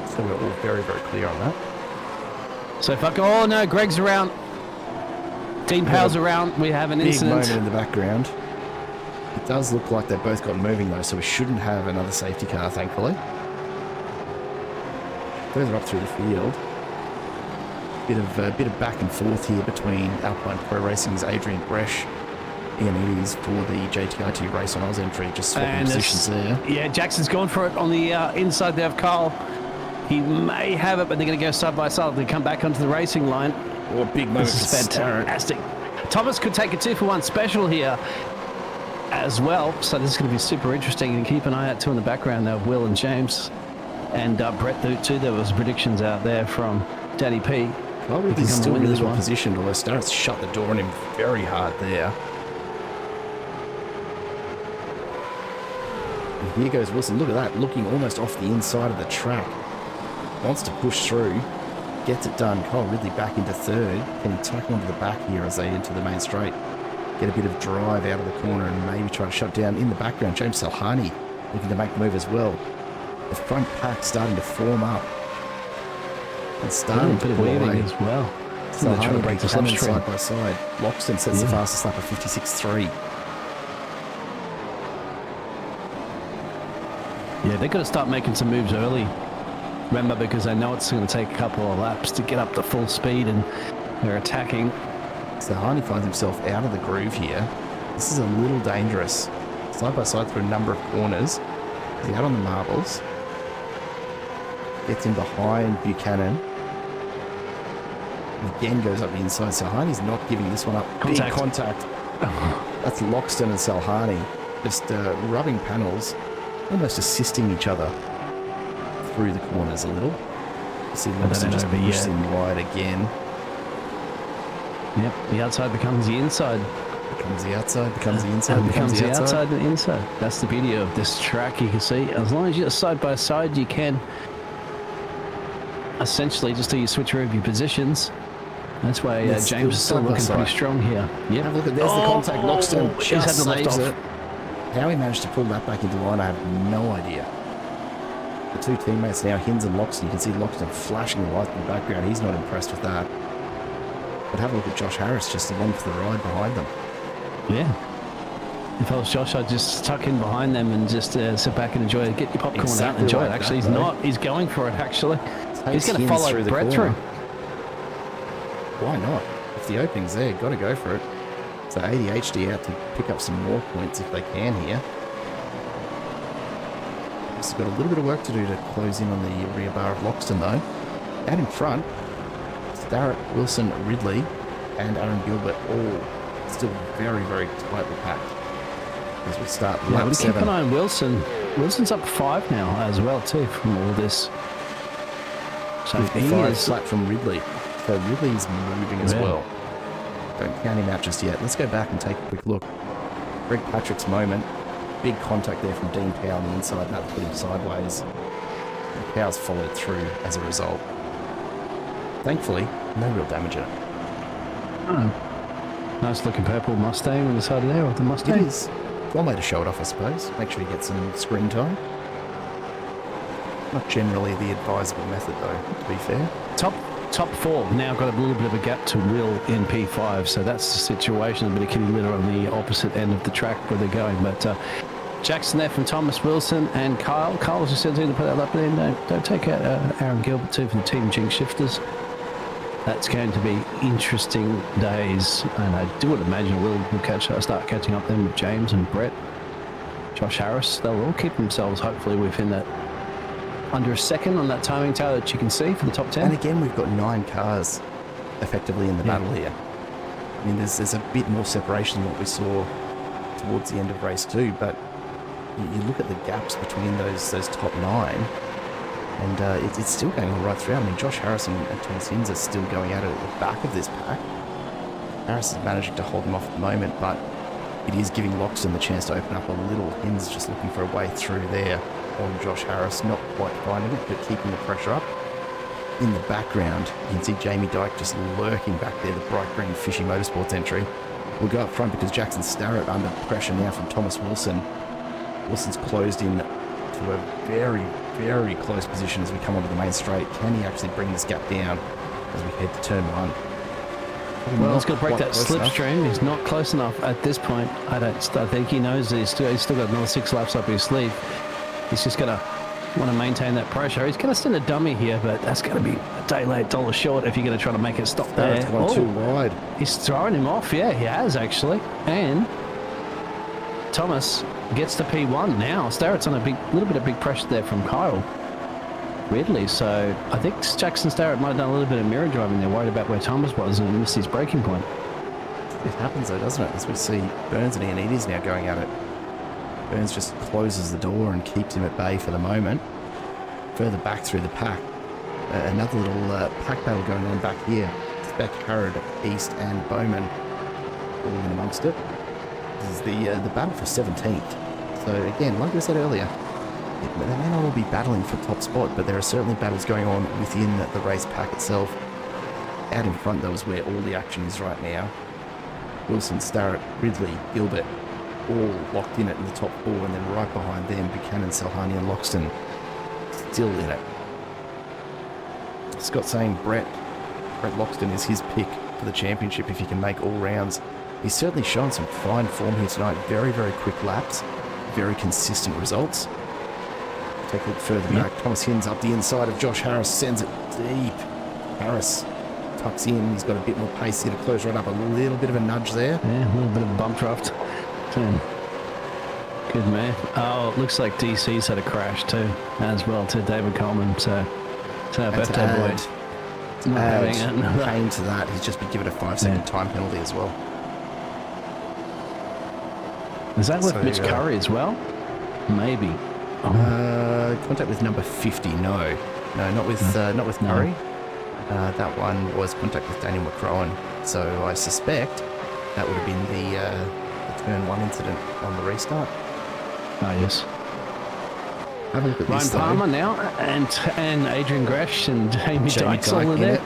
So we're all very, very clear on that.
So oh no, Greg's around. Dean Powell's around. We have an incident.
Big moment in the background. It does look like they both got moving though, so we shouldn't have another safety car, thankfully. Further up through the field. Bit of back and forth here between Alpine Pro Racing's Adrian Bresch, Ian Eddies for the JTI2 race on Oz entry, just swapping positions there. Yeah,
Jackson's gone for it on the inside there of Carl. He may have it, but they're going to go side by side. They come back onto the racing line.
Oh, big moment.
This is fantastic. Thomas could take a 2-for-1 special here as well, so this is going to be super interesting. And keep an eye out too in the background there, Will and James and Brett too. There was predictions out there from Danny P.
Well, he's still really well positioned, although Starrett's shut the door on him very hard there. And here goes Wilson. Look at that, looking almost off the inside of the track. Wants to push through, gets it done. Kyle Ridley back into third. Can he tuck onto the back here as they enter the main straight? Get a bit of drive out of the corner and maybe try to shut down in the background. James Salhani looking to make the move as well. The front pack starting to form up. And starting to pull away
as well.
So they're trying to break the slipstream side by side. Loxton sets the fastest lap of 56.3.
Yeah, they've got to start making some moves early. Remember, because they know it's going to take a couple of laps to get up to full speed, and they're attacking.
Sahani finds himself out of the groove here. This is a little dangerous. Side by side through a number of corners. He's out on the marbles. Gets in behind Buchanan. Again goes up the inside. Salhani's not giving this one up.
Contact.
Big contact. That's Loxton and Salhani just rubbing panels, almost assisting each other through the corners a little. You see Loxton just pushes him wide again.
Yep, the outside becomes the inside.
Becomes the outside, becomes the inside,
becomes the outside and the inside. That's the beauty of this track. You can see, as long as you're side by side, you can essentially just do your switcheroo of your positions. That's why James is still looking pretty strong here. Yep.
Have a look at there's the contact. Loxton
he's had
just
the lift
saves
off.
it. How he managed to pull that back into line, I have no idea. The two teammates now, Hinz and Loxton. You can see Loxton flashing the light in the background. He's not impressed with that. But have a look at Josh Harris just along for the ride behind them.
Yeah. If I was Josh, I'd just tuck in behind them and just sit back and enjoy it. Get your popcorn out and enjoy it. Actually, he's not. He's going for it, actually. He's going to follow Brett through.
Why not? If the opening's there, got to go for it. So ADHD out to pick up some more points if they can here. Just got a little bit of work to do to close in on the rear bar of Loxton, though. Out in front, Starrett, Wilson, Ridley, and Aaron Gilbert all still very, very tightly packed as we start lap 7.
Keep an eye on Wilson. Wilson's up 5 now as well, too, from all this. So he is
flat from Ridley. So Ridley's moving as well. Don't count him out just yet. Let's go back and take a quick look. Greg Patrick's moment. Big contact there from Dean Powell on the inside. That put him sideways. And Powell's followed through as a result. Thankfully, no real damage in it.
Oh. Nice looking purple Mustang on the side of there, with the Mustang.
It is. One way to show it off, I suppose. Make sure you get some screen time. Not generally the advisable method, though, to be fair.
Top 4 now got a little bit of a gap to Will in P5, so that's the situation. A bit of kitty litter on the opposite end of the track where they're going. But Jackson there from Thomas Wilson and Kyle. Kyle just said to put that up there. Don't take out Aaron Gilbert too for the Team Jinx shifters. That's going to be interesting days, and I do imagine Will start catching up then with James and Brett, Josh Harris. They'll all keep themselves hopefully within that under a second on that timing tower that you can see for the top 10.
And again, we've got 9 cars effectively in the battle here. I mean, there's a bit more separation than what we saw towards the end of race 2, but you look at the gaps between those top 9, and it's still going on right throughout. I mean, Josh Harris and Thomas Hinz are still going at it at the back of this pack. Harris is managing to hold him off at the moment, but it is giving Loxton the chance to open up a little. Hinz just looking for a way through there on Josh Harris, not quite finding it, but keeping the pressure up. In the background, you can see Jamie Dyke just lurking back there, the bright green Fishy Motorsports entry. We'll go up front because Jackson Starrett under pressure now from Thomas Wilson. Wilson's closed in to a very, very close position as we come onto the main straight. Can he actually bring this gap down as we head to turn 1?
Well, he's going to break that slipstream. He's not close enough at this point. I think he knows that he's still got another 6 laps up his sleeve. He's just going to want to maintain that pressure. He's going to send a dummy here, but that's going to be a day late, $1 short if you're going to try to make it stop there.
That's one too wide.
He's throwing him off. Yeah, he has actually. And Thomas gets to P1 now. Starrett's on a little bit of big pressure there from Kyle Ridley. So I think Jackson Starrett might have done a little bit of mirror driving there, worried about where Thomas was and missed his braking point.
It happens though, doesn't it? As we see Burns and Iannides now going at it. Burns just closes the door and keeps him at bay for the moment. Further back through the pack, another little pack battle going on back here. Speck, Harrod, East and Bowman all in amongst it. This is the battle for 17th. So again, like I said earlier, they may not all be battling for top spot, but there are certainly battles going on within the race pack itself. Out in front though is where all the action is right now. Wilson, Starrett, Ridley, Gilbert, all locked in it in the top 4, and then right behind them, Buchanan, Salhani and Loxton still in it. Scott saying Brett Loxton is his pick for the championship if he can make all rounds. He's certainly shown some fine form here tonight. Very, very quick laps, very consistent results. Take a look further back. Thomas Hinds up the inside of Josh Harris, sends it deep. Harris tucks in. He's got a bit more pace here to close right up. A little bit of a nudge there.
Yeah, a little bit of bump draft. Good man. Oh, it looks like DC's had a crash too, as well, to David Coleman. So birthday boy. Not having it.
Pain to that. He's just been given a 5-second time penalty as well.
Is that with Mitch Curry as well? Maybe.
Contact with number 50. No, not with Curry. That one was contact with Daniel McCrowan. So I suspect that would have been the turn 1 incident on the restart.
Oh yes.
Have a look at
Ryan Palmer now, and Adrian Gresh and Jamie Dykes all in there.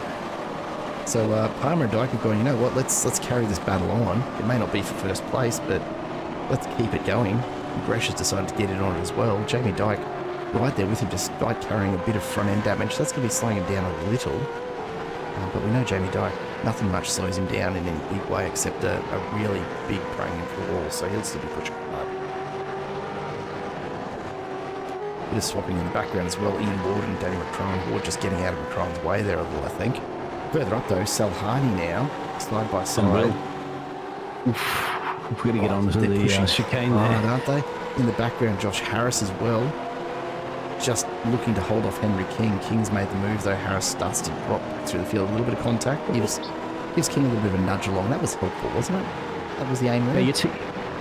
So Palmer and Dyke are going, you know what, let's carry this battle on. It may not be for first place, but let's keep it going. And Gresh has decided to get it on as well. Jamie Dyke right there with him, despite carrying a bit of front end damage. That's going to be slowing him down a little. But we know Jamie Dyke, nothing much slows him down in any big way except a really big praying into the wall. So he'll still be pushing hard. Bit of swapping in the background as well. Ian Ward and Danny McCrowan. Ward just getting out of McCrowan's way there a little, I think. Further up though, Salhani now, slide by side.
We've got to get on to the chicane there.
Aren't they? In the background, Josh Harris as well. Just looking to hold off Henry King. King's made the move though. Harris starts to drop through the field. A little bit of contact. Gives King a little bit of a nudge along. That was helpful, wasn't it? That was the aim there.
Yeah,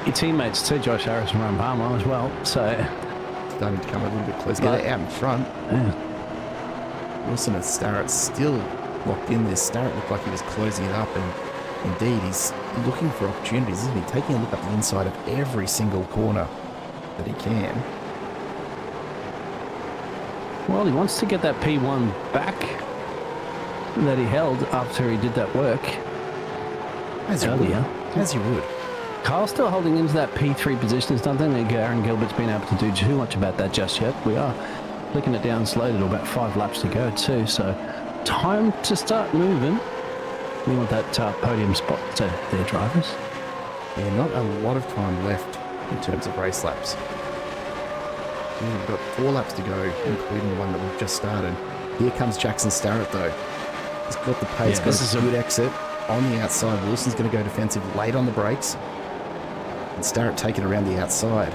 your teammates too, Josh Harris and Ryan Palmer as well. So
starting to come a little bit closer. Get out in front.
Yeah.
Wilson and Starrett still locked in there. Starrett looked like he was closing it up, and indeed he's looking for opportunities, isn't he? Taking a look up the inside of every single corner that he can.
Well, he wants to get that P1 back that he held after he did that work.
As you would.
Kyle's still holding into that P3 position. There's nothing that Aaron Gilbert's been able to do too much about that just yet. We are flicking it down slowly to about 5 laps to go too. So time to start moving. We want that podium spot to their drivers.
Yeah, not a lot of time left in terms of race laps. We've got 4 laps to go, including the one that we've just started. Here comes Jackson Starrett though. He's got the pace, got a good exit on the outside. Wilson's going to go defensive late on the brakes. And Starrett take it around the outside.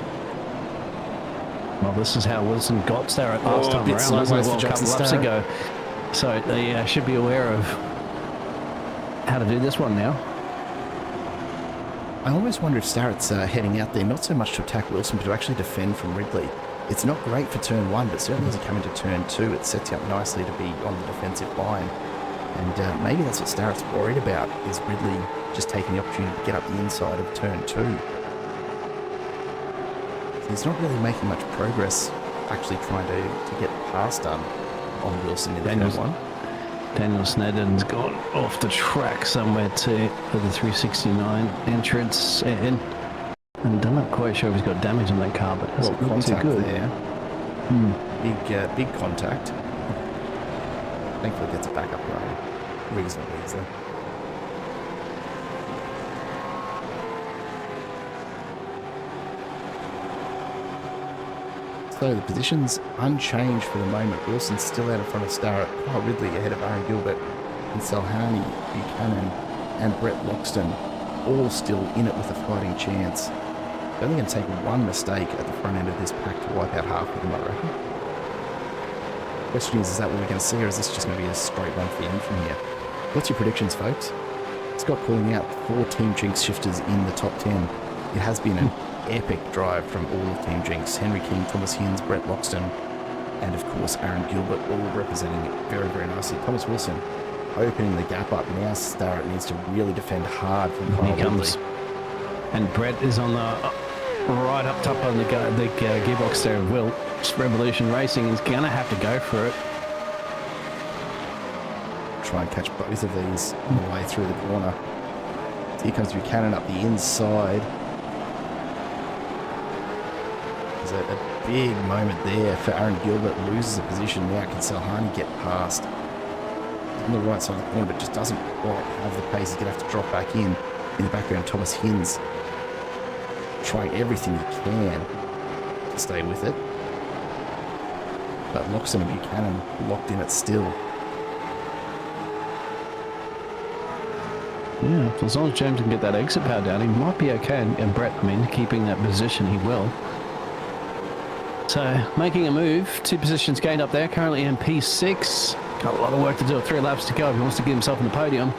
Well, this is how Wilson got Starrett last time around, wasn't it? Well, a couple laps ago. So they should be aware of how to do this one now.
I almost wonder if Starrett's heading out there, not so much to attack Wilson, but to actually defend from Ridley. It's not great for turn 1, but certainly as you come into turn 2, it sets you up nicely to be on the defensive line. And maybe that's what Starrett's worried about, is Ridley just taking the opportunity to get up the inside of turn 2. So he's not really making much progress actually trying to get past on Wilson in turn 1.
Daniel Snedden's gone off the track somewhere too for the 369 entrance, and I'm not quite sure if he's got damage on that car, but it's not too good.
There. Big contact. Thankfully gets it back up running reasonably easily. So the position's unchanged for the moment. Wilson's still out in front of Starrett. Kyle Ridley ahead of Aaron Gilbert, and Salhani, Buchanan, and Brett Loxton all still in it with a fighting chance. They're only going to take one mistake at the front end of this pack to wipe out half of them, I reckon. The question is that what we're going to see, or is this just going to be a straight run for him from here? What's your predictions, folks? Scott calling out 4 Team Jinx shifters in the top 10. It has been an epic drive from all of Team Jinx. Henry King, Thomas Hinds, Brett Loxton, and of course Aaron Gilbert, all representing it very, very nicely. Thomas Wilson opening the gap up. Now Starrett needs to really defend hard from Kyle Ridley.
And Brett is on the right up top on the gearbox there of Will. Revolution Racing is going to have to go for it.
Try and catch both of these on the way through the corner. Here comes Buchanan up the inside. There's a big moment there for Aaron Gilbert. Loses a position now. Can Salhani get past? On the right side of the corner, but just doesn't quite have the pace. He's going to have to drop back in. In the background, Thomas Hinds trying everything he can to stay with it. But Loxton and Buchanan locked in it still.
Yeah, as long as James can get that exit power down, he might be okay. And Brett, I mean, keeping that position, he will. So, making a move. 2 positions gained up there. Currently in P6. Got a lot of work to do. 3 laps to go. If he wants to get himself in the podium,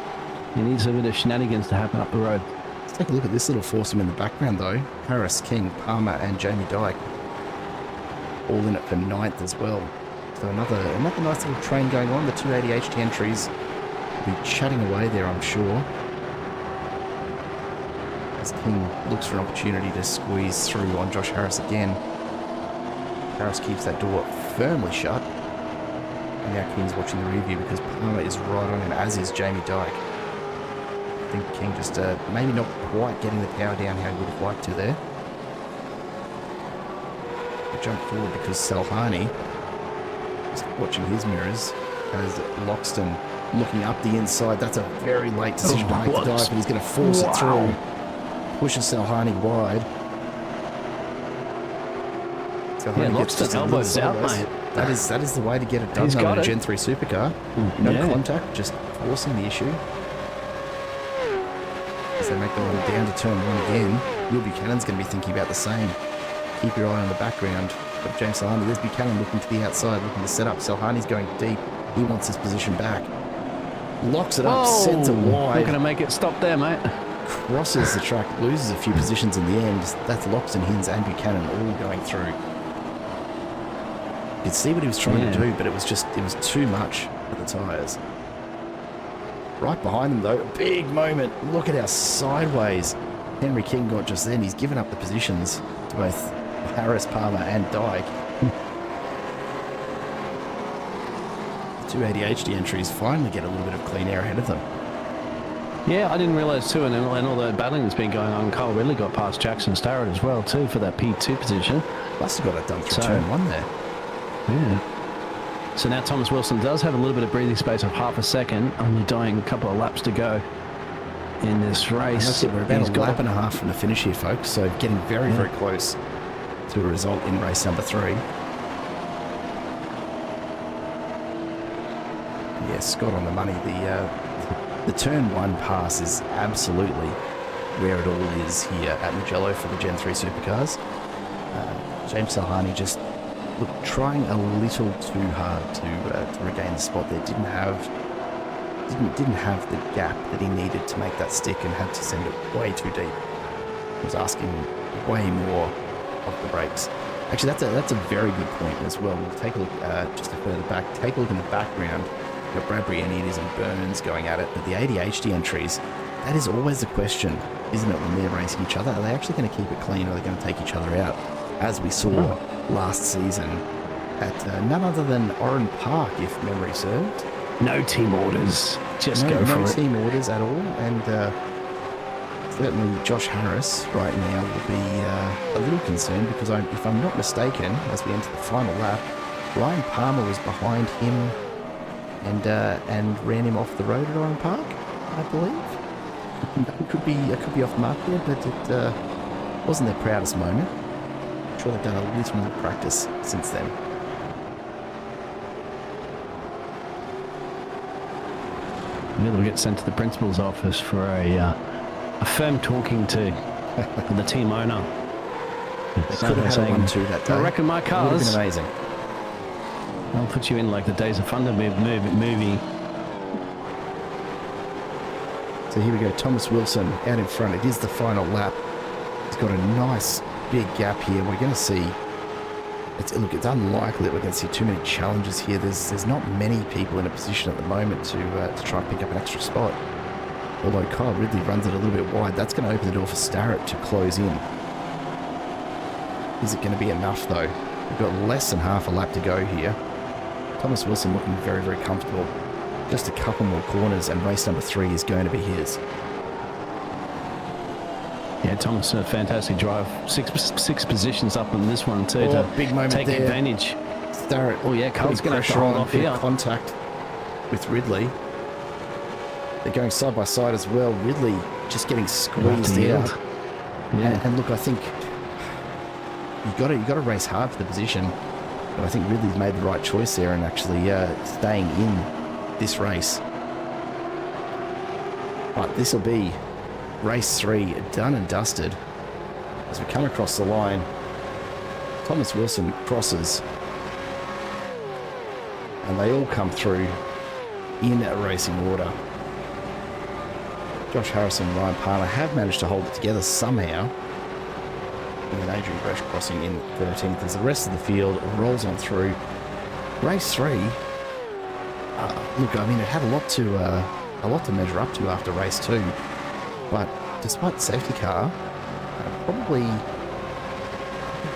he needs a bit of shenanigans to happen up the road.
Let's take a look at this little foursome in the background, though. Harris, King, Palmer, and Jamie Dyke. All in it for 9th as well. So another nice little train going on. The 2 ADHD entries will be chatting away there, I'm sure. As King looks for an opportunity to squeeze through on Josh Harris again. Harris keeps that door firmly shut. And now King's watching the rear view because Palmer is right on him, as is Jamie Dyke. I think King just maybe not quite getting the power down how he would have liked to there. But jump forward because Salhani is watching his mirrors as Loxton looking up the inside. That's a very late decision to make the dive, but he's going to force it through. Pushes Salhani wide. Salhani gets just elbows out, mate. That is the way to get it done though, in a Gen 3 supercar. No contact, just forcing the issue. As they make the run down to turn 1 again, Will Buchanan's going to be thinking about the same. Keep your eye on the background of James Salhani. There's Buchanan looking to the outside, looking to set up. Salhani's going deep. He wants his position back. Locks it up, sends it wide.
Not going to make it stop there, mate.
Crosses the track, loses a few positions in the end. That's Loxton, Hinz, and Buchanan all going through. You could see what he was trying to do, but it was too much for the tyres. Right behind them, though, a big moment. Look at how sideways Henry King got just then. He's given up the positions to both Harris, Palmer, and Dyke. The 2 ADHD entries finally get a little bit of clean air ahead of them.
Yeah, I didn't realise too, and all the battling that's been going on, Kyle Ridley got past Jackson Starrett as well too for that P2 position.
Must have got it done through turn 1 there.
Yeah. So now Thomas Wilson does have a little bit of breathing space of half a second, only dying a couple of laps to go in this race.
That's it, we're about a lap and a half from the finish here, folks, so getting very, very close to a result in race number 3. Yeah, Scott on the money. The turn 1 pass is absolutely where it all is here at Mugello for the Gen 3 supercars. James Salhani just trying a little too hard to regain the spot there. Didn't have the gap that he needed to make that stick and had to send it way too deep. He was asking way more of the brakes. Actually, that's a very good point as well. We'll take a look just a further back. Take a look in the background. You've got Bradbury, Enides and Burns going at it, but the ADHD entries, that is always the question, isn't it, when they're racing each other? Are they actually going to keep it clean or are they going to take each other out? As we saw last season at none other than Oran Park, if memory served.
No team orders, just go for it.
No team orders at all, and certainly Josh Harris right now will be a little concerned because if I'm not mistaken, as we enter the final lap, Ryan Palmer was behind him and ran him off the road at Oran Park, I believe. I could be off the mark there, but it wasn't their proudest moment. I'm sure they've done a little more practice since then.
We'll get sent to the principal's office for a firm talking to the team owner.
They could have had a 1-2 that day.
I reckon my cars.
Would have been amazing.
I'll put you in like the Days of Thunder movie.
So here we go, Thomas Wilson out in front. It is the final lap. He's got a nice big gap here. We're going to see. It's unlikely that we're going to see too many challenges here. There's not many people in a position at the moment to try and pick up an extra spot. Although Kyle Ridley runs it a little bit wide, that's going to open the door for Starrett to close in. Is it going to be enough though? We've got less than half a lap to go here. Thomas Wilson looking very, very comfortable. Just a couple more corners and race number 3 is going to be his.
Yeah, Thomas, a fantastic drive. Six positions up in this one too to
big moment
take
there.
Advantage.
Starrett,
Carl's going to have to hold off here.
Contact with Ridley. They're going side by side as well. Ridley just getting squeezed out.
Yeah.
And look, I think you got to race hard for the position. But I think Ridley's made the right choice there and actually staying in this race. But this will be race 3 done and dusted. As we come across the line, Thomas Wilson crosses. And they all come through in a racing order. Josh Harrison and Ryan Palmer have managed to hold it together somehow. And Adrian Bresch crossing in 13th as the rest of the field rolls on through. Race 3, look, I mean, it had a lot to measure up to after race 2, but despite the safety car, probably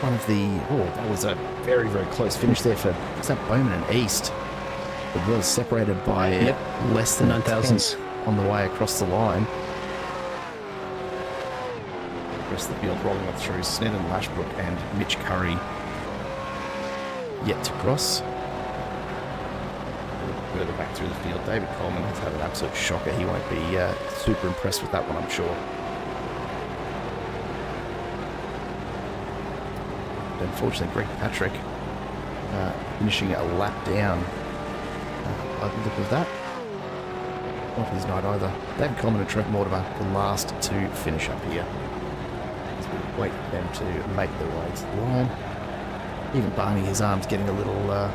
one of the, that was a very, very close finish there for, was that Bowman and East? It was separated by less than
9 thousandths
on the way across the line. The rest of the field rolling on through. Snedden, Lashbrook and Mitch Curry yet to cross. Further back through the field, David Coleman has had an absolute shocker. He won't be super impressed with that one, I'm sure. But unfortunately, Greg Patrick finishing a lap down. By the look of that, not his night either. David Coleman and Trevor Mortimer, the last to finish up here. As we wait for them to make their way to the line. Even Barney, his arm's getting a little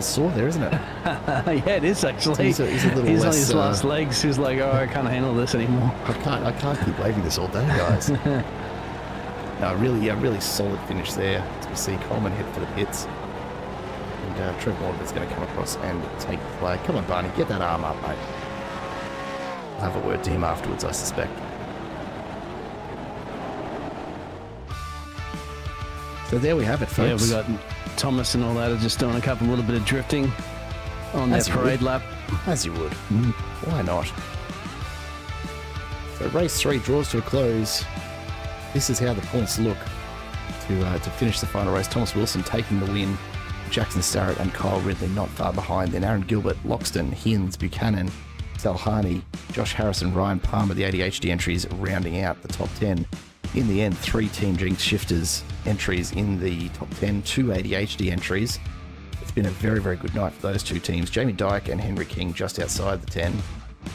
sore there, isn't it?
Yeah, it is actually.
He's a little
He's
less,
on his last legs. He's like, oh, I can't handle this anymore.
I can't keep waving this all day, guys. No, really solid finish there. As we see Coleman head for the pits. And Trevor Mortimer's going to come across and take the flag. Come on, Barney, get that arm up, mate. I'll have a word to him afterwards, I suspect. So there we have it, folks.
Yeah, we got Thomas and all that are just doing a little bit of drifting on their parade lap.
As you would. Why not? So race 3 draws to a close. This is how the points look to finish the final race. Thomas Wilson taking the win. Jackson Starrett and Kyle Ridley not far behind. Then Aaron Gilbert, Loxton, Hinds, Buchanan, Salhani, Josh Harrison, Ryan Palmer, the ADHD entries rounding out the top 10. In the end, 3 Team Jinx Shifters entries in the top 10, 2 ADHD entries. It's been a very, very good night for those 2 teams. Jamie Dyke and Henry King just outside the 10.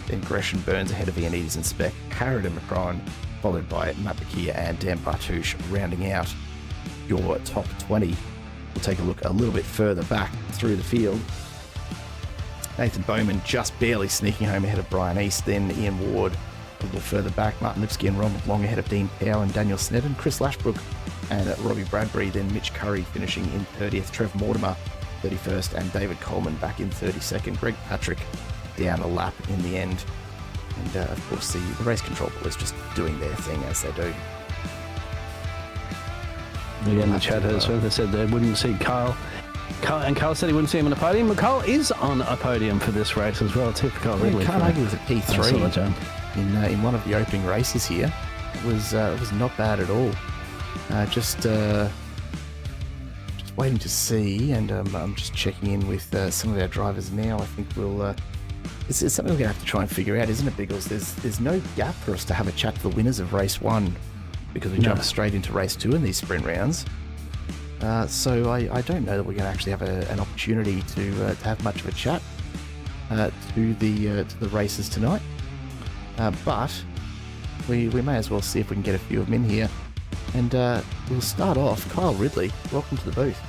Then Gresh and Burns ahead of Ianides and Speck. Harrod and McCrone, followed by Matt Bakia and Dan Bartouche rounding out your top 20. We'll take a look a little bit further back through the field. Nathan Bowman just barely sneaking home ahead of Brian East. Then Ian Ward a little further back. Martin Lipsky and Ronald Long ahead of Dean Powell and Daniel Snedden. Chris Lashbrook and Robbie Bradbury. Then Mitch Curry finishing in 30th. Trev Mortimer 31st and David Coleman back in 32nd. Greg Patrick down a lap in the end. And of course the race control boys just doing their thing as they do.
Yeah, in the chat as well, they said they wouldn't see Kyle. And Carl said he wouldn't see him on a podium. But Carl is on a podium for this race as well, too, for Carl Ridley.
Can't argue with a P3 in one of the opening races here. It was not bad at all. Just waiting to see, and I'm just checking in with some of our drivers now. I think we'll. It's something we're going to have to try and figure out, isn't it, Biggles? There's no gap for us to have a chat to the winners of race 1 because we jumped straight into race 2 in these sprint rounds. So I don't know that we're going to actually have an opportunity to have much of a chat to the races tonight. But we may as well see if we can get a few of them in here. And we'll start off. Kyle Ridley, welcome to the booth.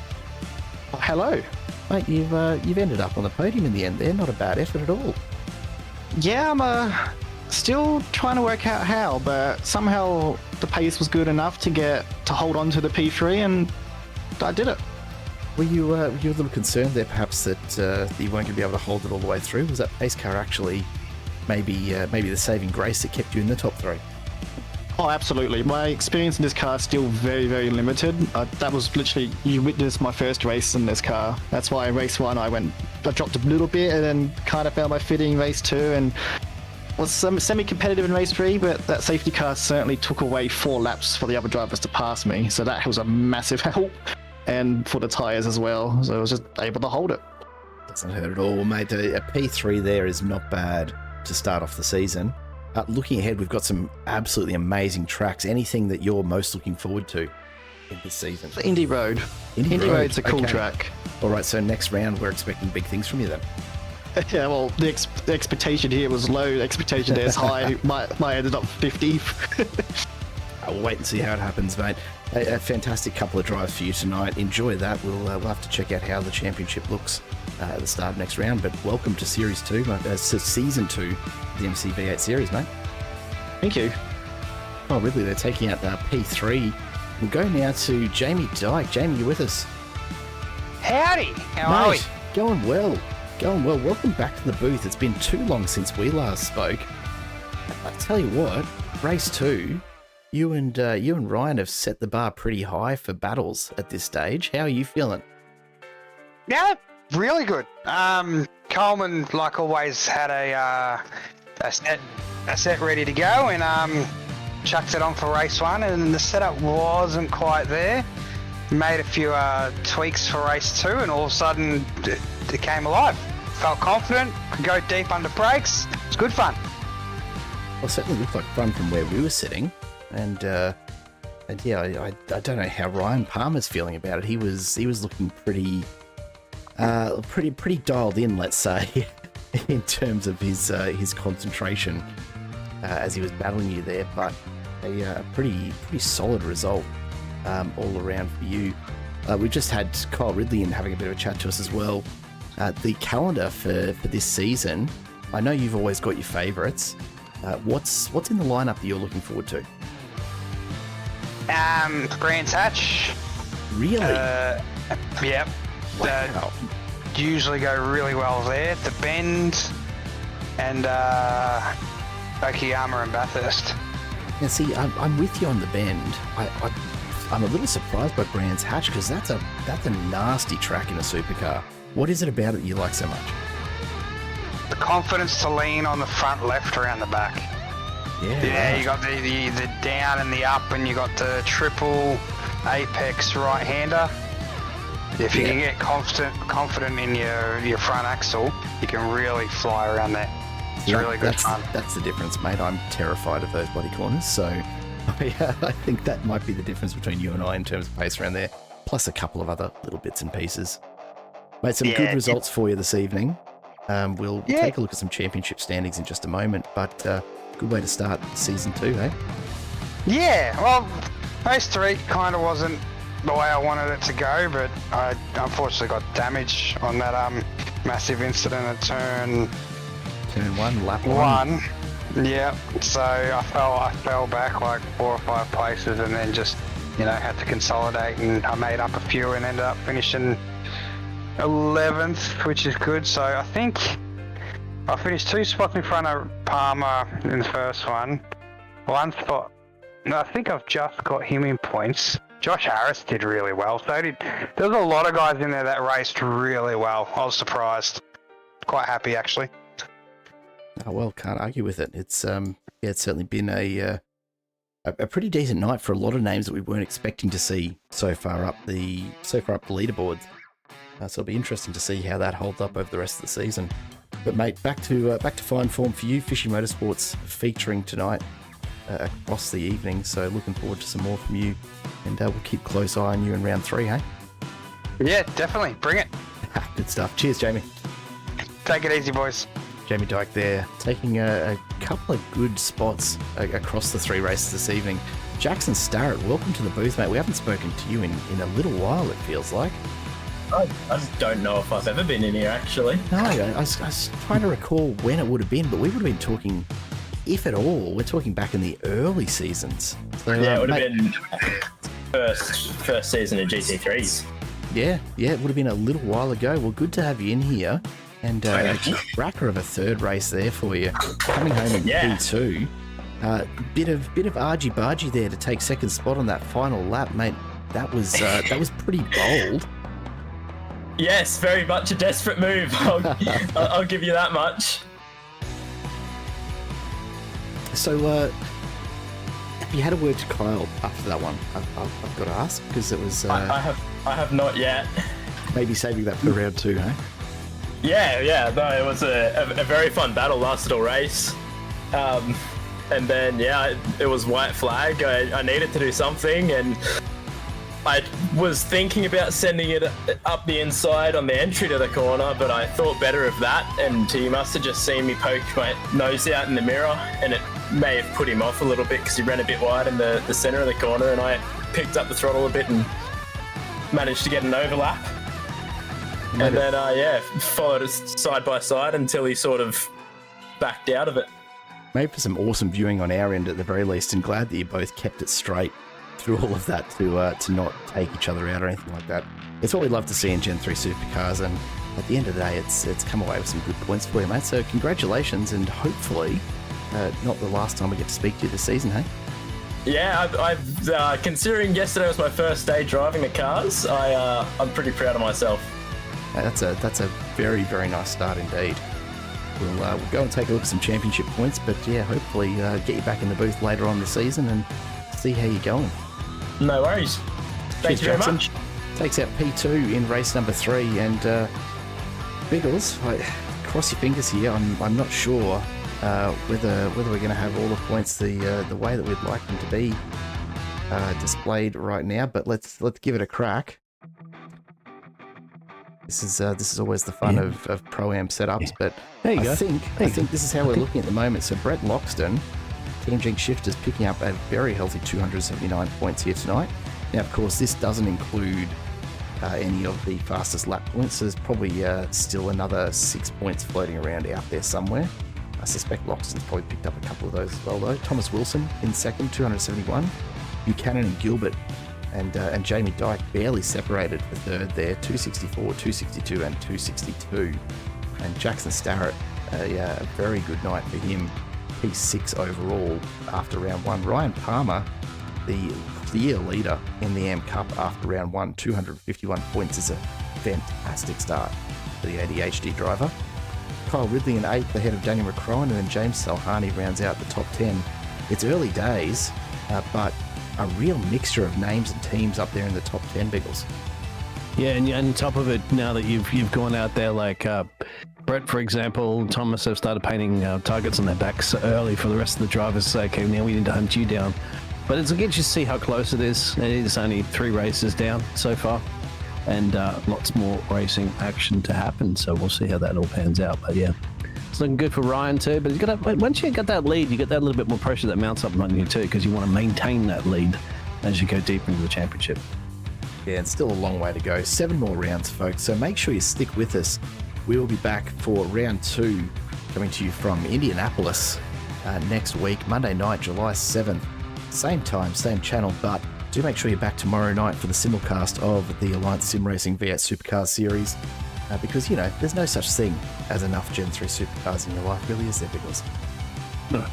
Oh, hello.
Mate, you've ended up on the podium in the end there. Not a bad effort at all.
Yeah, I'm still trying to work out how, but somehow the pace was good enough to hold on to the P3, and I did it.
Were you a little concerned there, perhaps, that you weren't going to be able to hold it all the way through? Was that pace car actually maybe the saving grace that kept you in the top 3?
Oh, absolutely. My experience in this car is still very, very limited. That was literally, you witnessed my first race in this car. That's why in race 1 I dropped a little bit and then kind of found my fitting in race 2 and was semi-competitive in race 3, but that safety car certainly took away 4 laps for the other drivers to pass me. So that was a massive help, and for the tyres as well. So I was just able to hold it.
Doesn't hurt at all, mate. A P3 there is not bad to start off the season. Looking ahead, we've got some absolutely amazing tracks. Anything that you're most looking forward to in this season?
Indy Road. Indy Road's a cool track.
All right, so next round we're expecting big things from you then.
Yeah, well, the expectation here was low. Expectation there is high. My ended up 50th.
I'll wait and see how it happens, mate. A fantastic couple of drives for you tonight. Enjoy that. We'll have to check out how the championship looks at the start of next round. But welcome to Season 2 of the MCV8 series, mate.
Thank you.
Oh, really? They're taking out P3. We'll go now to Jamie Dyke. Jamie, you with us?
Howdy. How are we?
Going well. Going well. Welcome back to the booth. It's been too long since we last spoke. I tell you what, race 2. You and Ryan have set the bar pretty high for battles at this stage. How are you feeling?
Yeah, really good. Coleman, like always, had a set ready to go and chucked it on for race 1, and the setup wasn't quite there. Made a few tweaks for race 2, and all of a sudden it came alive. Felt confident, could go deep under brakes. It's good fun.
Well, it certainly looked like fun from where we were sitting. And yeah, I don't know how Ryan Palmer's feeling about it. He was looking pretty dialed in, let's say, in terms of his concentration as he was battling you there. But a pretty solid result all around for you. We've just had Kyle Ridley in having a bit of a chat to us as well. The calendar for this season. I know you've always got your favourites. What's in the lineup that you're looking forward to?
Brands Hatch.
Really?
Yep.
Wow.
Usually go really well there. The Bend and Okayama and Bathurst.
Now, see, I'm with you on the Bend. I'm a little surprised by Brands Hatch because that's a nasty track in a supercar. What is it about it you like so much?
The confidence to lean on the front left around the back. Yeah, right. You got the down and the up, and you got the triple apex right-hander. If you can get confident in your front axle, you can really fly around there. It's really good fun.
That's the difference, mate. I'm terrified of those bloody corners, so I think that might be the difference between you and I in terms of pace around there, plus a couple of other little bits and pieces. Mate, some good results for you this evening. We'll take a look at some championship standings in just a moment, but good way to start season 2, eh?
Yeah, well, race 3 kind of wasn't the way I wanted it to go, but I unfortunately got damage on that massive incident at turn
1, lap 1.
Yeah, so I fell back like 4 or 5 places, and then just had to consolidate, and I made up a few and ended up finishing 11th, which is good. So I think I finished 2 spots in front of Palmer in the first one. 1 spot. No, I think I've just got him in points. Josh Harris did really well. So there was a lot of guys in there that raced really well. I was surprised. Quite happy, actually.
Oh, well, can't argue with it. It's certainly been a pretty decent night for a lot of names that we weren't expecting to see so far up the leaderboards. So it'll be interesting to see how that holds up over the rest of the season. But mate, back to fine form for you. Fishy Motorsports featuring tonight across the evening. So looking forward to some more from you, and we'll keep close eye on you in round 3, hey?
Yeah, definitely. Bring it.
Good stuff. Cheers, Jamie.
Take it easy, boys.
Jamie Dyke there, taking a couple of good spots across the 3 races this evening. Jackson Starrett, welcome to the booth, mate. We haven't spoken to you in a little while, it feels like.
I don't know if I've ever been in here, actually.
No, I was trying to recall when it would have been, but we would have been talking, if at all, we're talking back in the early seasons. So,
yeah, it would have been first season of GT3s.
Yeah, it would have been a little while ago. Well, good to have you in here. And a cracker of a 3rd race there for you. Coming home in P2. Bit of argy-bargy there to take 2nd spot on that final lap, mate. That was pretty bold.
Yes, very much a desperate move. I'll give you that much.
So, have you had a word to Kyle after that one? I've got to ask, because it was...
I have not yet.
Maybe saving that for round 2, huh?
Yeah. No, it was a very fun battle, lasted all race. And then, it was white flag. I needed to do something, and I was thinking about sending it up the inside on the entry to the corner, but I thought better of that, and he must have just seen me poke my nose out in the mirror, and it may have put him off a little bit because he ran a bit wide in the centre of the corner, and I picked up the throttle a bit and managed to get an overlap. And then, followed us side by side until he sort of backed out of it.
Made for some awesome viewing on our end at the very least, and glad that you both kept it straight through all of that to not take each other out or anything like that. It's what we love to see in Gen 3 supercars, and at the end of the day, it's come away with some good points for you, mate. So congratulations, and hopefully not the last time we get to speak to you this season, hey?
Yeah, I've considering yesterday was my first day driving the cars, I'm pretty proud of myself.
That's a very, very nice start indeed. We'll go and take a look at some championship points, but yeah, hopefully get you back in the booth later on this season and see how you're going.
No worries. Thank you very much.
Takes out P2 in race number 3, and Biggles, cross your fingers here. I'm not sure whether we're going to have all the points the way that we'd like them to be displayed right now, but let's give it a crack. This is always the fun of Pro-Am setups, but
there you go.
I think this is how we're looking at the moment. So Brett Loxton, Team Jinx Shifters, picking up a very healthy 279 points here tonight. Now, of course, this doesn't include any of the fastest lap points, so there's probably still another 6 points floating around out there somewhere. I suspect Loxton's probably picked up a couple of those as well, though. Thomas Wilson in second, 271. Buchanan and Gilbert and Jamie Dyke barely separated for third there, 264, 262 and 262. And Jackson Starrett, a very good night for him. He's 6 overall after round 1. Ryan Palmer, the clear leader in the AM Cup after round 1, 251 points is a fantastic start for the ADHD driver. Kyle Ridley in 8th ahead of Daniel McCrowan, and then James Salhani rounds out the top 10. It's early days, but a real mixture of names and teams up there in the top 10, Biggles.
Yeah, and on top of it, now that you've gone out there, like Brett, for example, Thomas have started painting targets on their backs early for the rest of the drivers to say, okay, now we need to hunt you down. But it's good to see how close it is. It is only 3 races down so far, and lots more racing action to happen. So we'll see how that all pans out. But yeah, it's looking good for Ryan too. But once you get that lead, you get that little bit more pressure that mounts up on you too, because you want to maintain that lead as you go deeper into the championship.
Yeah, it's still a long way to go. 7 more rounds, folks. So make sure you stick with us. We will be back for round 2, coming to you from Indianapolis next week, Monday night, July 7th. Same time, same channel, but do make sure you're back tomorrow night for the simulcast of the Alliance Sim Racing V8 Supercars series, because, you know, there's no such thing as enough Gen 3 supercars in your life, really, is there, Biggles?
No.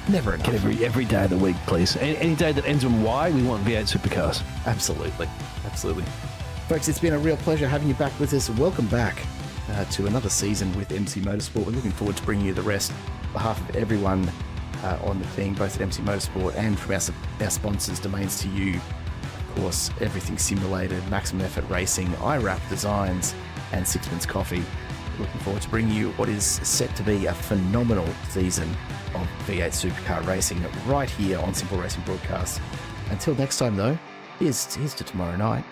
Never enough.
Every day of the week, please. Any day that ends in Y, we want V8 supercars.
Absolutely. Folks, it's been a real pleasure having you back with us. Welcome back to another season with MC Motorsport. We're looking forward to bringing you the rest on behalf of everyone on the team, both at MC Motorsport and from our sponsors, Domains2U, of course, Everything Simulated, Maximum Effort Racing, iRap Designs, and Sixpence Coffee. Looking forward to bringing you what is set to be a phenomenal season of V8 Supercar Racing right here on Simple Racing Broadcast. Until next time, though, here's to tomorrow night.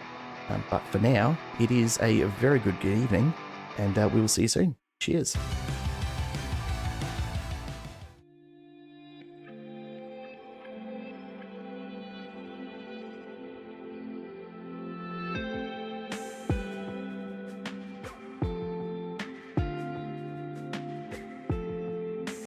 But for now, it is a very good evening, and we will see you soon. Cheers.